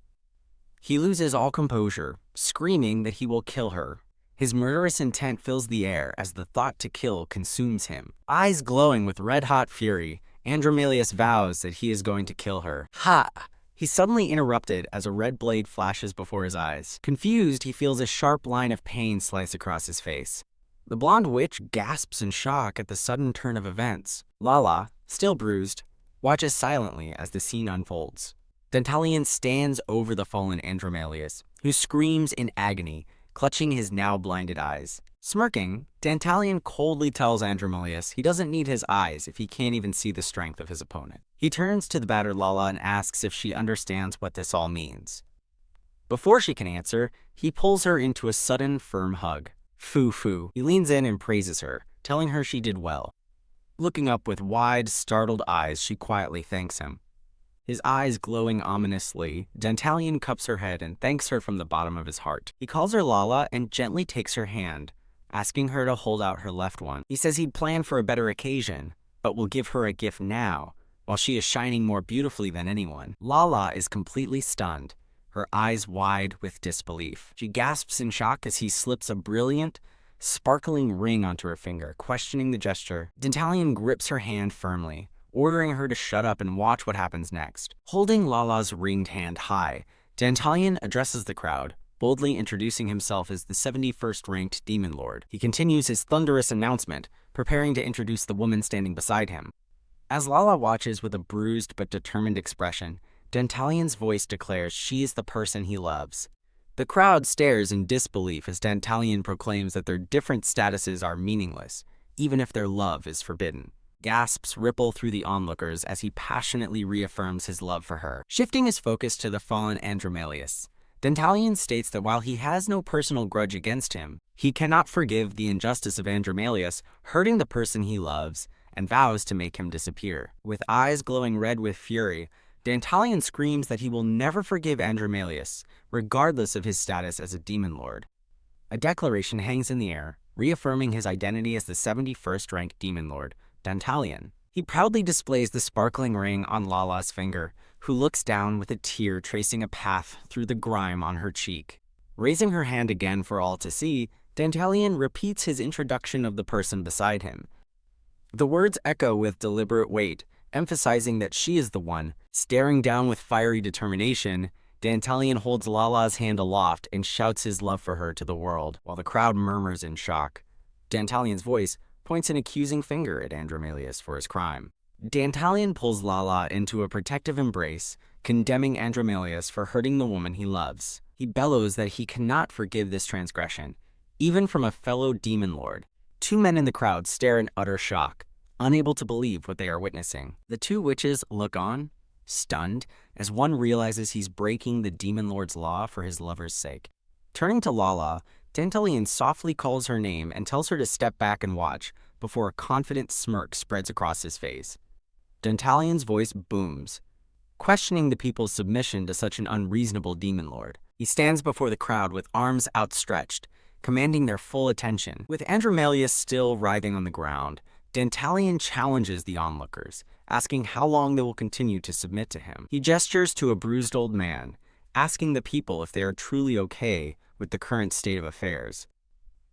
He loses all composure, screaming that he will kill her. His murderous intent fills the air as the thought to kill consumes him. Eyes glowing with red-hot fury, Andromalius vows that he is going to kill her. Ha! He's suddenly interrupted as a red blade flashes before his eyes. Confused, he feels a sharp line of pain slice across his face. The blonde witch gasps in shock at the sudden turn of events. Lala, still bruised, watches silently as the scene unfolds. Dantalion stands over the fallen Andromalius, who screams in agony, clutching his now blinded eyes. Smirking, Dantalion coldly tells Andromalius he doesn't need his eyes if he can't even see the strength of his opponent. He turns to the battered Lala and asks if she understands what this all means. Before she can answer, he pulls her into a sudden, firm hug. Foo-foo. He leans in and praises her, telling her she did well. Looking up with wide, startled eyes, she quietly thanks him. His eyes glowing ominously, Dantalion cups her head and thanks her from the bottom of his heart. He calls her Lala and gently takes her hand, asking her to hold out her left one. He says he'd planned for a better occasion, but will give her a gift now, while she is shining more beautifully than anyone. Lala is completely stunned, her eyes wide with disbelief. She gasps in shock as he slips a brilliant, sparkling ring onto her finger, questioning the gesture. Dantalion grips her hand firmly, ordering her to shut up and watch what happens next. Holding Lala's ringed hand high, Dantalion addresses the crowd, boldly introducing himself as the 71st ranked Demon Lord. He continues his thunderous announcement, preparing to introduce the woman standing beside him. As Lala watches with a bruised but determined expression, Dantalion's voice declares she is the person he loves. The crowd stares in disbelief as Dantalion proclaims that their different statuses are meaningless, even if their love is forbidden. Gasps ripple through the onlookers as he passionately reaffirms his love for her. Shifting his focus to the fallen Andromalius, Dantalion states that while he has no personal grudge against him, he cannot forgive the injustice of Andromalius hurting the person he loves and vows to make him disappear. With eyes glowing red with fury, Dantalion screams that he will never forgive Andromalius, regardless of his status as a demon lord. A declaration hangs in the air, reaffirming his identity as the 71st ranked demon lord, Dantalion. He proudly displays the sparkling ring on Lala's finger, who looks down with a tear tracing a path through the grime on her cheek. Raising her hand again for all to see, Dantalion repeats his introduction of the person beside him. The words echo with deliberate weight, emphasizing that she is the one. Staring down with fiery determination, Dantalion holds Lala's hand aloft and shouts his love for her to the world, while the crowd murmurs in shock. Dantalion's voice points an accusing finger at Andromalius for his crime. Dantalion pulls Lala into a protective embrace, condemning Andromalius for hurting the woman he loves. He bellows that he cannot forgive this transgression, even from a fellow demon lord. Two men in the crowd stare in utter shock, unable to believe what they are witnessing. The two witches look on, stunned, as one realizes he's breaking the demon lord's law for his lover's sake. Turning to Lala, Dantalian softly calls her name and tells her to step back and watch, before a confident smirk spreads across his face. Dantalian's voice booms, questioning the people's submission to such an unreasonable demon lord. He stands before the crowd with arms outstretched, commanding their full attention. With Andromalius still writhing on the ground, Dantalian challenges the onlookers, asking how long they will continue to submit to him. He gestures to a bruised old man, asking the people if they are truly okay with the current state of affairs.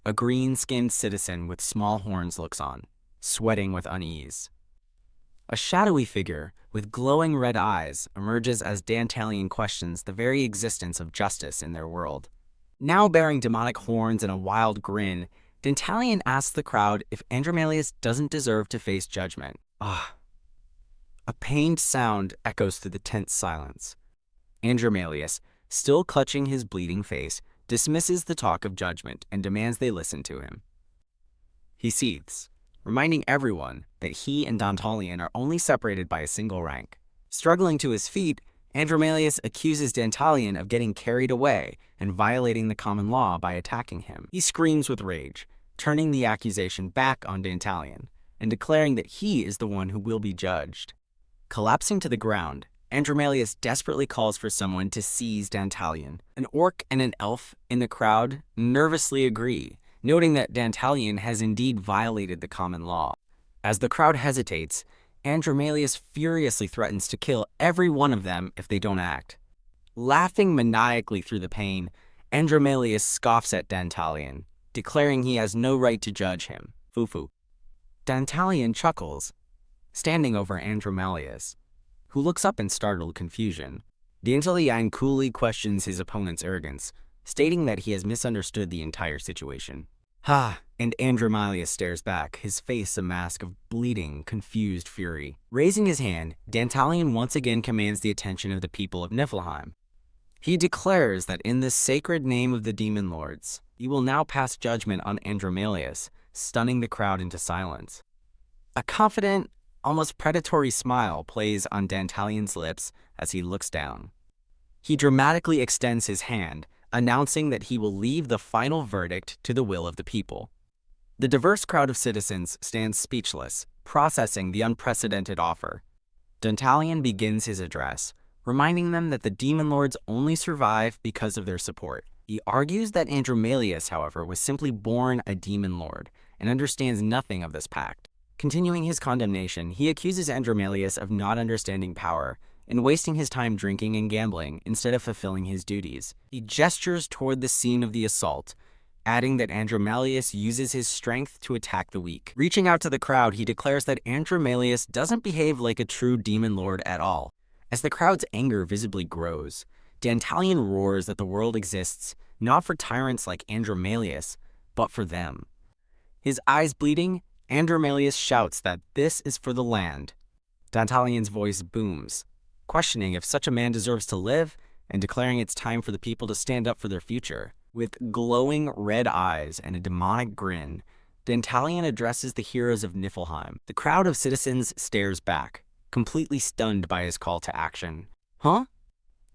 A green-skinned citizen with small horns looks on, sweating with unease. A shadowy figure with glowing red eyes emerges as Dantalian questions the very existence of justice in their world. Now bearing demonic horns and a wild grin, Dantalian asks the crowd if Andromalius doesn't deserve to face judgment. Ah. A pained sound echoes through the tense silence. Andromalius, still clutching his bleeding face, dismisses the talk of judgment and demands they listen to him. He seethes, reminding everyone that he and Dantalian are only separated by a single rank. Struggling to his feet, Andromalius accuses Dantalian of getting carried away and violating the common law by attacking him. He screams with rage, turning the accusation back on Dantalian and declaring that he is the one who will be judged. Collapsing to the ground, Andromalius desperately calls for someone to seize Dantalian. An orc and an elf in the crowd nervously agree, noting that Dantalian has indeed violated the common law. As the crowd hesitates, Andromalius furiously threatens to kill every one of them if they don't act. Laughing maniacally through the pain, Andromalius scoffs at Dantalian, declaring he has no right to judge him. Fufu. Dantalian chuckles, standing over Andromalius, who looks up in startled confusion. Dantalian coolly questions his opponent's arrogance, stating that he has misunderstood the entire situation. Ha! And Andromalius stares back, his face a mask of bleeding, confused fury. Raising his hand, Dantalian once again commands the attention of the people of Niflheim. He declares that in the sacred name of the demon lords, he will now pass judgment on Andromalius, stunning the crowd into silence. A confident, almost predatory smile plays on Dantalian's lips as he looks down. He dramatically extends his hand, announcing that he will leave the final verdict to the will of the people. The diverse crowd of citizens stands speechless, processing the unprecedented offer. Dantalian begins his address, reminding them that the demon lords only survive because of their support. He argues that Andromalius, however, was simply born a demon lord and understands nothing of this pact. Continuing his condemnation, he accuses Andromalius of not understanding power and wasting his time drinking and gambling instead of fulfilling his duties. He gestures toward the scene of the assault, adding that Andromalius uses his strength to attack the weak. Reaching out to the crowd, he declares that Andromalius doesn't behave like a true demon lord at all. As the crowd's anger visibly grows, Dantalian roars that the world exists not for tyrants like Andromalius, but for them. His eyes bleeding, Andromalius shouts that this is for the land. Dantalian's voice booms, questioning if such a man deserves to live and declaring it's time for the people to stand up for their future. With glowing red eyes and a demonic grin, Dantalian addresses the heroes of Niflheim. The crowd of citizens stares back, completely stunned by his call to action. Huh?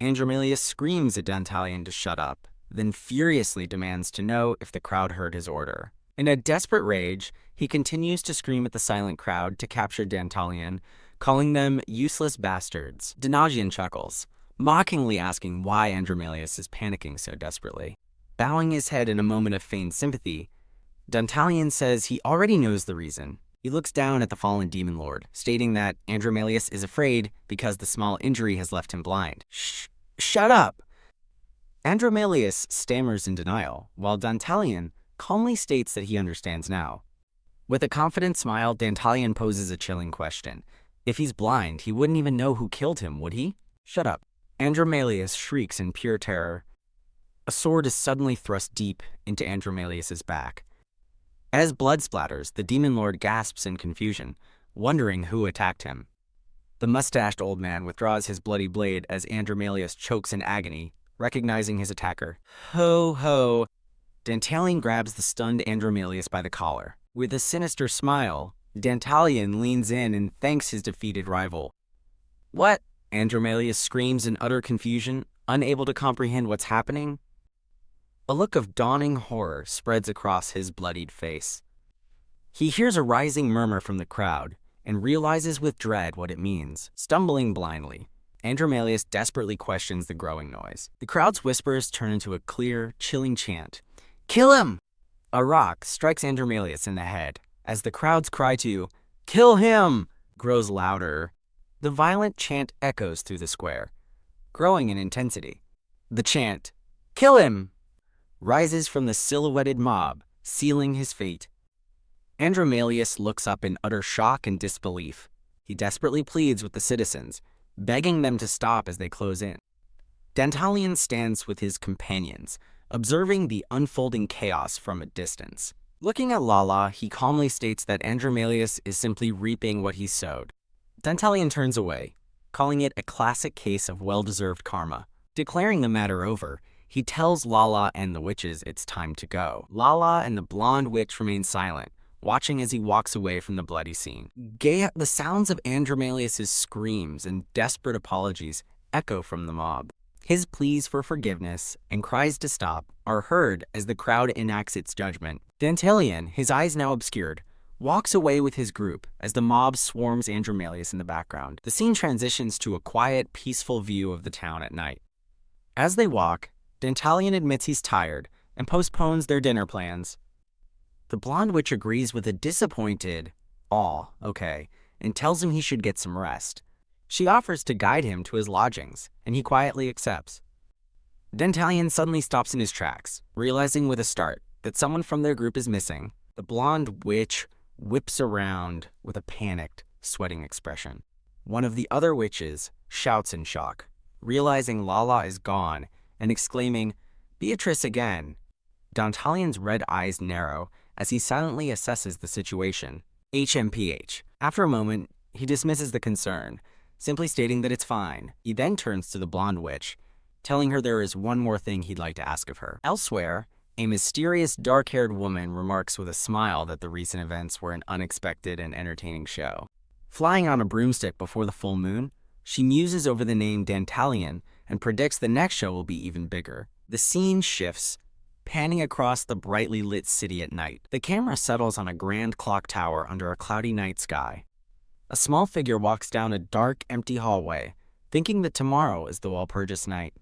Andromalius screams at Dantalian to shut up, then furiously demands to know if the crowd heard his order. In a desperate rage, he continues to scream at the silent crowd to capture Dantalian, calling them useless bastards. Dantalian chuckles, mockingly asking why Andromalius is panicking so desperately. Bowing his head in a moment of feigned sympathy, Dantalian says he already knows the reason. He looks down at the fallen demon lord, stating that Andromalius is afraid because the small injury has left him blind. Shut up! Andromalius stammers in denial, while Dantalian calmly states that he understands now. With a confident smile, Dantalian poses a chilling question. If he's blind, he wouldn't even know who killed him, would he? Shut up. Andromalius shrieks in pure terror. A sword is suddenly thrust deep into Andromalius's back. As blood splatters, the demon lord gasps in confusion, wondering who attacked him. The mustached old man withdraws his bloody blade as Andromalius chokes in agony, recognizing his attacker. Ho ho! Dantalion grabs the stunned Andromalius by the collar. With a sinister smile, Dantalion leans in and thanks his defeated rival. What? Andromalius screams in utter confusion, unable to comprehend what's happening. A look of dawning horror spreads across his bloodied face. He hears a rising murmur from the crowd and realizes with dread what it means. Stumbling blindly, Andromalius desperately questions the growing noise. The crowd's whispers turn into a clear, chilling chant. Kill him! A rock strikes Andromalius in the head as the crowd's cry to kill him grows louder. The violent chant echoes through the square, growing in intensity. The chant, kill him, rises from the silhouetted mob, sealing his fate. Andromalius looks up in utter shock and disbelief. He desperately pleads with the citizens, begging them to stop as they close in. Dantalion stands with his companions, observing the unfolding chaos from a distance. Looking at Lala, he calmly states that Andromalius is simply reaping what he sowed. Dantalion turns away, calling it a classic case of well-deserved karma. Declaring the matter over, he tells Lala and the witches it's time to go. Lala and the blonde witch remain silent, watching as he walks away from the bloody scene. The sounds of Andromalius' screams and desperate apologies echo from the mob. His pleas for forgiveness and cries to stop are heard as the crowd enacts its judgment. Dantalion, his eyes now obscured, walks away with his group as the mob swarms Andromalius in the background. The scene transitions to a quiet, peaceful view of the town at night. As they walk, Dantalion admits he's tired and postpones their dinner plans. The blonde witch agrees with a disappointed, okay, and tells him he should get some rest. She offers to guide him to his lodgings, and he quietly accepts. Dantalion suddenly stops in his tracks, realizing with a start that someone from their group is missing. The blonde witch whips around with a panicked, sweating expression. One of the other witches shouts in shock, realizing Lala is gone and exclaiming, Beatrice again. Dantalion's red eyes narrow as he silently assesses the situation. HMPH. After a moment, he dismisses the concern, simply stating that it's fine. He then turns to the blonde witch, telling her there is one more thing he'd like to ask of her. Elsewhere, a mysterious dark-haired woman remarks with a smile that the recent events were an unexpected and entertaining show. Flying on a broomstick before the full moon, she muses over the name Dantalion and predicts the next show will be even bigger. The scene shifts, panning across the brightly lit city at night. The camera settles on a grand clock tower under a cloudy night sky. A small figure walks down a dark, empty hallway, thinking that tomorrow is the Walpurgis night.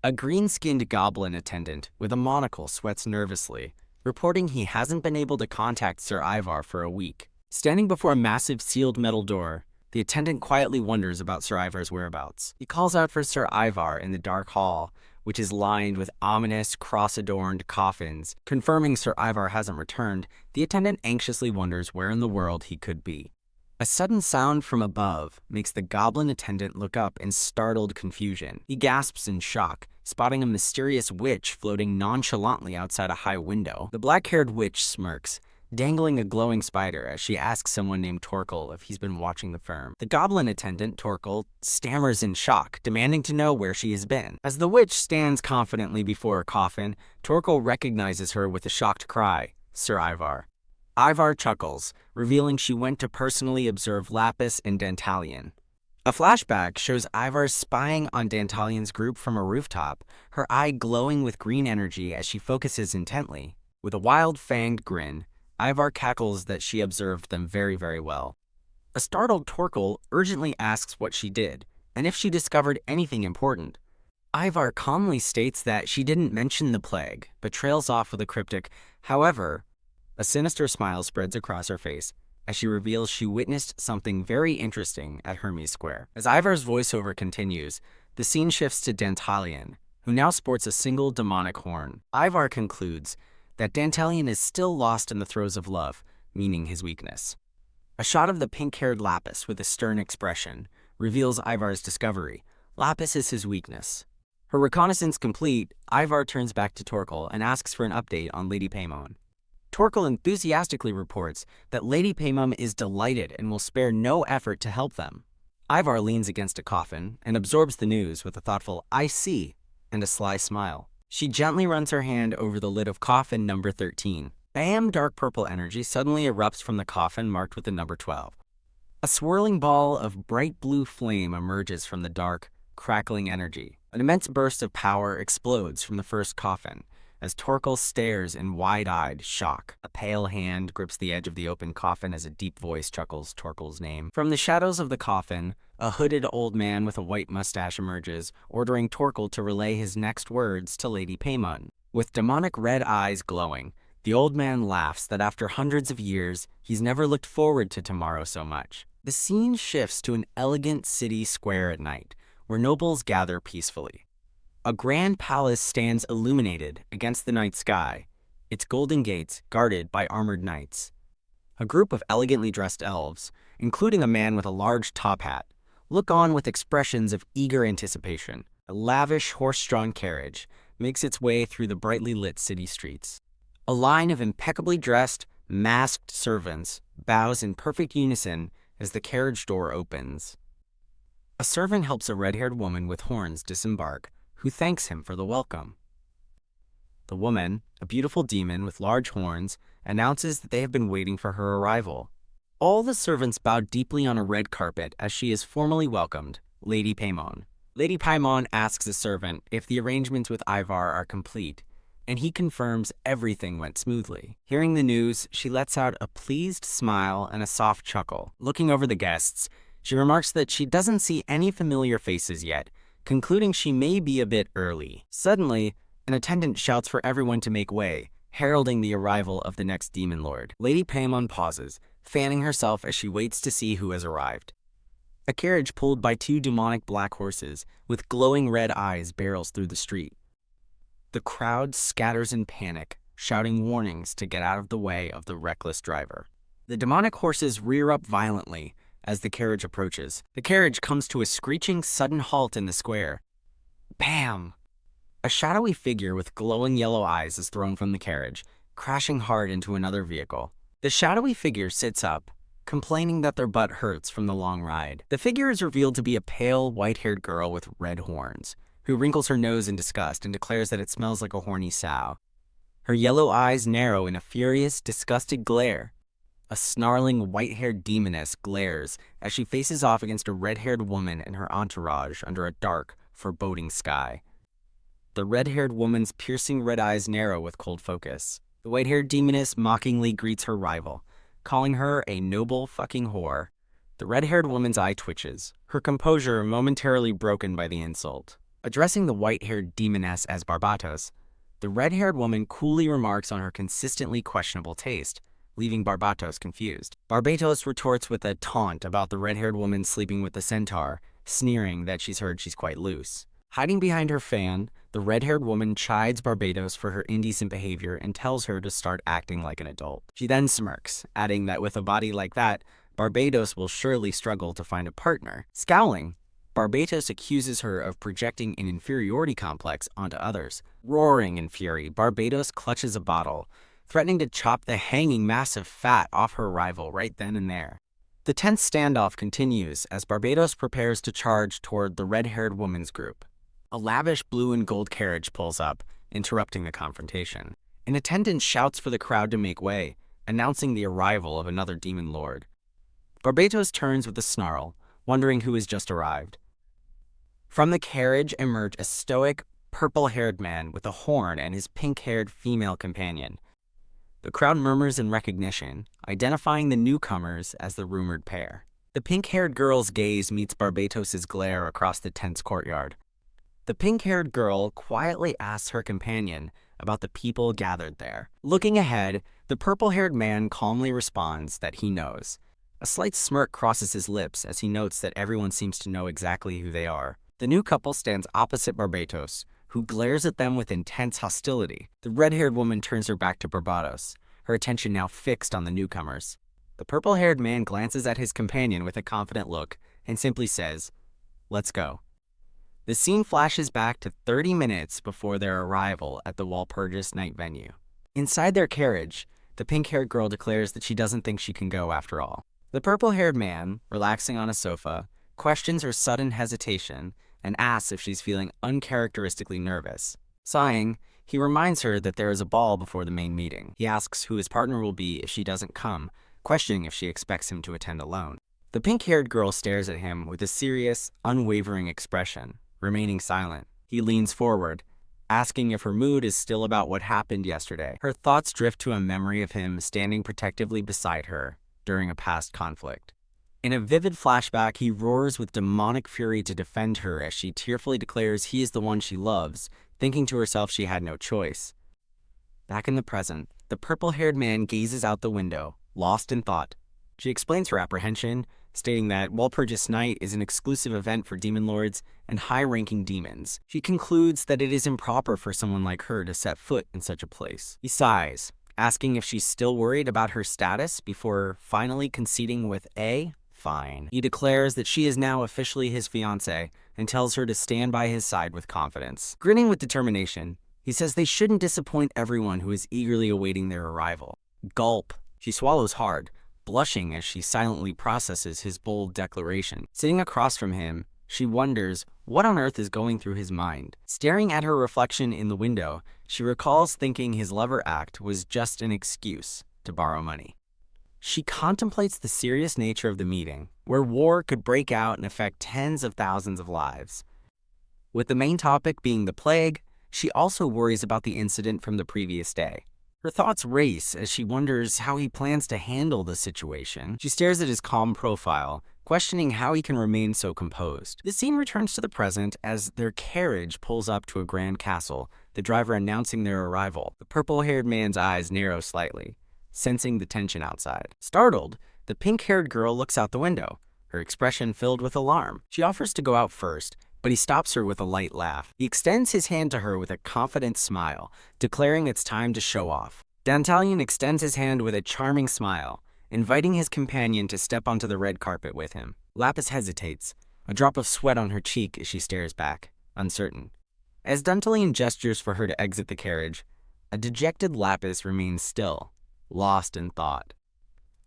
A green-skinned goblin attendant with a monocle sweats nervously, reporting he hasn't been able to contact Sir Ivar for a week. Standing before a massive sealed metal door, the attendant quietly wonders about Sir Ivar's whereabouts. He calls out for Sir Ivar in the dark hall, which is lined with ominous, cross-adorned coffins. Confirming Sir Ivar hasn't returned, the attendant anxiously wonders where in the world he could be. A sudden sound from above makes the goblin attendant look up in startled confusion. He gasps in shock, spotting a mysterious witch floating nonchalantly outside a high window. The black-haired witch smirks, dangling a glowing spider as she asks someone named Torkel if he's been watching the firm. The goblin attendant, Torkel, stammers in shock, demanding to know where she has been. As the witch stands confidently before a coffin, Torkel recognizes her with a shocked cry, Sir Ivar. Ivar chuckles, revealing she went to personally observe Lapis and Dantalion. A flashback shows Ivar spying on Dantalion's group from a rooftop, her eye glowing with green energy as she focuses intently. With a wild, fanged grin, Ivar cackles that she observed them very, very well. A startled Torkel urgently asks what she did, and if she discovered anything important. Ivar calmly states that she didn't mention the plague, but trails off with a cryptic, however. A sinister smile spreads across her face as she reveals she witnessed something very interesting at Hermes Square. As Ivar's voiceover continues, the scene shifts to Dantalion, who now sports a single demonic horn. Ivar concludes that Dantalion is still lost in the throes of love, meaning his weakness. A shot of the pink-haired Lapis with a stern expression reveals Ivar's discovery. Lapis is his weakness. Her reconnaissance complete, Ivar turns back to Torkel and asks for an update on Lady Paimon. Torkel enthusiastically reports that Lady Paimon is delighted and will spare no effort to help them. Ivar leans against a coffin and absorbs the news with a thoughtful, I see, and a sly smile. She gently runs her hand over the lid of coffin number 13. Bam! Dark purple energy suddenly erupts from the coffin marked with the number 12. A swirling ball of bright blue flame emerges from the dark, crackling energy. An immense burst of power explodes from the first coffin as Torkel stares in wide-eyed shock. A pale hand grips the edge of the open coffin as a deep voice chuckles Torkel's name. From the shadows of the coffin, a hooded old man with a white mustache emerges, ordering Torkel to relay his next words to Lady Paimon. With demonic red eyes glowing, the old man laughs that after hundreds of years, he's never looked forward to tomorrow so much. The scene shifts to an elegant city square at night, where nobles gather peacefully. A grand palace stands illuminated against the night sky, its golden gates guarded by armored knights. A group of elegantly dressed elves, including a man with a large top hat, look on with expressions of eager anticipation. A lavish horse-drawn carriage makes its way through the brightly lit city streets. A line of impeccably dressed, masked servants bows in perfect unison as the carriage door opens. A servant helps a red-haired woman with horns disembark, who thanks him for the welcome. The woman, a beautiful demon with large horns, announces that they have been waiting for her arrival. All the servants bow deeply on a red carpet as she is formally welcomed, Lady Paimon. Lady Paimon asks the servant if the arrangements with Ivar are complete, and he confirms everything went smoothly. Hearing the news, she lets out a pleased smile and a soft chuckle. Looking over the guests, she remarks that she doesn't see any familiar faces yet, concluding she may be a bit early. Suddenly, an attendant shouts for everyone to make way, heralding the arrival of the next demon lord. Lady Paimon pauses, fanning herself as she waits to see who has arrived. A carriage pulled by two demonic black horses with glowing red eyes barrels through the street. The crowd scatters in panic, shouting warnings to get out of the way of the reckless driver. The demonic horses rear up violently as the carriage approaches. The carriage comes to a screeching sudden halt in the square. Bam! A shadowy figure with glowing yellow eyes is thrown from the carriage, crashing hard into another vehicle. The shadowy figure sits up, complaining that their butt hurts from the long ride. The figure is revealed to be a pale, white-haired girl with red horns, who wrinkles her nose in disgust and declares that it smells like a horny sow. Her yellow eyes narrow in a furious, disgusted glare. A snarling, white-haired demoness glares as she faces off against a red-haired woman and her entourage under a dark, foreboding sky. The red-haired woman's piercing red eyes narrow with cold focus. The white-haired demoness mockingly greets her rival, calling her a noble fucking whore. The red-haired woman's eye twitches, her composure momentarily broken by the insult. Addressing the white-haired demoness as Barbatos, the red-haired woman coolly remarks on her consistently questionable taste, leaving Barbatos confused. Barbatos retorts with a taunt about the red-haired woman sleeping with the centaur, sneering that she's heard she's quite loose. Hiding behind her fan, the red-haired woman chides Barbatos for her indecent behavior and tells her to start acting like an adult. She then smirks, adding that with a body like that, Barbatos will surely struggle to find a partner. Scowling, Barbatos accuses her of projecting an inferiority complex onto others. Roaring in fury, Barbatos clutches a bottle, threatening to chop the hanging mass of fat off her rival right then and there. The tense standoff continues as Barbatos prepares to charge toward the red-haired woman's group. A lavish blue and gold carriage pulls up, interrupting the confrontation. An attendant shouts for the crowd to make way, announcing the arrival of another demon lord. Barbatos turns with a snarl, wondering who has just arrived. From the carriage emerge a stoic, purple-haired man with a horn and his pink-haired female companion. The crowd murmurs in recognition, identifying the newcomers as the rumored pair. The pink-haired girl's gaze meets Barbatos' glare across the tense courtyard. The pink-haired girl quietly asks her companion about the people gathered there. Looking ahead, the purple-haired man calmly responds that he knows. A slight smirk crosses his lips as he notes that everyone seems to know exactly who they are. The new couple stands opposite Barbatos, who glares at them with intense hostility. The red-haired woman turns her back to Barbatos, her attention now fixed on the newcomers. The purple-haired man glances at his companion with a confident look and simply says, "Let's go." The scene flashes back to 30 minutes before their arrival at the Walpurgis night venue. Inside their carriage, the pink-haired girl declares that she doesn't think she can go after all. The purple-haired man, relaxing on a sofa, questions her sudden hesitation and asks if she's feeling uncharacteristically nervous. Sighing, he reminds her that there is a ball before the main meeting. He asks who his partner will be if she doesn't come, questioning if she expects him to attend alone. The pink-haired girl stares at him with a serious, unwavering expression, remaining silent. He leans forward, asking if her mood is still about what happened yesterday. Her thoughts drift to a memory of him standing protectively beside her during a past conflict. In a vivid flashback, he roars with demonic fury to defend her as she tearfully declares he is the one she loves, thinking to herself she had no choice. Back in the present, the purple-haired man gazes out the window, lost in thought. She explains her apprehension, stating that Walpurgis Night is an exclusive event for demon lords and high-ranking demons. She concludes that it is improper for someone like her to set foot in such a place. He sighs, asking if she's still worried about her status before finally conceding with a fine. He declares that she is now officially his fiancée and tells her to stand by his side with confidence. Grinning with determination, he says they shouldn't disappoint everyone who is eagerly awaiting their arrival. Gulp. She swallows hard, blushing as she silently processes his bold declaration. Sitting across from him, she wonders what on earth is going through his mind. Staring at her reflection in the window, she recalls thinking his lover act was just an excuse to borrow money. She contemplates the serious nature of the meeting, where war could break out and affect tens of thousands of lives. With the main topic being the plague, she also worries about the incident from the previous day. Her thoughts race as she wonders how he plans to handle the situation. She stares at his calm profile, questioning how he can remain so composed. The scene returns to the present as their carriage pulls up to a grand castle, the driver announcing their arrival. The purple-haired man's eyes narrow slightly, sensing the tension outside. Startled, the pink-haired girl looks out the window, her expression filled with alarm. She offers to go out first, but he stops her with a light laugh. He extends his hand to her with a confident smile, declaring it's time to show off. Dantalian extends his hand with a charming smile, inviting his companion to step onto the red carpet with him. Lapis hesitates, a drop of sweat on her cheek as she stares back, uncertain. As Dantalian gestures for her to exit the carriage, a dejected Lapis remains still, lost in thought.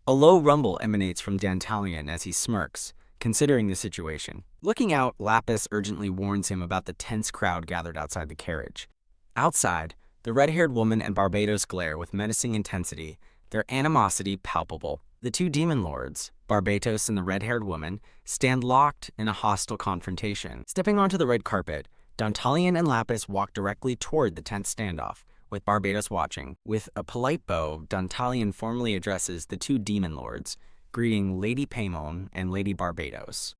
A low rumble emanates from Dantalian as he smirks, considering the situation. Looking out, Lapis urgently warns him about the tense crowd gathered outside the carriage. Outside, the red-haired woman and Barbados glare with menacing intensity, their animosity palpable. The two demon lords, Barbados and the red-haired woman, stand locked in a hostile confrontation. Stepping onto the red carpet, Dantalian and Lapis walk directly toward the tense standoff, with Barbados watching. With a polite bow, Dantalian formally addresses the two demon lords, greeting Lady Paimon and Lady Barbados.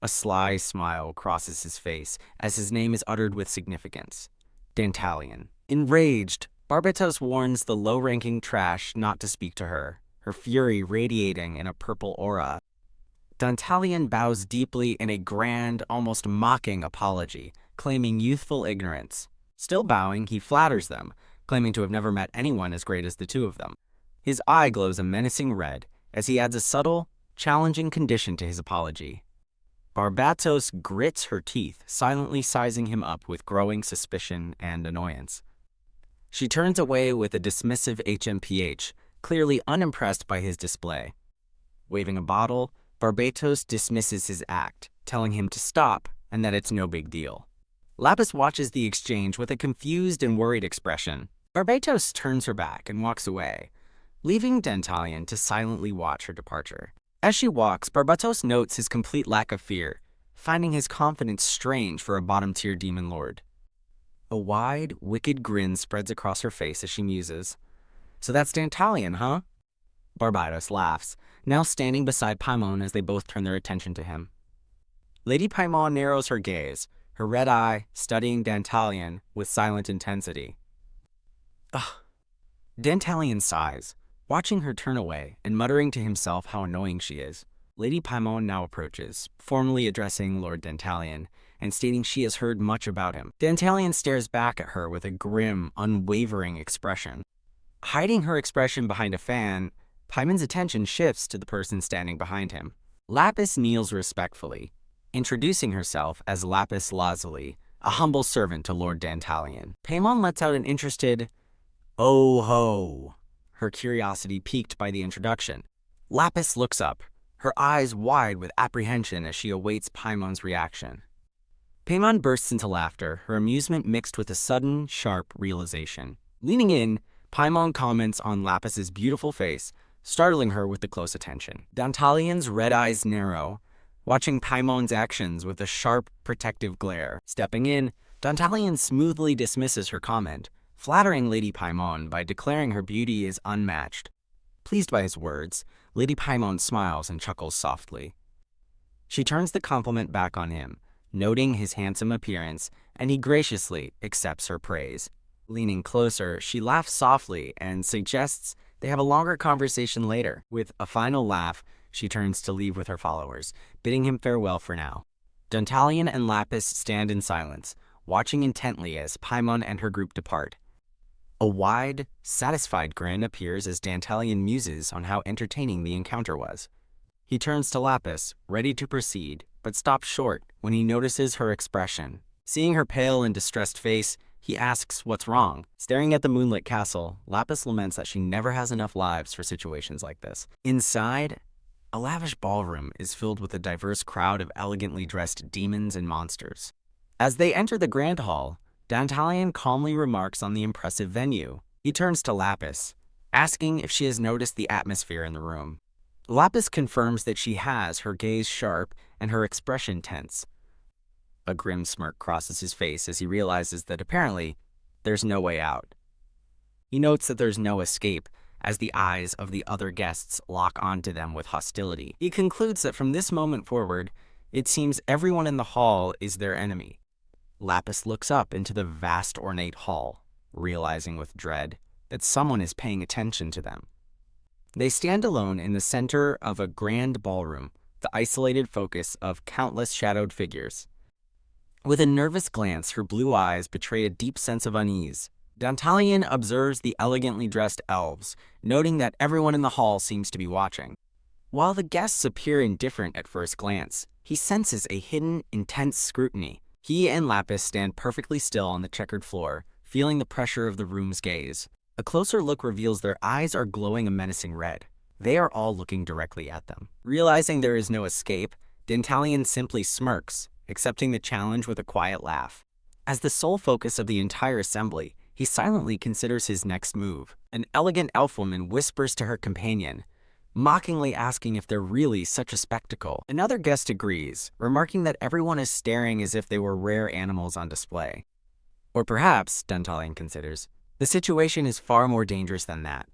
A sly smile crosses his face as his name is uttered with significance. Dantalian. Enraged, Barbados warns the low-ranking trash not to speak to her, her fury radiating in a purple aura. Dantalian bows deeply in a grand, almost mocking apology, claiming youthful ignorance. Still bowing, he flatters them, claiming to have never met anyone as great as the two of them. His eye glows a menacing red, as he adds a subtle, challenging condition to his apology. Barbatos grits her teeth, silently sizing him up with growing suspicion and annoyance. She turns away with a dismissive HMPH, clearly unimpressed by his display. Waving a bottle, Barbatos dismisses his act, telling him to stop and that it's no big deal. Lapis watches the exchange with a confused and worried expression. Barbatos turns her back and walks away, leaving Dantalian to silently watch her departure. As she walks, Barbatos notes his complete lack of fear, finding his confidence strange for a bottom-tier demon lord. A wide, wicked grin spreads across her face as she muses. So that's Dantalian, huh? Barbatos laughs, now standing beside Paimon as they both turn their attention to him. Lady Paimon narrows her gaze, her red eye studying Dantalian with silent intensity. Ugh. Dantalian sighs, watching her turn away and muttering to himself how annoying she is. Lady Paimon now approaches, formally addressing Lord Dantalian and stating she has heard much about him. Dantalian stares back at her with a grim, unwavering expression. Hiding her expression behind a fan, Paimon's attention shifts to the person standing behind him. Lapis kneels respectfully, introducing herself as Lapis Lazuli, a humble servant to Lord Dantalian. Paimon lets out an interested, "Oh ho," her curiosity piqued by the introduction. Lapis looks up, her eyes wide with apprehension as she awaits Paimon's reaction. Paimon bursts into laughter, her amusement mixed with a sudden, sharp realization. Leaning in, Paimon comments on Lapis's beautiful face, startling her with the close attention. Dantalion's red eyes narrow, watching Paimon's actions with a sharp, protective glare. Stepping in, Dantalion smoothly dismisses her comment, flattering Lady Paimon by declaring her beauty is unmatched. Pleased by his words, Lady Paimon smiles and chuckles softly. She turns the compliment back on him, noting his handsome appearance, and he graciously accepts her praise. Leaning closer, she laughs softly and suggests they have a longer conversation later. With a final laugh, she turns to leave with her followers, bidding him farewell for now. Dantalion and Lapis stand in silence, watching intently as Paimon and her group depart. A wide, satisfied grin appears as Dantalion muses on how entertaining the encounter was. He turns to Lapis, ready to proceed, but stops short when he notices her expression. Seeing her pale and distressed face, he asks what's wrong. Staring at the moonlit castle, Lapis laments that she never has enough lives for situations like this. Inside, a lavish ballroom is filled with a diverse crowd of elegantly dressed demons and monsters. As they enter the grand hall, Dantalion calmly remarks on the impressive venue. He turns to Lapis, asking if she has noticed the atmosphere in the room. Lapis confirms that she has, her gaze sharp and her expression tense. A grim smirk crosses his face as he realizes that apparently there's no way out. He notes that there's no escape as the eyes of the other guests lock onto them with hostility. He concludes that from this moment forward, it seems everyone in the hall is their enemy. Lapis looks up into the vast ornate hall, realizing with dread that someone is paying attention to them. They stand alone in the center of a grand ballroom, the isolated focus of countless shadowed figures. With a nervous glance, her blue eyes betray a deep sense of unease. Dantalion observes the elegantly dressed elves, noting that everyone in the hall seems to be watching. While the guests appear indifferent at first glance, he senses a hidden, intense scrutiny. He and Lapis stand perfectly still on the checkered floor, feeling the pressure of the room's gaze. A closer look reveals their eyes are glowing a menacing red. They are all looking directly at them. Realizing there is no escape, Dantalion simply smirks, accepting the challenge with a quiet laugh. As the sole focus of the entire assembly, he silently considers his next move. An elegant elfwoman whispers to her companion, mockingly asking if they're really such a spectacle. Another guest agrees, remarking that everyone is staring as if they were rare animals on display. Or perhaps, Dantalion considers, the situation is far more dangerous than that.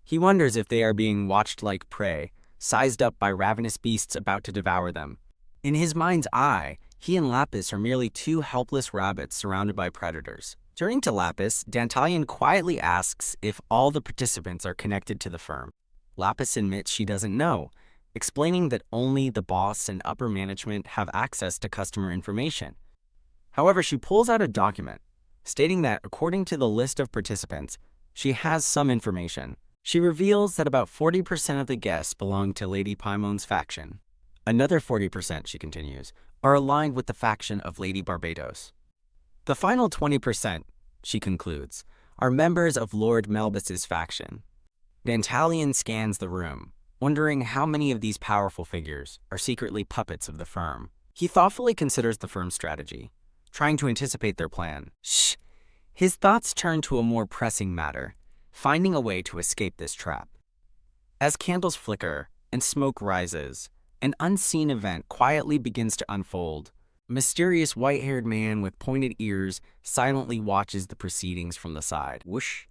He wonders if they are being watched like prey, sized up by ravenous beasts about to devour them. In his mind's eye, he and Lapis are merely two helpless rabbits surrounded by predators. Turning to Lapis, Dantalion quietly asks if all the participants are connected to the firm. Lapis admits she doesn't know, explaining that only the boss and upper management have access to customer information. However, she pulls out a document, stating that according to the list of participants, she has some information. She reveals that about 40% of the guests belong to Lady Paimon's faction. Another 40%, she continues, are aligned with the faction of Lady Barbados. The final 20%, she concludes, are members of Lord Melbus's faction. Dantalion scans the room, wondering how many of these powerful figures are secretly puppets of the firm. He thoughtfully considers the firm's strategy, trying to anticipate their plan. His thoughts turn to a more pressing matter, finding a way to escape this trap. As candles flicker and smoke rises, an unseen event quietly begins to unfold. A mysterious white-haired man with pointed ears silently watches the proceedings from the side. Whoosh!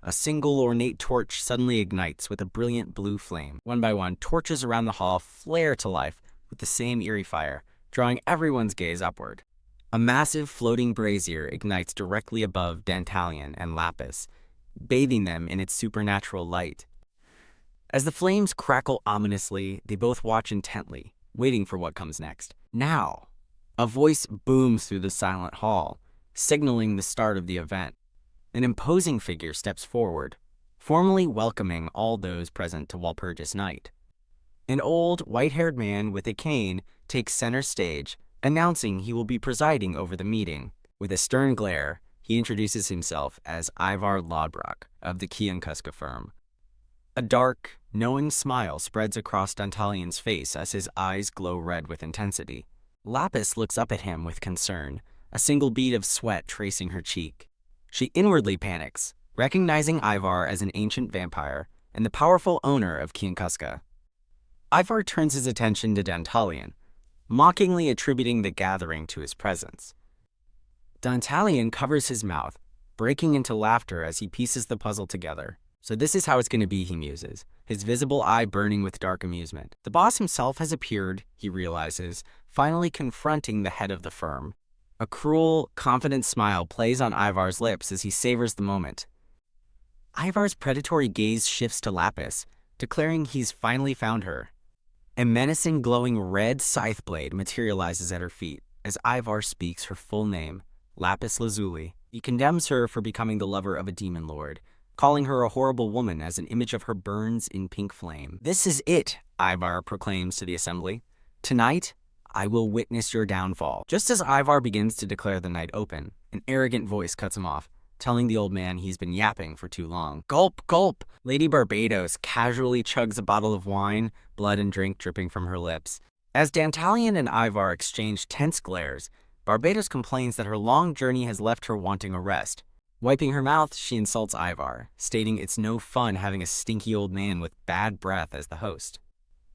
A single ornate torch suddenly ignites with a brilliant blue flame. One by one, torches around the hall flare to life with the same eerie fire, drawing everyone's gaze upward. A massive floating brazier ignites directly above Dantalion and Lapis, bathing them in its supernatural light. As the flames crackle ominously, they both watch intently, waiting for what comes next. Now, a voice booms through the silent hall, signaling the start of the event. An imposing figure steps forward, formally welcoming all those present to Walpurgis Night. An old, white-haired man with a cane takes center stage, announcing he will be presiding over the meeting. With a stern glare, he introduces himself as Ivar Lodbrok of the Kiankuska firm. A dark, knowing smile spreads across Dantalion's face as his eyes glow red with intensity. Lapis looks up at him with concern, a single bead of sweat tracing her cheek. She inwardly panics, recognizing Ivar as an ancient vampire and the powerful owner of Kiankuska. Ivar turns his attention to Dantalion, mockingly attributing the gathering to his presence. Dantalion covers his mouth, breaking into laughter as he pieces the puzzle together. So this is how it's going to be, he muses, his visible eye burning with dark amusement. The boss himself has appeared, he realizes, finally confronting the head of the firm. A cruel, confident smile plays on Ivar's lips as he savors the moment. Ivar's predatory gaze shifts to Lapis, declaring he's finally found her. A menacing, glowing red scythe blade materializes at her feet as Ivar speaks her full name, Lapis Lazuli. He condemns her for becoming the lover of a demon lord, calling her a horrible woman as an image of her burns in pink flame. "This is it," Ivar proclaims to the assembly. "Tonight, I will witness your downfall." Just as Ivar begins to declare the night open, an arrogant voice cuts him off, telling the old man he's been yapping for too long. Gulp, gulp! Lady Barbados casually chugs a bottle of wine, blood and drink dripping from her lips. As Dantalion and Ivar exchange tense glares, Barbados complains that her long journey has left her wanting a rest. Wiping her mouth, she insults Ivar, stating it's no fun having a stinky old man with bad breath as the host.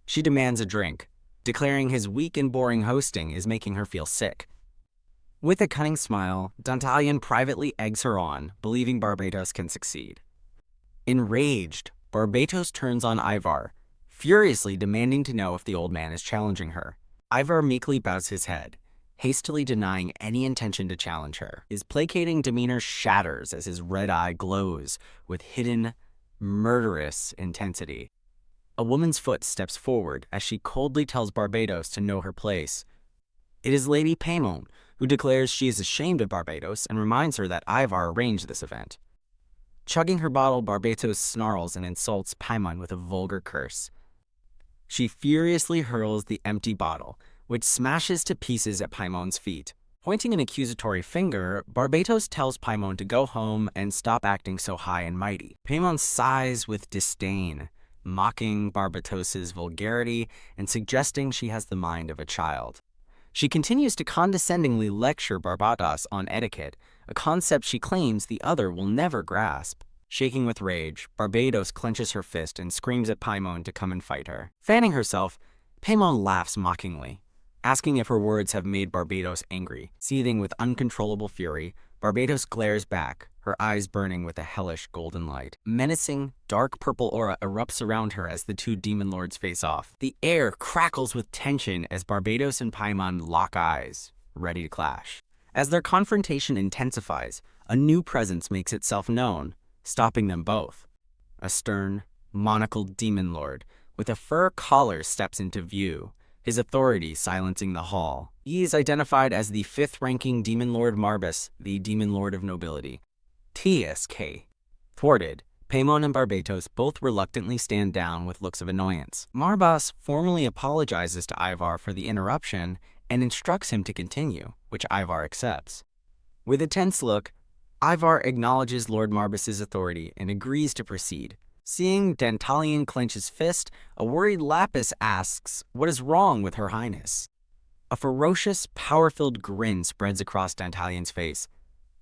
She demands a drink, declaring his weak and boring hosting is making her feel sick. With a cunning smile, Dantalion privately eggs her on, believing Barbados can succeed. Enraged, Barbados turns on Ivar, furiously demanding to know if the old man is challenging her. Ivar meekly bows his head, hastily denying any intention to challenge her. His placating demeanor shatters as his red eye glows with hidden, murderous intensity. A woman's foot steps forward as she coldly tells Barbados to know her place. It is Lady Paimon, who declares she is ashamed of Barbados and reminds her that Ivar arranged this event. Chugging her bottle, Barbados snarls and insults Paimon with a vulgar curse. She furiously hurls the empty bottle, which smashes to pieces at Paimon's feet. Pointing an accusatory finger, Barbados tells Paimon to go home and stop acting so high and mighty. Paimon sighs with disdain, mocking Barbados's vulgarity and suggesting she has the mind of a child. She continues to condescendingly lecture Barbados on etiquette, a concept she claims the other will never grasp. Shaking with rage, Barbados clenches her fist and screams at Paimon to come and fight her. Fanning herself, Paimon laughs mockingly, asking if her words have made Barbados angry. Seething with uncontrollable fury, Barbados glares back, her eyes burning with a hellish golden light. Menacing, dark purple aura erupts around her as the two demon lords face off. The air crackles with tension as Barbados and Paimon lock eyes, ready to clash. As their confrontation intensifies, a new presence makes itself known, stopping them both. A stern, monocled demon lord with a fur collar steps into view, his authority silencing the hall. He is identified as the fifth-ranking Demon Lord Marbas, the Demon Lord of Nobility. TSK. Thwarted, Paimon and Barbados both reluctantly stand down with looks of annoyance. Marbas formally apologizes to Ivar for the interruption and instructs him to continue, which Ivar accepts. With a tense look, Ivar acknowledges Lord Marbas's authority and agrees to proceed. Seeing Dantalion clench his fist, a worried Lapis asks what is wrong with Her Highness. A ferocious, power-filled grin spreads across Dantalion's face,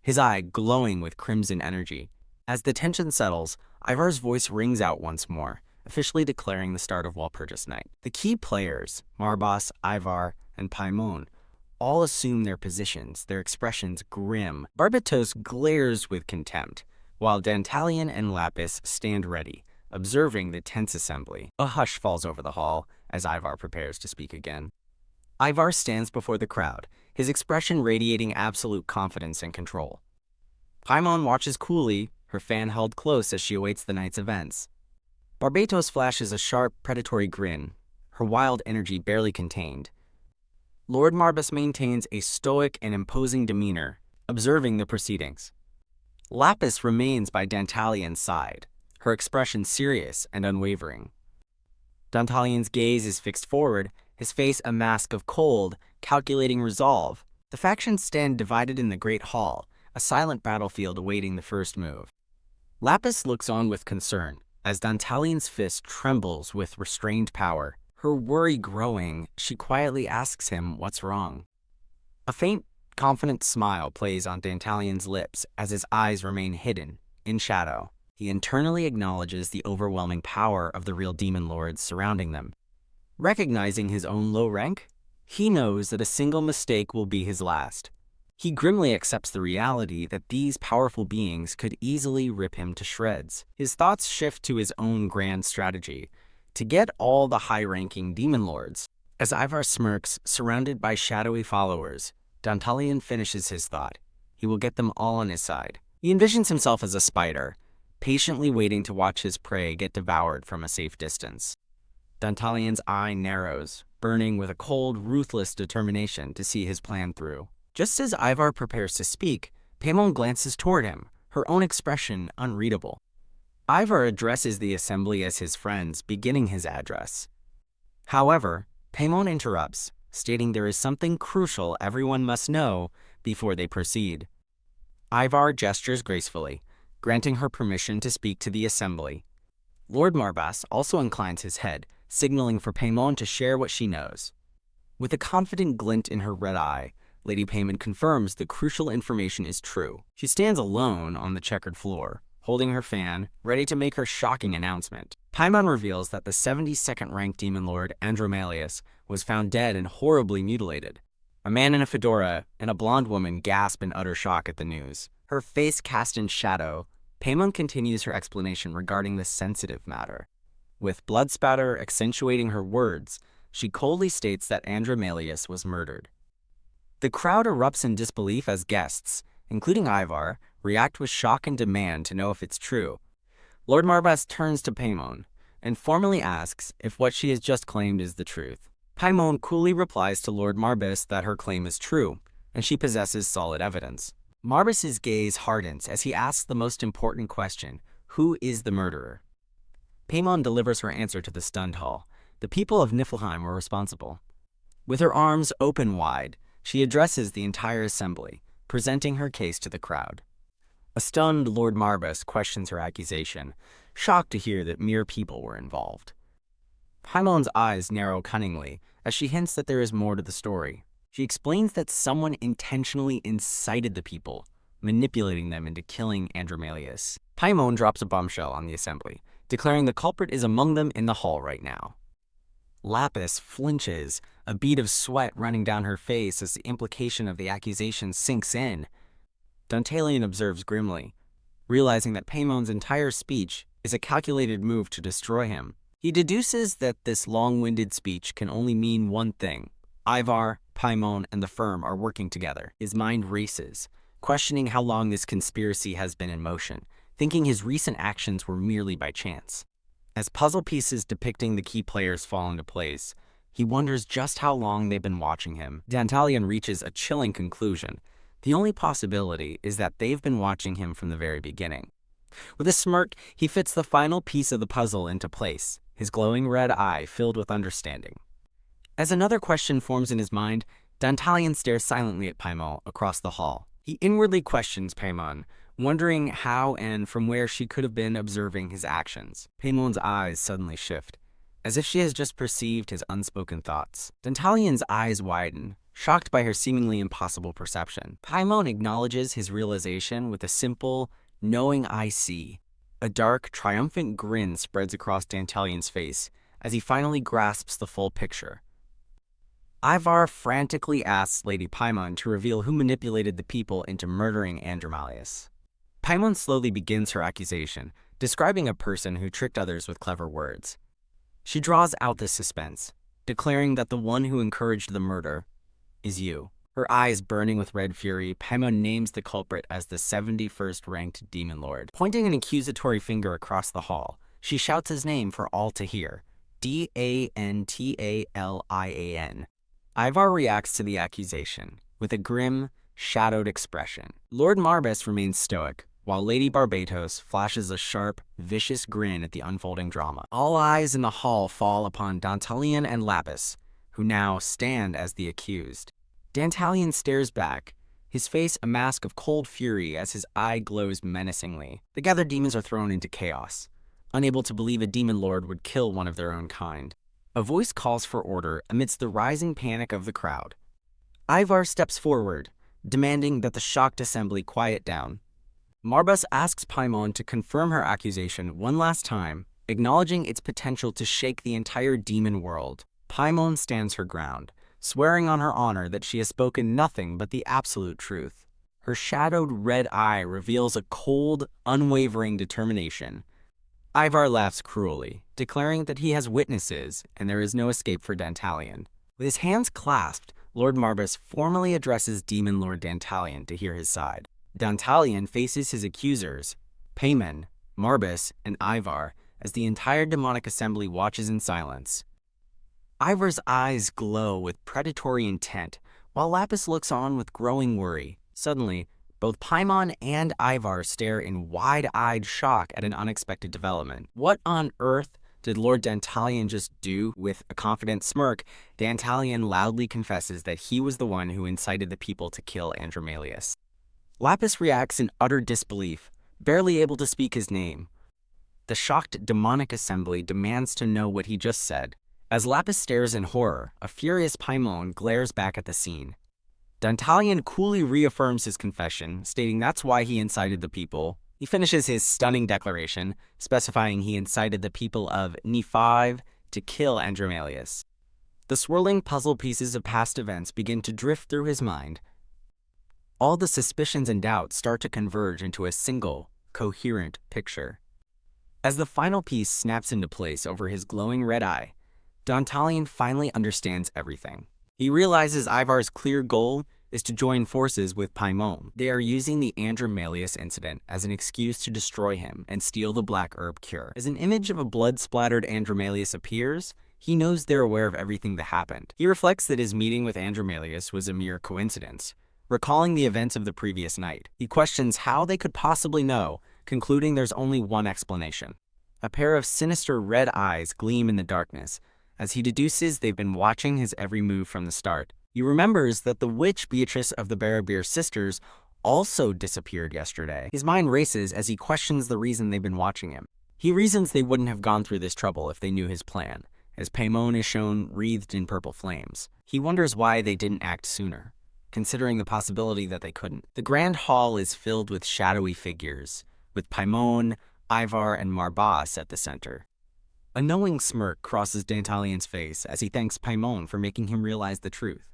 his eye glowing with crimson energy. As the tension settles, Ivar's voice rings out once more, officially declaring the start of Walpurgis Night. The key players, Marbas, Ivar, and Paimon, all assume their positions, their expressions grim. Barbatos glares with contempt, while Dantalion and Lapis stand ready, observing the tense assembly. A hush falls over the hall as Ivar prepares to speak again. Ivar stands before the crowd, his expression radiating absolute confidence and control. Paimon watches coolly, her fan held close as she awaits the night's events. Barbatos flashes a sharp, predatory grin, her wild energy barely contained. Lord Marbas maintains a stoic and imposing demeanor, observing the proceedings. Lapis remains by Dantalion's side, her expression serious and unwavering. Dantalion's gaze is fixed forward, his face a mask of cold, calculating resolve. The factions stand divided in the great hall, a silent battlefield awaiting the first move. Lapis looks on with concern, as Dantalion's fist trembles with restrained power. Her worry growing, she quietly asks him what's wrong. A faint, confident smile plays on Dantalion's lips as his eyes remain hidden, in shadow. He internally acknowledges the overwhelming power of the real demon lords surrounding them. Recognizing his own low rank, he knows that a single mistake will be his last. He grimly accepts the reality that these powerful beings could easily rip him to shreds. His thoughts shift to his own grand strategy, to get all the high-ranking demon lords. As Ivar smirks, surrounded by shadowy followers, Dantalion finishes his thought. He will get them all on his side. He envisions himself as a spider, patiently waiting to watch his prey get devoured from a safe distance. Dantalion's eye narrows, burning with a cold, ruthless determination to see his plan through. Just as Ivar prepares to speak, Paimon glances toward him, her own expression unreadable. Ivar addresses the assembly as his friends, beginning his address. However, Paimon interrupts, stating there is something crucial everyone must know before they proceed. Ivar gestures gracefully, granting her permission to speak to the assembly. Lord Marbas also inclines his head, signaling for Paimon to share what she knows. With a confident glint in her red eye, Lady Paimon confirms the crucial information is true. She stands alone on the checkered floor, holding her fan, ready to make her shocking announcement. Paimon reveals that the 72nd-ranked demon lord Andromalius was found dead and horribly mutilated. A man in a fedora and a blonde woman gasp in utter shock at the news. Her face cast in shadow, Paimon continues her explanation regarding this sensitive matter. With blood spatter accentuating her words, she coldly states that Andromalius was murdered. The crowd erupts in disbelief as guests, including Ivar, react with shock and demand to know if it's true. Lord Marbas turns to Paimon and formally asks if what she has just claimed is the truth. Paimon coolly replies to Lord Marbas that her claim is true, and she possesses solid evidence. Marbas's gaze hardens as he asks the most important question: who is the murderer? Paimon delivers her answer to the stunned hall. The people of Niflheim were responsible. With her arms open wide, she addresses the entire assembly, presenting her case to the crowd. A stunned Lord Marbas questions her accusation, shocked to hear that mere people were involved. Paimon's eyes narrow cunningly as she hints that there is more to the story. She explains that someone intentionally incited the people, manipulating them into killing Andromalius. Paimon drops a bombshell on the assembly, declaring the culprit is among them in the hall right now. Lapis flinches, a bead of sweat running down her face as the implication of the accusation sinks in. Dantalion observes grimly, realizing that Paimon's entire speech is a calculated move to destroy him. He deduces that this long-winded speech can only mean one thing: Ivar, Paimon, and the firm are working together. His mind races, questioning how long this conspiracy has been in motion, thinking his recent actions were merely by chance. As puzzle pieces depicting the key players fall into place, he wonders just how long they've been watching him. Dantalion reaches a chilling conclusion. The only possibility is that they've been watching him from the very beginning. With a smirk, he fits the final piece of the puzzle into place, his glowing red eye filled with understanding. As another question forms in his mind, Dantalion stares silently at Paimon across the hall. He inwardly questions Paimon, wondering how and from where she could have been observing his actions. Paimon's eyes suddenly shift, as if she has just perceived his unspoken thoughts. Dantalion's eyes widen, shocked by her seemingly impossible perception. Paimon acknowledges his realization with a simple, knowing "I see." A dark, triumphant grin spreads across Dantalion's face as he finally grasps the full picture. Ivar frantically asks Lady Paimon to reveal who manipulated the people into murdering Andromalius. Paimon slowly begins her accusation, describing a person who tricked others with clever words. She draws out the suspense, declaring that the one who encouraged the murder is you. Her eyes burning with red fury, Paimon names the culprit as the 71st-ranked demon lord. Pointing an accusatory finger across the hall, she shouts his name for all to hear: Dantalion. Ivar reacts to the accusation with a grim, shadowed expression. Lord Marbas remains stoic, while Lady Barbatos flashes a sharp, vicious grin at the unfolding drama. All eyes in the hall fall upon Dantalion and Lapis, who now stand as the accused. Dantalion stares back, his face a mask of cold fury as his eye glows menacingly. The gathered demons are thrown into chaos, unable to believe a demon lord would kill one of their own kind. A voice calls for order amidst the rising panic of the crowd. Ivar steps forward, demanding that the shocked assembly quiet down. Marbas asks Paimon to confirm her accusation one last time, acknowledging its potential to shake the entire demon world. Paimon stands her ground, swearing on her honor that she has spoken nothing but the absolute truth. Her shadowed red eye reveals a cold, unwavering determination. Ivar laughs cruelly, declaring that he has witnesses and there is no escape for Dantalion. With his hands clasped, Lord Marbas formally addresses Demon Lord Dantalion to hear his side. Dantalion faces his accusers, Paimon, Marbas, and Ivar, as the entire demonic assembly watches in silence. Ivar's eyes glow with predatory intent, while Lapis looks on with growing worry. Suddenly, both Paimon and Ivar stare in wide-eyed shock at an unexpected development. What on earth did Lord Dantalion just do? With a confident smirk, Dantalion loudly confesses that he was the one who incited the people to kill Andromalius. Lapis reacts in utter disbelief, barely able to speak his name. The shocked demonic assembly demands to know what he just said. As Lapis stares in horror, a furious Paimon glares back at the scene. Dantalion coolly reaffirms his confession, stating that's why he incited the people. He finishes his stunning declaration, specifying he incited the people of Ni5 to kill Andromalius. The swirling puzzle pieces of past events begin to drift through his mind. All the suspicions and doubts start to converge into a single, coherent picture. As the final piece snaps into place over his glowing red eye, Dantalion finally understands everything. He realizes Ivar's clear goal is to join forces with Paimon. They are using the Andromalius incident as an excuse to destroy him and steal the black herb cure. As an image of a blood-splattered Andromalius appears, he knows they're aware of everything that happened. He reflects that his meeting with Andromalius was a mere coincidence, recalling the events of the previous night. He questions how they could possibly know, concluding there's only one explanation. A pair of sinister red eyes gleam in the darkness, as he deduces they've been watching his every move from the start. He remembers that the witch Beatrice of the Barabir sisters also disappeared yesterday. His mind races as he questions the reason they've been watching him. He reasons they wouldn't have gone through this trouble if they knew his plan, as Paimon is shown wreathed in purple flames. He wonders why they didn't act sooner, considering the possibility that they couldn't. The grand hall is filled with shadowy figures, with Paimon, Ivar, and Marbas at the center. A knowing smirk crosses Dantalion's face as he thanks Paimon for making him realize the truth.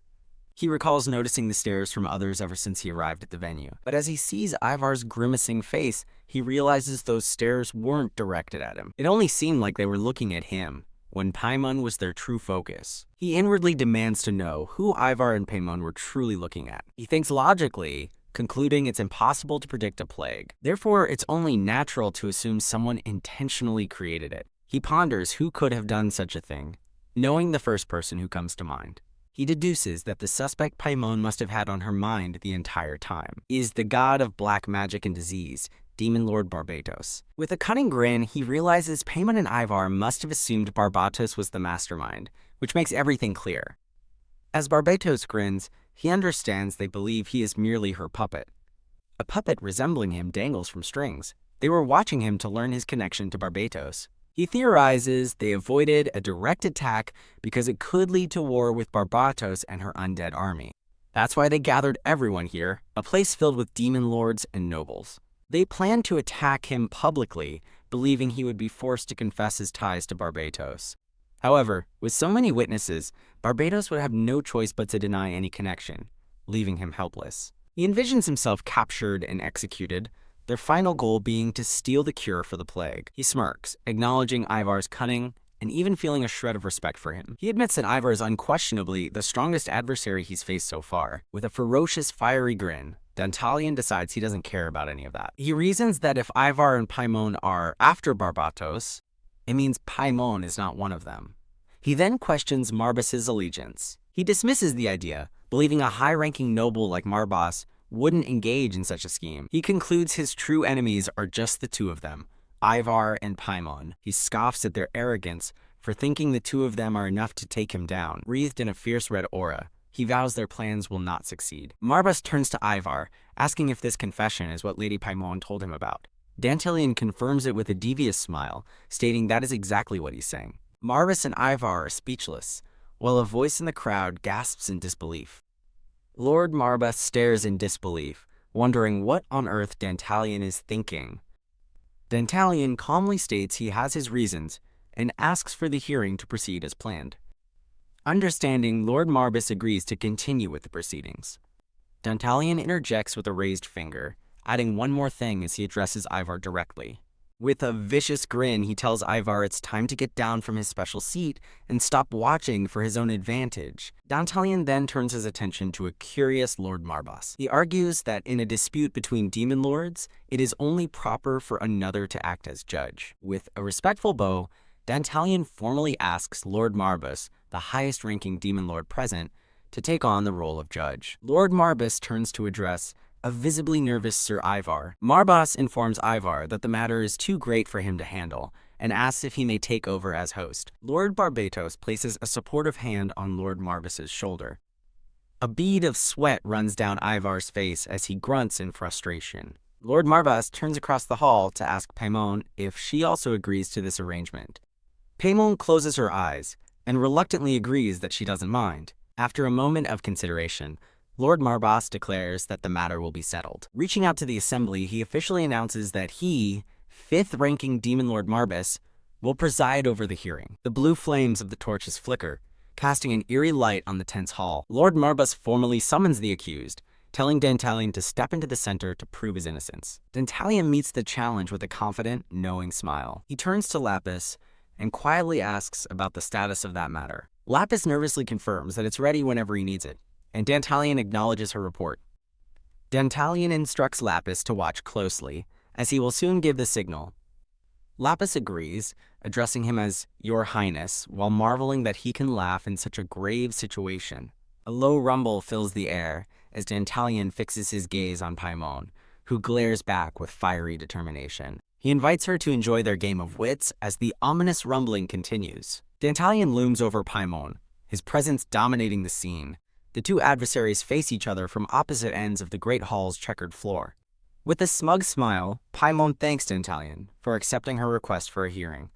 He recalls noticing the stares from others ever since he arrived at the venue, but as he sees Ivar's grimacing face, he realizes those stares weren't directed at him. It only seemed like they were looking at him, when Paimon was their true focus. He inwardly demands to know who Ivar and Paimon were truly looking at. He thinks logically, concluding it's impossible to predict a plague. Therefore, it's only natural to assume someone intentionally created it. He ponders who could have done such a thing, knowing the first person who comes to mind. He deduces that the suspect Paimon must have had on her mind the entire time is the god of black magic and disease, Demon Lord Barbatos. With a cunning grin, he realizes Paimon and Ivar must have assumed Barbatos was the mastermind, which makes everything clear. As Barbatos grins, he understands they believe he is merely her puppet. A puppet resembling him dangles from strings. They were watching him to learn his connection to Barbatos. He theorizes they avoided a direct attack because it could lead to war with Barbatos and her undead army. That's why they gathered everyone here, a place filled with demon lords and nobles. They planned to attack him publicly, believing he would be forced to confess his ties to Barbatos. However, with so many witnesses, Barbatos would have no choice but to deny any connection, leaving him helpless. He envisions himself captured and executed, their final goal being to steal the cure for the plague. He smirks, acknowledging Ivar's cunning and even feeling a shred of respect for him. He admits that Ivar is unquestionably the strongest adversary he's faced so far. With a ferocious, fiery grin, Dantalion decides he doesn't care about any of that. He reasons that if Ivar and Paimon are after Barbatos, it means Paimon is not one of them. He then questions Marbas's allegiance. He dismisses the idea, believing a high-ranking noble like Marbas wouldn't engage in such a scheme. He concludes his true enemies are just the two of them, Ivar and Paimon. He scoffs at their arrogance for thinking the two of them are enough to take him down. Wreathed in a fierce red aura, he vows their plans will not succeed. Marbas turns to Ivar, asking if this confession is what Lady Paimon told him about. Dantalion confirms it with a devious smile, stating that is exactly what he's saying. Marbus and Ivar are speechless, while a voice in the crowd gasps in disbelief. Lord Marbus stares in disbelief, wondering what on earth Dantalion is thinking. Dantalion calmly states he has his reasons and asks for the hearing to proceed as planned. Understanding, Lord Marbus agrees to continue with the proceedings. Dantalion interjects with a raised finger, adding one more thing as he addresses Ivar directly. With a vicious grin, he tells Ivar it's time to get down from his special seat and stop watching for his own advantage. Dantalion then turns his attention to a curious Lord Marbus. He argues that in a dispute between demon lords, it is only proper for another to act as judge. With a respectful bow, Dantalion formally asks Lord Marbus, the highest-ranking demon lord present, to take on the role of judge. Lord Marbus turns to address a visibly nervous Sir Ivar. Marbus informs Ivar that the matter is too great for him to handle and asks if he may take over as host. Lord Barbatos places a supportive hand on Lord Marbus's shoulder. A bead of sweat runs down Ivar's face as he grunts in frustration. Lord Marbus turns across the hall to ask Paimon if she also agrees to this arrangement. Paimon closes her eyes and reluctantly agrees that she doesn't mind. After a moment of consideration, Lord Marbus declares that the matter will be settled. Reaching out to the assembly, he officially announces that he, 5th-ranking Demon Lord Marbus, will preside over the hearing. The blue flames of the torches flicker, casting an eerie light on the tense hall. Lord Marbus formally summons the accused, telling Dantalion to step into the center to prove his innocence. Dantalion meets the challenge with a confident, knowing smile. He turns to Lapis and quietly asks about the status of that matter. Lapis nervously confirms that it's ready whenever he needs it, and Dantalion acknowledges her report. Dantalion instructs Lapis to watch closely, as he will soon give the signal. Lapis agrees, addressing him as Your Highness, while marveling that he can laugh in such a grave situation. A low rumble fills the air as Dantalion fixes his gaze on Paimon, who glares back with fiery determination. He invites her to enjoy their game of wits as the ominous rumbling continues. Dantalion looms over Paimon, his presence dominating the scene. The two adversaries face each other from opposite ends of the Great Hall's checkered floor. With a smug smile, Paimon thanks Dantalion for accepting her request for a hearing.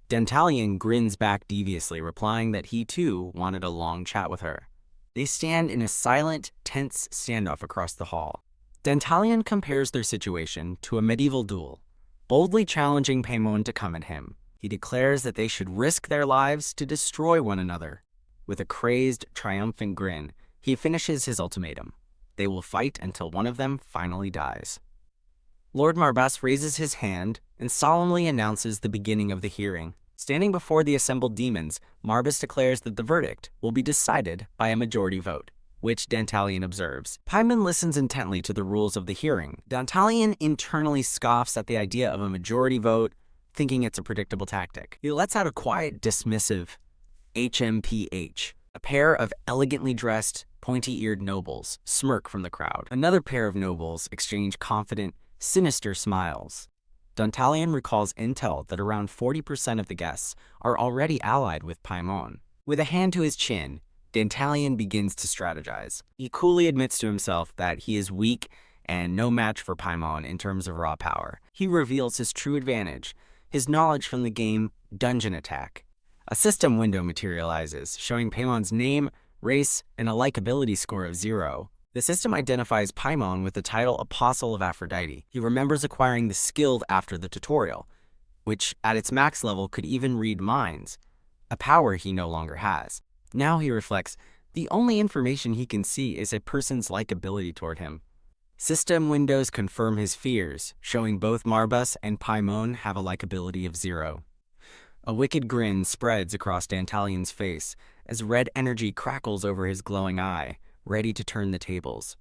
Dantalion grins back deviously, replying that he too wanted a long chat with her. They stand in a silent, tense standoff across the hall. Dantalion compares their situation to a medieval duel, boldly challenging Paimon to come at him. He declares that they should risk their lives to destroy one another. With a crazed, triumphant grin, he finishes his ultimatum. They will fight until one of them finally dies. Lord Marbus raises his hand and solemnly announces the beginning of the hearing. Standing before the assembled demons, Marbus declares that the verdict will be decided by a majority vote, which Dantalion observes. Paimon listens intently to the rules of the hearing. Dantalion internally scoffs at the idea of a majority vote, thinking it's a predictable tactic. He lets out a quiet, dismissive HMPH. A pair of elegantly dressed, pointy-eared nobles smirk from the crowd. Another pair of nobles exchange confident, sinister smiles. Dantalion recalls intel that around 40% of the guests are already allied with Paimon. With a hand to his chin, Dantalion begins to strategize. He coolly admits to himself that he is weak and no match for Paimon in terms of raw power. He reveals his true advantage, his knowledge from the game Dungeon Attack. A system window materializes, showing Paimon's name, race, and a likability score of 0. The system identifies Paimon with the title Apostle of Aphrodite. He remembers acquiring the skill after the tutorial, which at its max level could even read minds, a power he no longer has. Now he reflects, the only information he can see is a person's likability toward him. System windows confirm his fears, showing both Marbus and Paimon have a likability of 0. A wicked grin spreads across Dantalion's face as red energy crackles over his glowing eye, ready to turn the tables.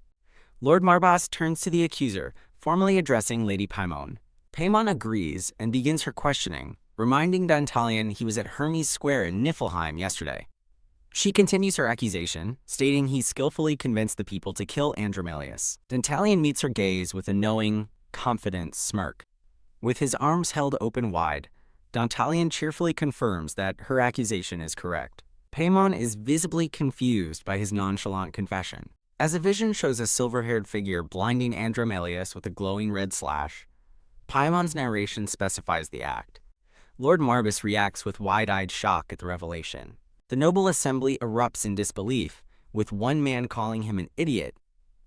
Lord Marbus turns to the accuser, formally addressing Lady Paimon. Paimon agrees and begins her questioning, reminding Dantalion he was at Hermes Square in Niflheim yesterday. She continues her accusation, stating he skillfully convinced the people to kill Andromelius. Dantalion meets her gaze with a knowing, confident smirk. With his arms held open wide, Dantalion cheerfully confirms that her accusation is correct. Paimon is visibly confused by his nonchalant confession. As a vision shows a silver-haired figure blinding Andromelius with a glowing red slash, Paimon's narration specifies the act. Lord Marbas reacts with wide-eyed shock at the revelation. The noble assembly erupts in disbelief, with one man calling him an idiot.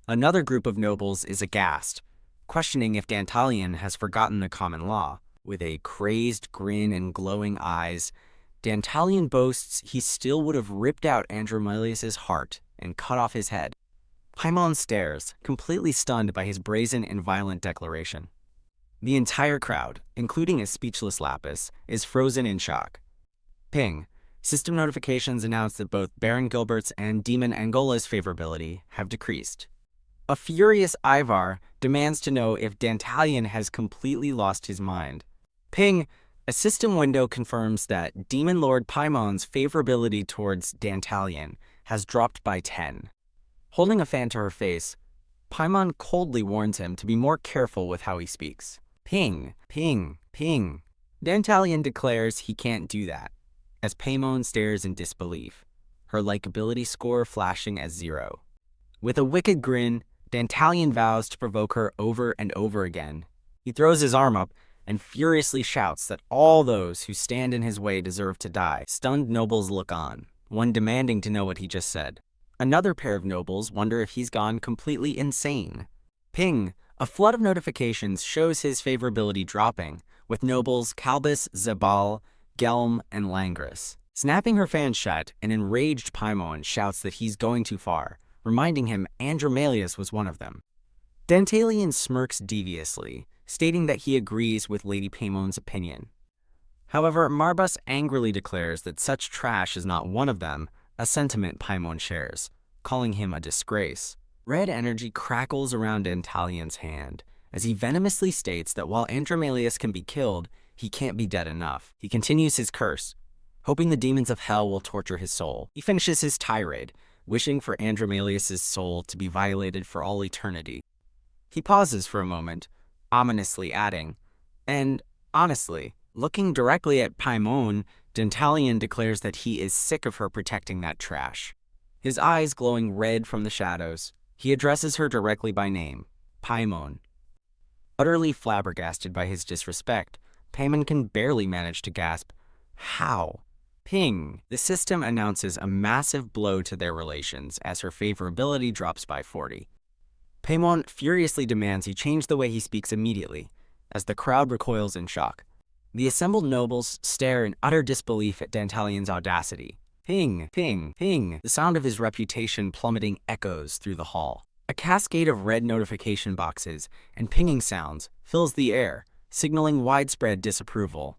Another group of nobles is aghast, questioning if Dantalian has forgotten the common law. With a crazed grin and glowing eyes, Dantalian boasts he still would have ripped out Andromelius's heart and cut off his head. Paimon stares, completely stunned by his brazen and violent declaration. The entire crowd, including a speechless Lapis, is frozen in shock. Ping. System notifications announce that both Baron Gilbert's and Demon Angola's favorability have decreased. A furious Ivar demands to know if Dantalian has completely lost his mind. Ping. A system window confirms that Demon Lord Paimon's favorability towards Dantalian has dropped by 10. Holding a fan to her face, Paimon coldly warns him to be more careful with how he speaks. Ping, ping, ping. Dantalian declares he can't do that, as Paimon stares in disbelief, her likability score flashing as 0. With a wicked grin, Dantalian vows to provoke her over and over again. He throws his arm up and furiously shouts that all those who stand in his way deserve to die. Stunned nobles look on, one demanding to know what he just said. Another pair of nobles wonder if he's gone completely insane. Ping. A flood of notifications shows his favorability dropping, with nobles Calbus, Zabal, Gelm, and Langris. Snapping her fan shut, an enraged Paimon shouts that he's going too far, reminding him Andromelius was one of them. Dantalian smirks deviously, stating that he agrees with Lady Paimon's opinion. However, Marbas angrily declares that such trash is not one of them, a sentiment Paimon shares, calling him a disgrace. Red energy crackles around Dantalian's hand, as he venomously states that while Andromelius can be killed, he can't be dead enough. He continues his curse, hoping the demons of hell will torture his soul. He finishes his tirade, wishing for Andromelius's soul to be violated for all eternity. He pauses for a moment, ominously adding, and honestly, looking directly at Paimon, Dantalian declares that he is sick of her protecting that trash. His eyes glowing red from the shadows, he addresses her directly by name, Paimon. Utterly flabbergasted by his disrespect, Paimon can barely manage to gasp, "How?" Ping. The system announces a massive blow to their relations as her favorability drops by 40. Paimon furiously demands he change the way he speaks immediately, as the crowd recoils in shock. The assembled nobles stare in utter disbelief at Dantalian's audacity. Ping, ping, ping. The sound of his reputation plummeting echoes through the hall. A cascade of red notification boxes and pinging sounds fills the air, signaling widespread disapproval.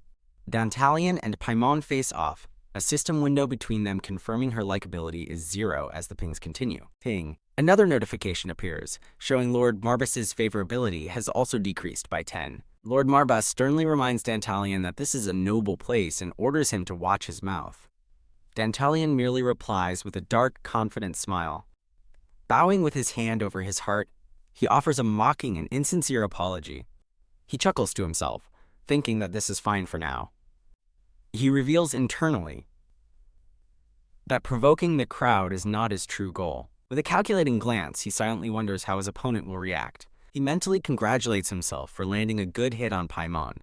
Dantalian and Paimon face off, a system window between them confirming her likability is 0 as the pings continue. Ping. Another notification appears, showing Lord Marbas's favorability has also decreased by 10. Lord Marbas sternly reminds Dantalian that this is a noble place and orders him to watch his mouth. Dantalian merely replies with a dark, confident smile. Bowing with his hand over his heart, he offers a mocking and insincere apology. He chuckles to himself, thinking that this is fine for now. He reveals internally that provoking the crowd is not his true goal. With a calculating glance, he silently wonders how his opponent will react. He mentally congratulates himself for landing a good hit on Paimon,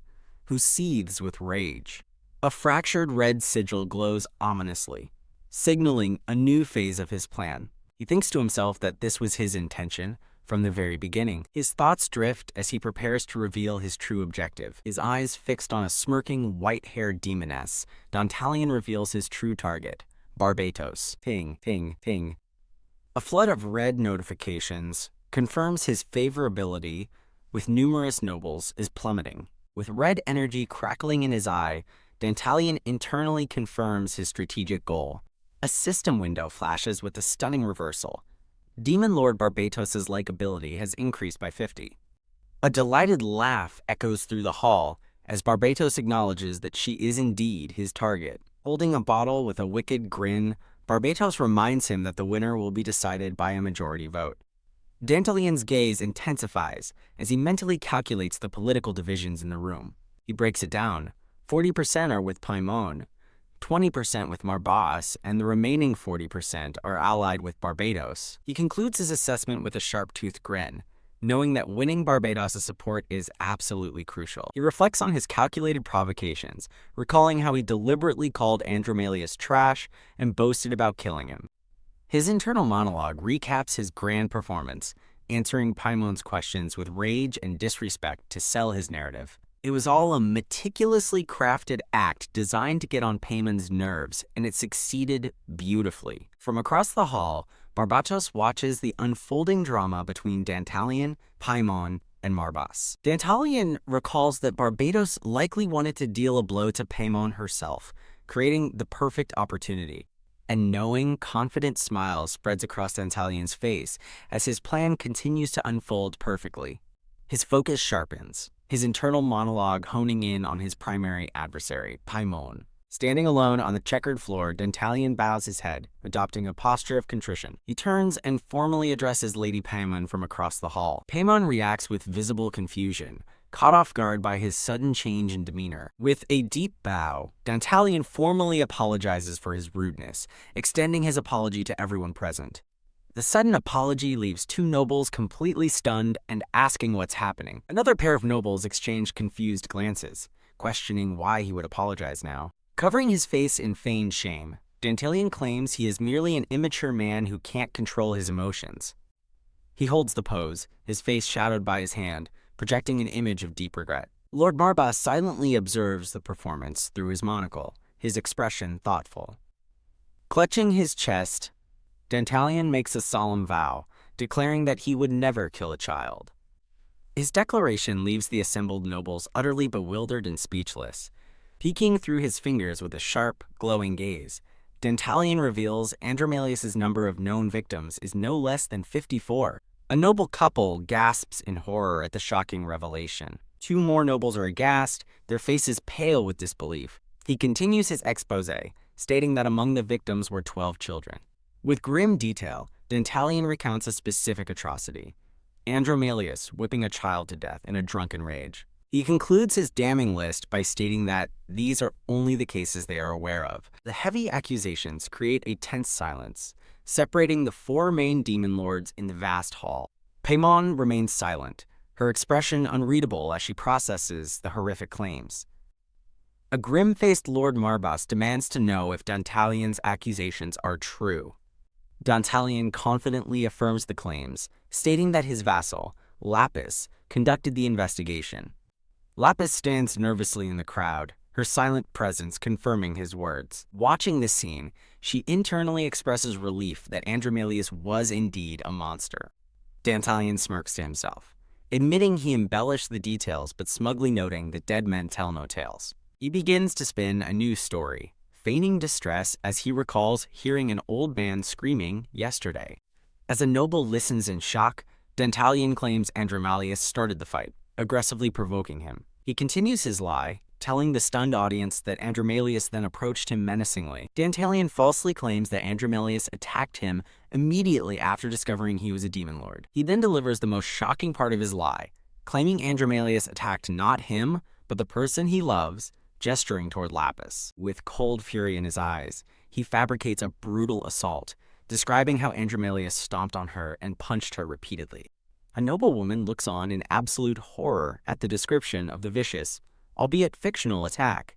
who seethes with rage. A fractured red sigil glows ominously, signaling a new phase of his plan. He thinks to himself that this was his intention from the very beginning. His thoughts drift as he prepares to reveal his true objective. His eyes fixed on a smirking, white-haired demoness, Dantalian reveals his true target, Barbatos. Ping, ping, ping. A flood of red notifications confirms his favorability with numerous nobles is plummeting. With red energy crackling in his eye, Dantalian internally confirms his strategic goal. A system window flashes with a stunning reversal. Demon Lord Barbatos's likability has increased by 50. A delighted laugh echoes through the hall as Barbatos acknowledges that she is indeed his target. Holding a bottle with a wicked grin, Barbatos reminds him that the winner will be decided by a majority vote. Dantalian's gaze intensifies as he mentally calculates the political divisions in the room. He breaks it down. 40% are with Paimon, 20% with Marbas, and the remaining 40% are allied with Barbatos. He concludes his assessment with a sharp-toothed grin, knowing that winning Barbados' support is absolutely crucial. He reflects on his calculated provocations, recalling how he deliberately called Andromalius trash and boasted about killing him. His internal monologue recaps his grand performance, answering Paimon's questions with rage and disrespect to sell his narrative. It was all a meticulously crafted act designed to get on Paimon's nerves, and it succeeded beautifully. From across the hall, Barbatos watches the unfolding drama between Dantalion, Paimon, and Marbas. Dantalion recalls that Barbatos likely wanted to deal a blow to Paimon herself, creating the perfect opportunity. A knowing, confident smile spreads across Dantalion's face as his plan continues to unfold perfectly. His focus sharpens, his internal monologue honing in on his primary adversary, Paimon. Standing alone on the checkered floor, Dantalion bows his head, adopting a posture of contrition. He turns and formally addresses Lady Paimon from across the hall. Paimon reacts with visible confusion, caught off guard by his sudden change in demeanor. With a deep bow, Dantalion formally apologizes for his rudeness, extending his apology to everyone present. The sudden apology leaves two nobles completely stunned and asking what's happening. Another pair of nobles exchange confused glances, questioning why he would apologize now. Covering his face in feigned shame, Dantalion claims he is merely an immature man who can't control his emotions. He holds the pose, his face shadowed by his hand, projecting an image of deep regret. Lord Marbas silently observes the performance through his monocle, his expression thoughtful. Clutching his chest, Dantalion makes a solemn vow, declaring that he would never kill a child. His declaration leaves the assembled nobles utterly bewildered and speechless. Peeking through his fingers with a sharp, glowing gaze, Dantalion reveals Andromalius' number of known victims is no less than 54. A noble couple gasps in horror at the shocking revelation. Two more nobles are aghast, their faces pale with disbelief. He continues his expose, stating that among the victims were 12 children. With grim detail, Dantalion recounts a specific atrocity: Andromalius whipping a child to death in a drunken rage. He concludes his damning list by stating that these are only the cases they are aware of. The heavy accusations create a tense silence, separating the four main demon lords in the vast hall. Paimon remains silent, her expression unreadable as she processes the horrific claims. A grim-faced Lord Marbas demands to know if Dantalion's accusations are true. Dantalion confidently affirms the claims, stating that his vassal, Lapis, conducted the investigation. Lapis stands nervously in the crowd, her silent presence confirming his words. Watching this scene, she internally expresses relief that Andromalius was indeed a monster. Dantalion smirks to himself, admitting he embellished the details but smugly noting that dead men tell no tales. He begins to spin a new story, feigning distress as he recalls hearing an old man screaming yesterday. As a noble listens in shock, Dantalion claims Andromalius started the fight, aggressively provoking him. He continues his lie, telling the stunned audience that Andromalius then approached him menacingly. Dantalion falsely claims that Andromalius attacked him immediately after discovering he was a demon lord. He then delivers the most shocking part of his lie, claiming Andromalius attacked not him, but the person he loves, gesturing toward Lapis. With cold fury in his eyes, he fabricates a brutal assault, describing how Andromalius stomped on her and punched her repeatedly. A noblewoman looks on in absolute horror at the description of the vicious, albeit fictional, attack.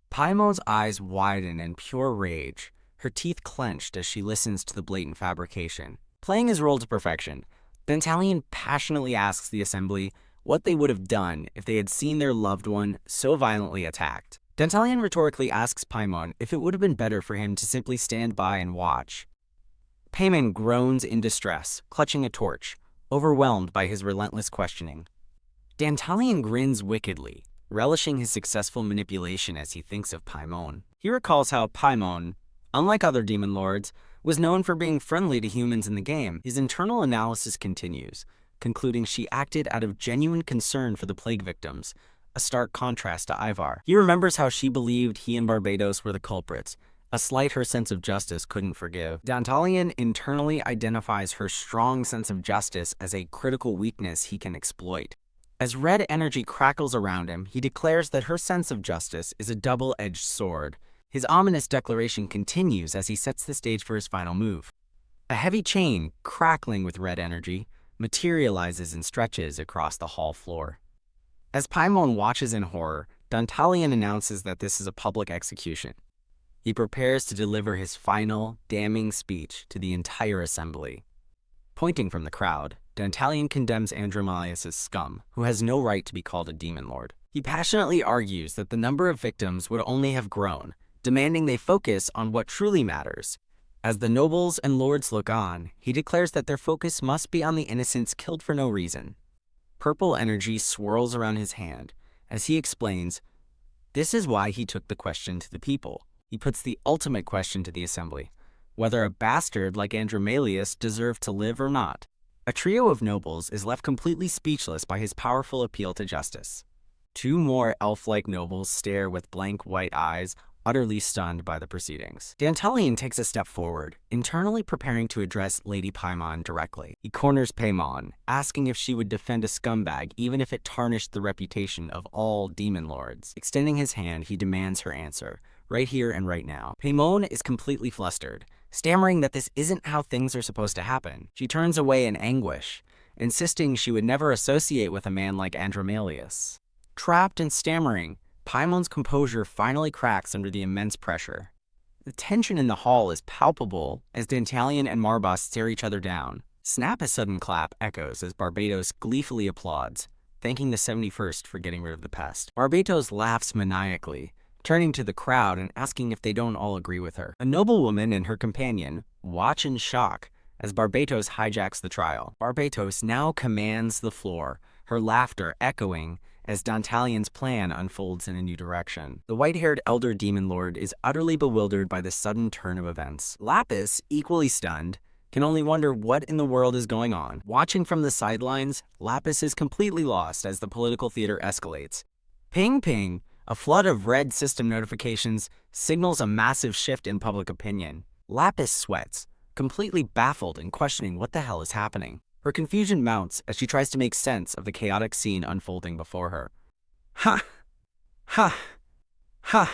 Paimon's eyes widen in pure rage, her teeth clenched as she listens to the blatant fabrication. Playing his role to perfection, Dantalion passionately asks the assembly what they would have done if they had seen their loved one so violently attacked. Dantalion rhetorically asks Paimon if it would have been better for him to simply stand by and watch. Paimon groans in distress, clutching a torch, overwhelmed by his relentless questioning. Dantalion grins wickedly, relishing his successful manipulation as he thinks of Paimon. He recalls how Paimon, unlike other demon lords, was known for being friendly to humans in the game. His internal analysis continues, concluding she acted out of genuine concern for the plague victims, a stark contrast to Ivar. He remembers how she believed he and Barbatos were the culprits, a slight her sense of justice couldn't forgive. Dantalion internally identifies her strong sense of justice as a critical weakness he can exploit. As red energy crackles around him, he declares that her sense of justice is a double-edged sword. His ominous declaration continues as he sets the stage for his final move. A heavy chain, crackling with red energy, materializes and stretches across the hall floor. As Paimon watches in horror, Dantalion announces that this is a public execution. He prepares to deliver his final, damning speech to the entire assembly. Pointing from the crowd, Dantalion condemns Andromalius as scum, who has no right to be called a demon lord. He passionately argues that the number of victims would only have grown, demanding they focus on what truly matters. As the nobles and lords look on, he declares that their focus must be on the innocents killed for no reason. Purple energy swirls around his hand as he explains, this is why he took the question to the people. He puts the ultimate question to the assembly, whether a bastard like Andromalius deserved to live or not. A trio of nobles is left completely speechless by his powerful appeal to justice. Two more elf-like nobles stare with blank white eyes, utterly stunned by the proceedings. Dantalion takes a step forward, internally preparing to address Lady Paimon directly. He corners Paimon, asking if she would defend a scumbag even if it tarnished the reputation of all demon lords. Extending his hand, he demands her answer, right here and right now. Paimon is completely flustered, stammering that this isn't how things are supposed to happen. She turns away in anguish, insisting she would never associate with a man like Andromalius. Trapped and stammering, Paimon's composure finally cracks under the immense pressure. The tension in the hall is palpable as Dantalion and Marbas stare each other down. Snap a sudden clap echoes as Barbatos gleefully applauds, thanking the 71st for getting rid of the pest. Barbatos laughs maniacally, turning to the crowd and asking if they don't all agree with her. A noblewoman and her companion watch in shock as Barbatos hijacks the trial. Barbatos now commands the floor, her laughter echoing as Dantalion's plan unfolds in a new direction. The white-haired elder demon lord is utterly bewildered by the sudden turn of events. Lapis, equally stunned, can only wonder what in the world is going on. Watching from the sidelines, Lapis is completely lost as the political theater escalates. Ping ping, a flood of red system notifications signals a massive shift in public opinion. Lapis sweats, completely baffled and questioning what the hell is happening. Her confusion mounts as she tries to make sense of the chaotic scene unfolding before her. Ha! Ha! Ha!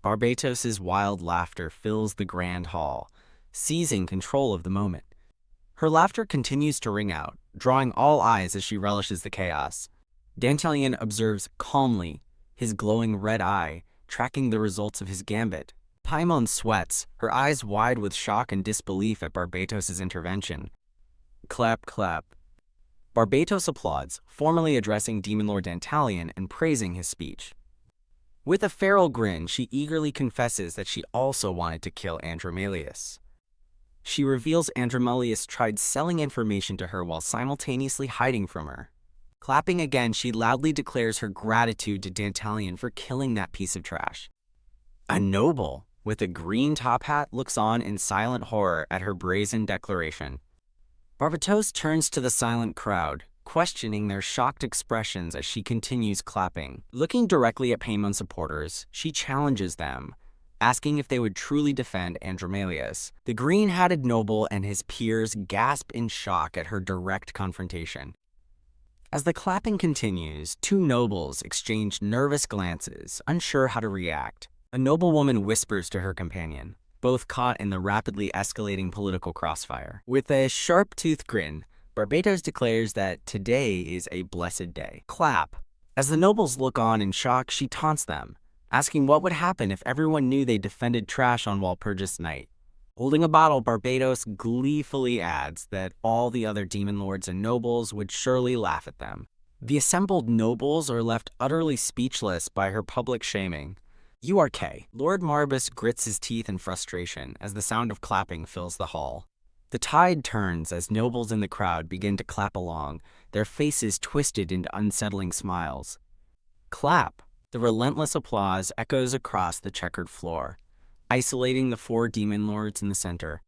Barbatos's wild laughter fills the grand hall, seizing control of the moment. Her laughter continues to ring out, drawing all eyes as she relishes the chaos. Dantalion observes calmly, his glowing red eye, tracking the results of his gambit. Paimon sweats, her eyes wide with shock and disbelief at Barbatos's intervention. Clap, clap. Barbatos applauds, formally addressing Demon Lord Dantalion and praising his speech. With a feral grin, she eagerly confesses that she also wanted to kill Andromalius. She reveals Andromalius tried selling information to her while simultaneously hiding from her. Clapping again, she loudly declares her gratitude to Dantalion for killing that piece of trash. A noble with a green top hat looks on in silent horror at her brazen declaration. Barbatos turns to the silent crowd, questioning their shocked expressions as she continues clapping. Looking directly at Paimon's supporters, she challenges them, asking if they would truly defend Andromalius. The green-hatted noble and his peers gasp in shock at her direct confrontation. As the clapping continues, two nobles exchange nervous glances, unsure how to react. A noblewoman whispers to her companion, both caught in the rapidly escalating political crossfire. With a sharp-toothed grin, Barbatos declares that today is a blessed day. Clap. As the nobles look on in shock, she taunts them, asking what would happen if everyone knew they defended trash on Walpurgis night. Holding a bottle, Barbatos gleefully adds that all the other demon lords and nobles would surely laugh at them. The assembled nobles are left utterly speechless by her public shaming. URK. Lord Marbas grits his teeth in frustration as the sound of clapping fills the hall. The tide turns as nobles in the crowd begin to clap along, their faces twisted into unsettling smiles. Clap. The relentless applause echoes across the checkered floor, isolating the four demon lords in the center.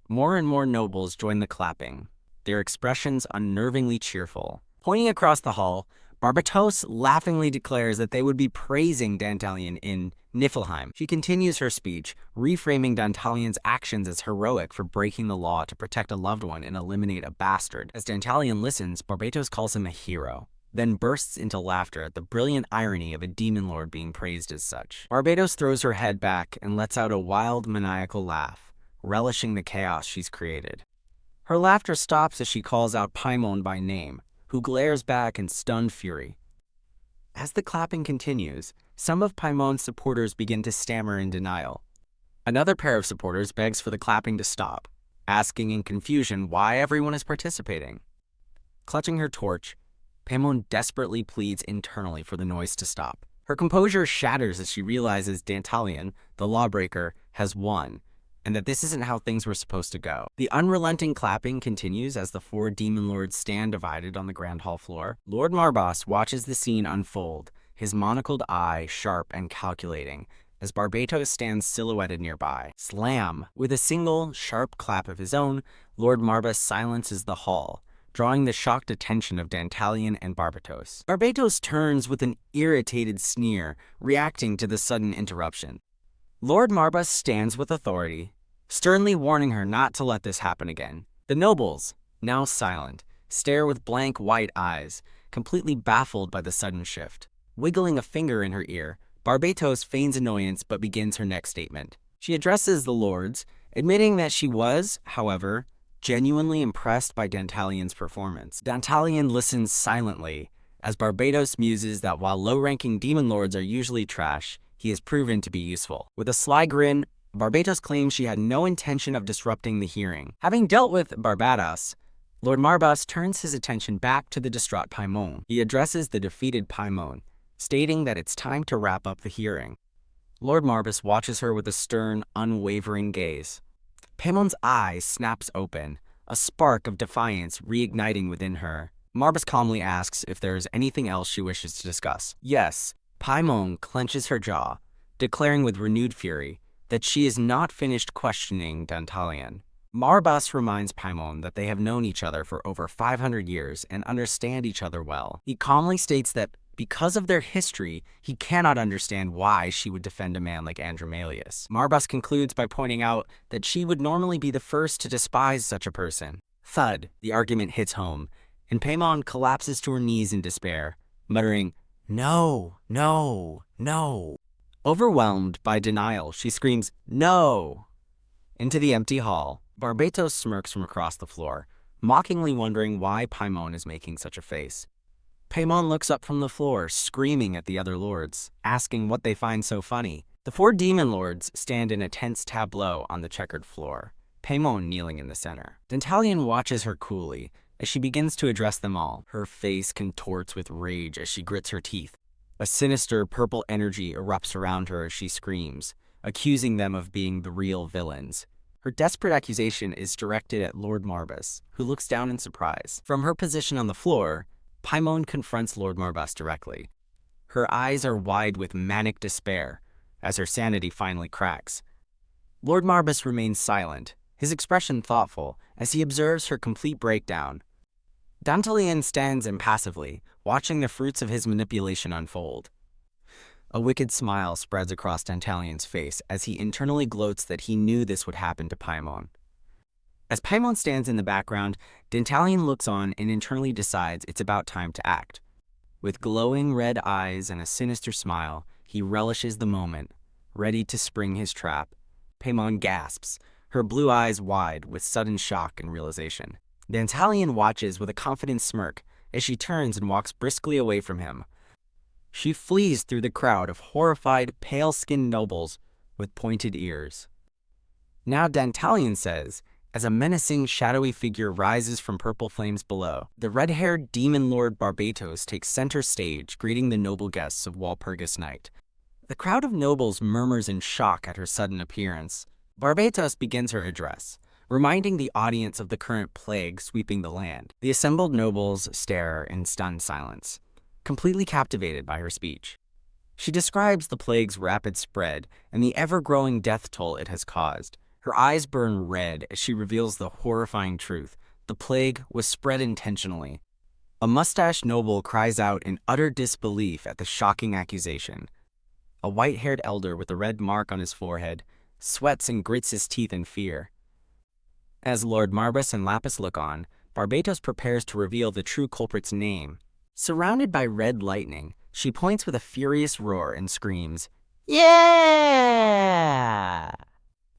More and more nobles join the clapping, their expressions unnervingly cheerful. Pointing across the hall, Barbatos laughingly declares that they would be praising Dantalion in Niflheim. She continues her speech, reframing Dantalion's actions as heroic for breaking the law to protect a loved one and eliminate a bastard. As Dantalion listens, Barbatos calls him a hero, then bursts into laughter at the brilliant irony of a demon lord being praised as such. Barbatos throws her head back and lets out a wild, maniacal laugh, relishing the chaos she's created. Her laughter stops as she calls out Paimon by name, who glares back in stunned fury. As the clapping continues, some of Paimon's supporters begin to stammer in denial. Another pair of supporters begs for the clapping to stop, asking in confusion why everyone is participating. Clutching her torch, Paimon desperately pleads internally for the noise to stop. Her composure shatters as she realizes Dantalion, the lawbreaker, has won, and that this isn't how things were supposed to go. The unrelenting clapping continues as the four demon lords stand divided on the grand hall floor. Lord Marbas watches the scene unfold, his monocled eye sharp and calculating, as Barbatos stands silhouetted nearby. Slam! With a single, sharp clap of his own, Lord Marbas silences the hall, drawing the shocked attention of Dantalion and Barbatos. Barbatos turns with an irritated sneer, reacting to the sudden interruption. Lord Marbas stands with authority, sternly warning her not to let this happen again. The nobles, now silent, stare with blank white eyes, completely baffled by the sudden shift. Wiggling a finger in her ear, Barbatos feigns annoyance but begins her next statement. She addresses the lords, admitting that she was, however, genuinely impressed by Dantalion's performance. Dantalion listens silently, as Barbatos muses that while low-ranking demon lords are usually trash, he has proven to be useful. With a sly grin, Barbatos claims she had no intention of disrupting the hearing. Having dealt with Barbatos, Lord Marbas turns his attention back to the distraught Paimon. He addresses the defeated Paimon, stating that it's time to wrap up the hearing. Lord Marbas watches her with a stern, unwavering gaze. Paimon's eye snaps open, a spark of defiance reigniting within her. Marbas calmly asks if there is anything else she wishes to discuss. Yes, Paimon clenches her jaw, declaring with renewed fury that she is not finished questioning Dantalion. Marbas reminds Paimon that they have known each other for over 500 years and understand each other well. He calmly states that because of their history, he cannot understand why she would defend a man like Andromalius. Marbas concludes by pointing out that she would normally be the first to despise such a person. Thud, the argument hits home, and Paimon collapses to her knees in despair, muttering, "No, no, no." Overwhelmed by denial, she screams, "No!" into the empty hall. Barbatos smirks from across the floor, mockingly wondering why Paimon is making such a face. Paimon looks up from the floor, screaming at the other lords, asking what they find so funny. The four demon lords stand in a tense tableau on the checkered floor, Paimon kneeling in the center. Dantalion watches her coolly as she begins to address them all. Her face contorts with rage as she grits her teeth. A sinister purple energy erupts around her as she screams, accusing them of being the real villains. Her desperate accusation is directed at Lord Marbas, who looks down in surprise. From her position on the floor, Paimon confronts Lord Marbas directly. Her eyes are wide with manic despair, as her sanity finally cracks. Lord Marbas remains silent, his expression thoughtful, as he observes her complete breakdown. Dantalion stands impassively, watching the fruits of his manipulation unfold. A wicked smile spreads across Dantalion's face as he internally gloats that he knew this would happen to Paimon. As Paimon stands in the background, Dantalion looks on and internally decides it's about time to act. With glowing red eyes and a sinister smile, he relishes the moment, ready to spring his trap. Paimon gasps, her blue eyes wide with sudden shock and realization. Dantalion watches with a confident smirk as she turns and walks briskly away from him. She flees through the crowd of horrified, pale-skinned nobles with pointed ears. Now Dantalion says, as a menacing, shadowy figure rises from purple flames below. The red-haired demon lord Barbatos takes center stage, greeting the noble guests of Walpurgis Night. The crowd of nobles murmurs in shock at her sudden appearance. Barbatos begins her address, reminding the audience of the current plague sweeping the land. The assembled nobles stare in stunned silence, completely captivated by her speech. She describes the plague's rapid spread and the ever-growing death toll it has caused. Her eyes burn red as she reveals the horrifying truth. The plague was spread intentionally. A mustached noble cries out in utter disbelief at the shocking accusation. A white-haired elder with a red mark on his forehead sweats and grits his teeth in fear. As Lord Marbas and Lapis look on, Barbatos prepares to reveal the true culprit's name. Surrounded by red lightning, she points with a furious roar and screams, "Yeah!"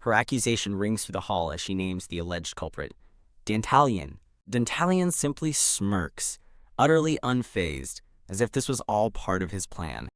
Her accusation rings through the hall as she names the alleged culprit, Dantalion. Dantalion simply smirks, utterly unfazed, as if this was all part of his plan.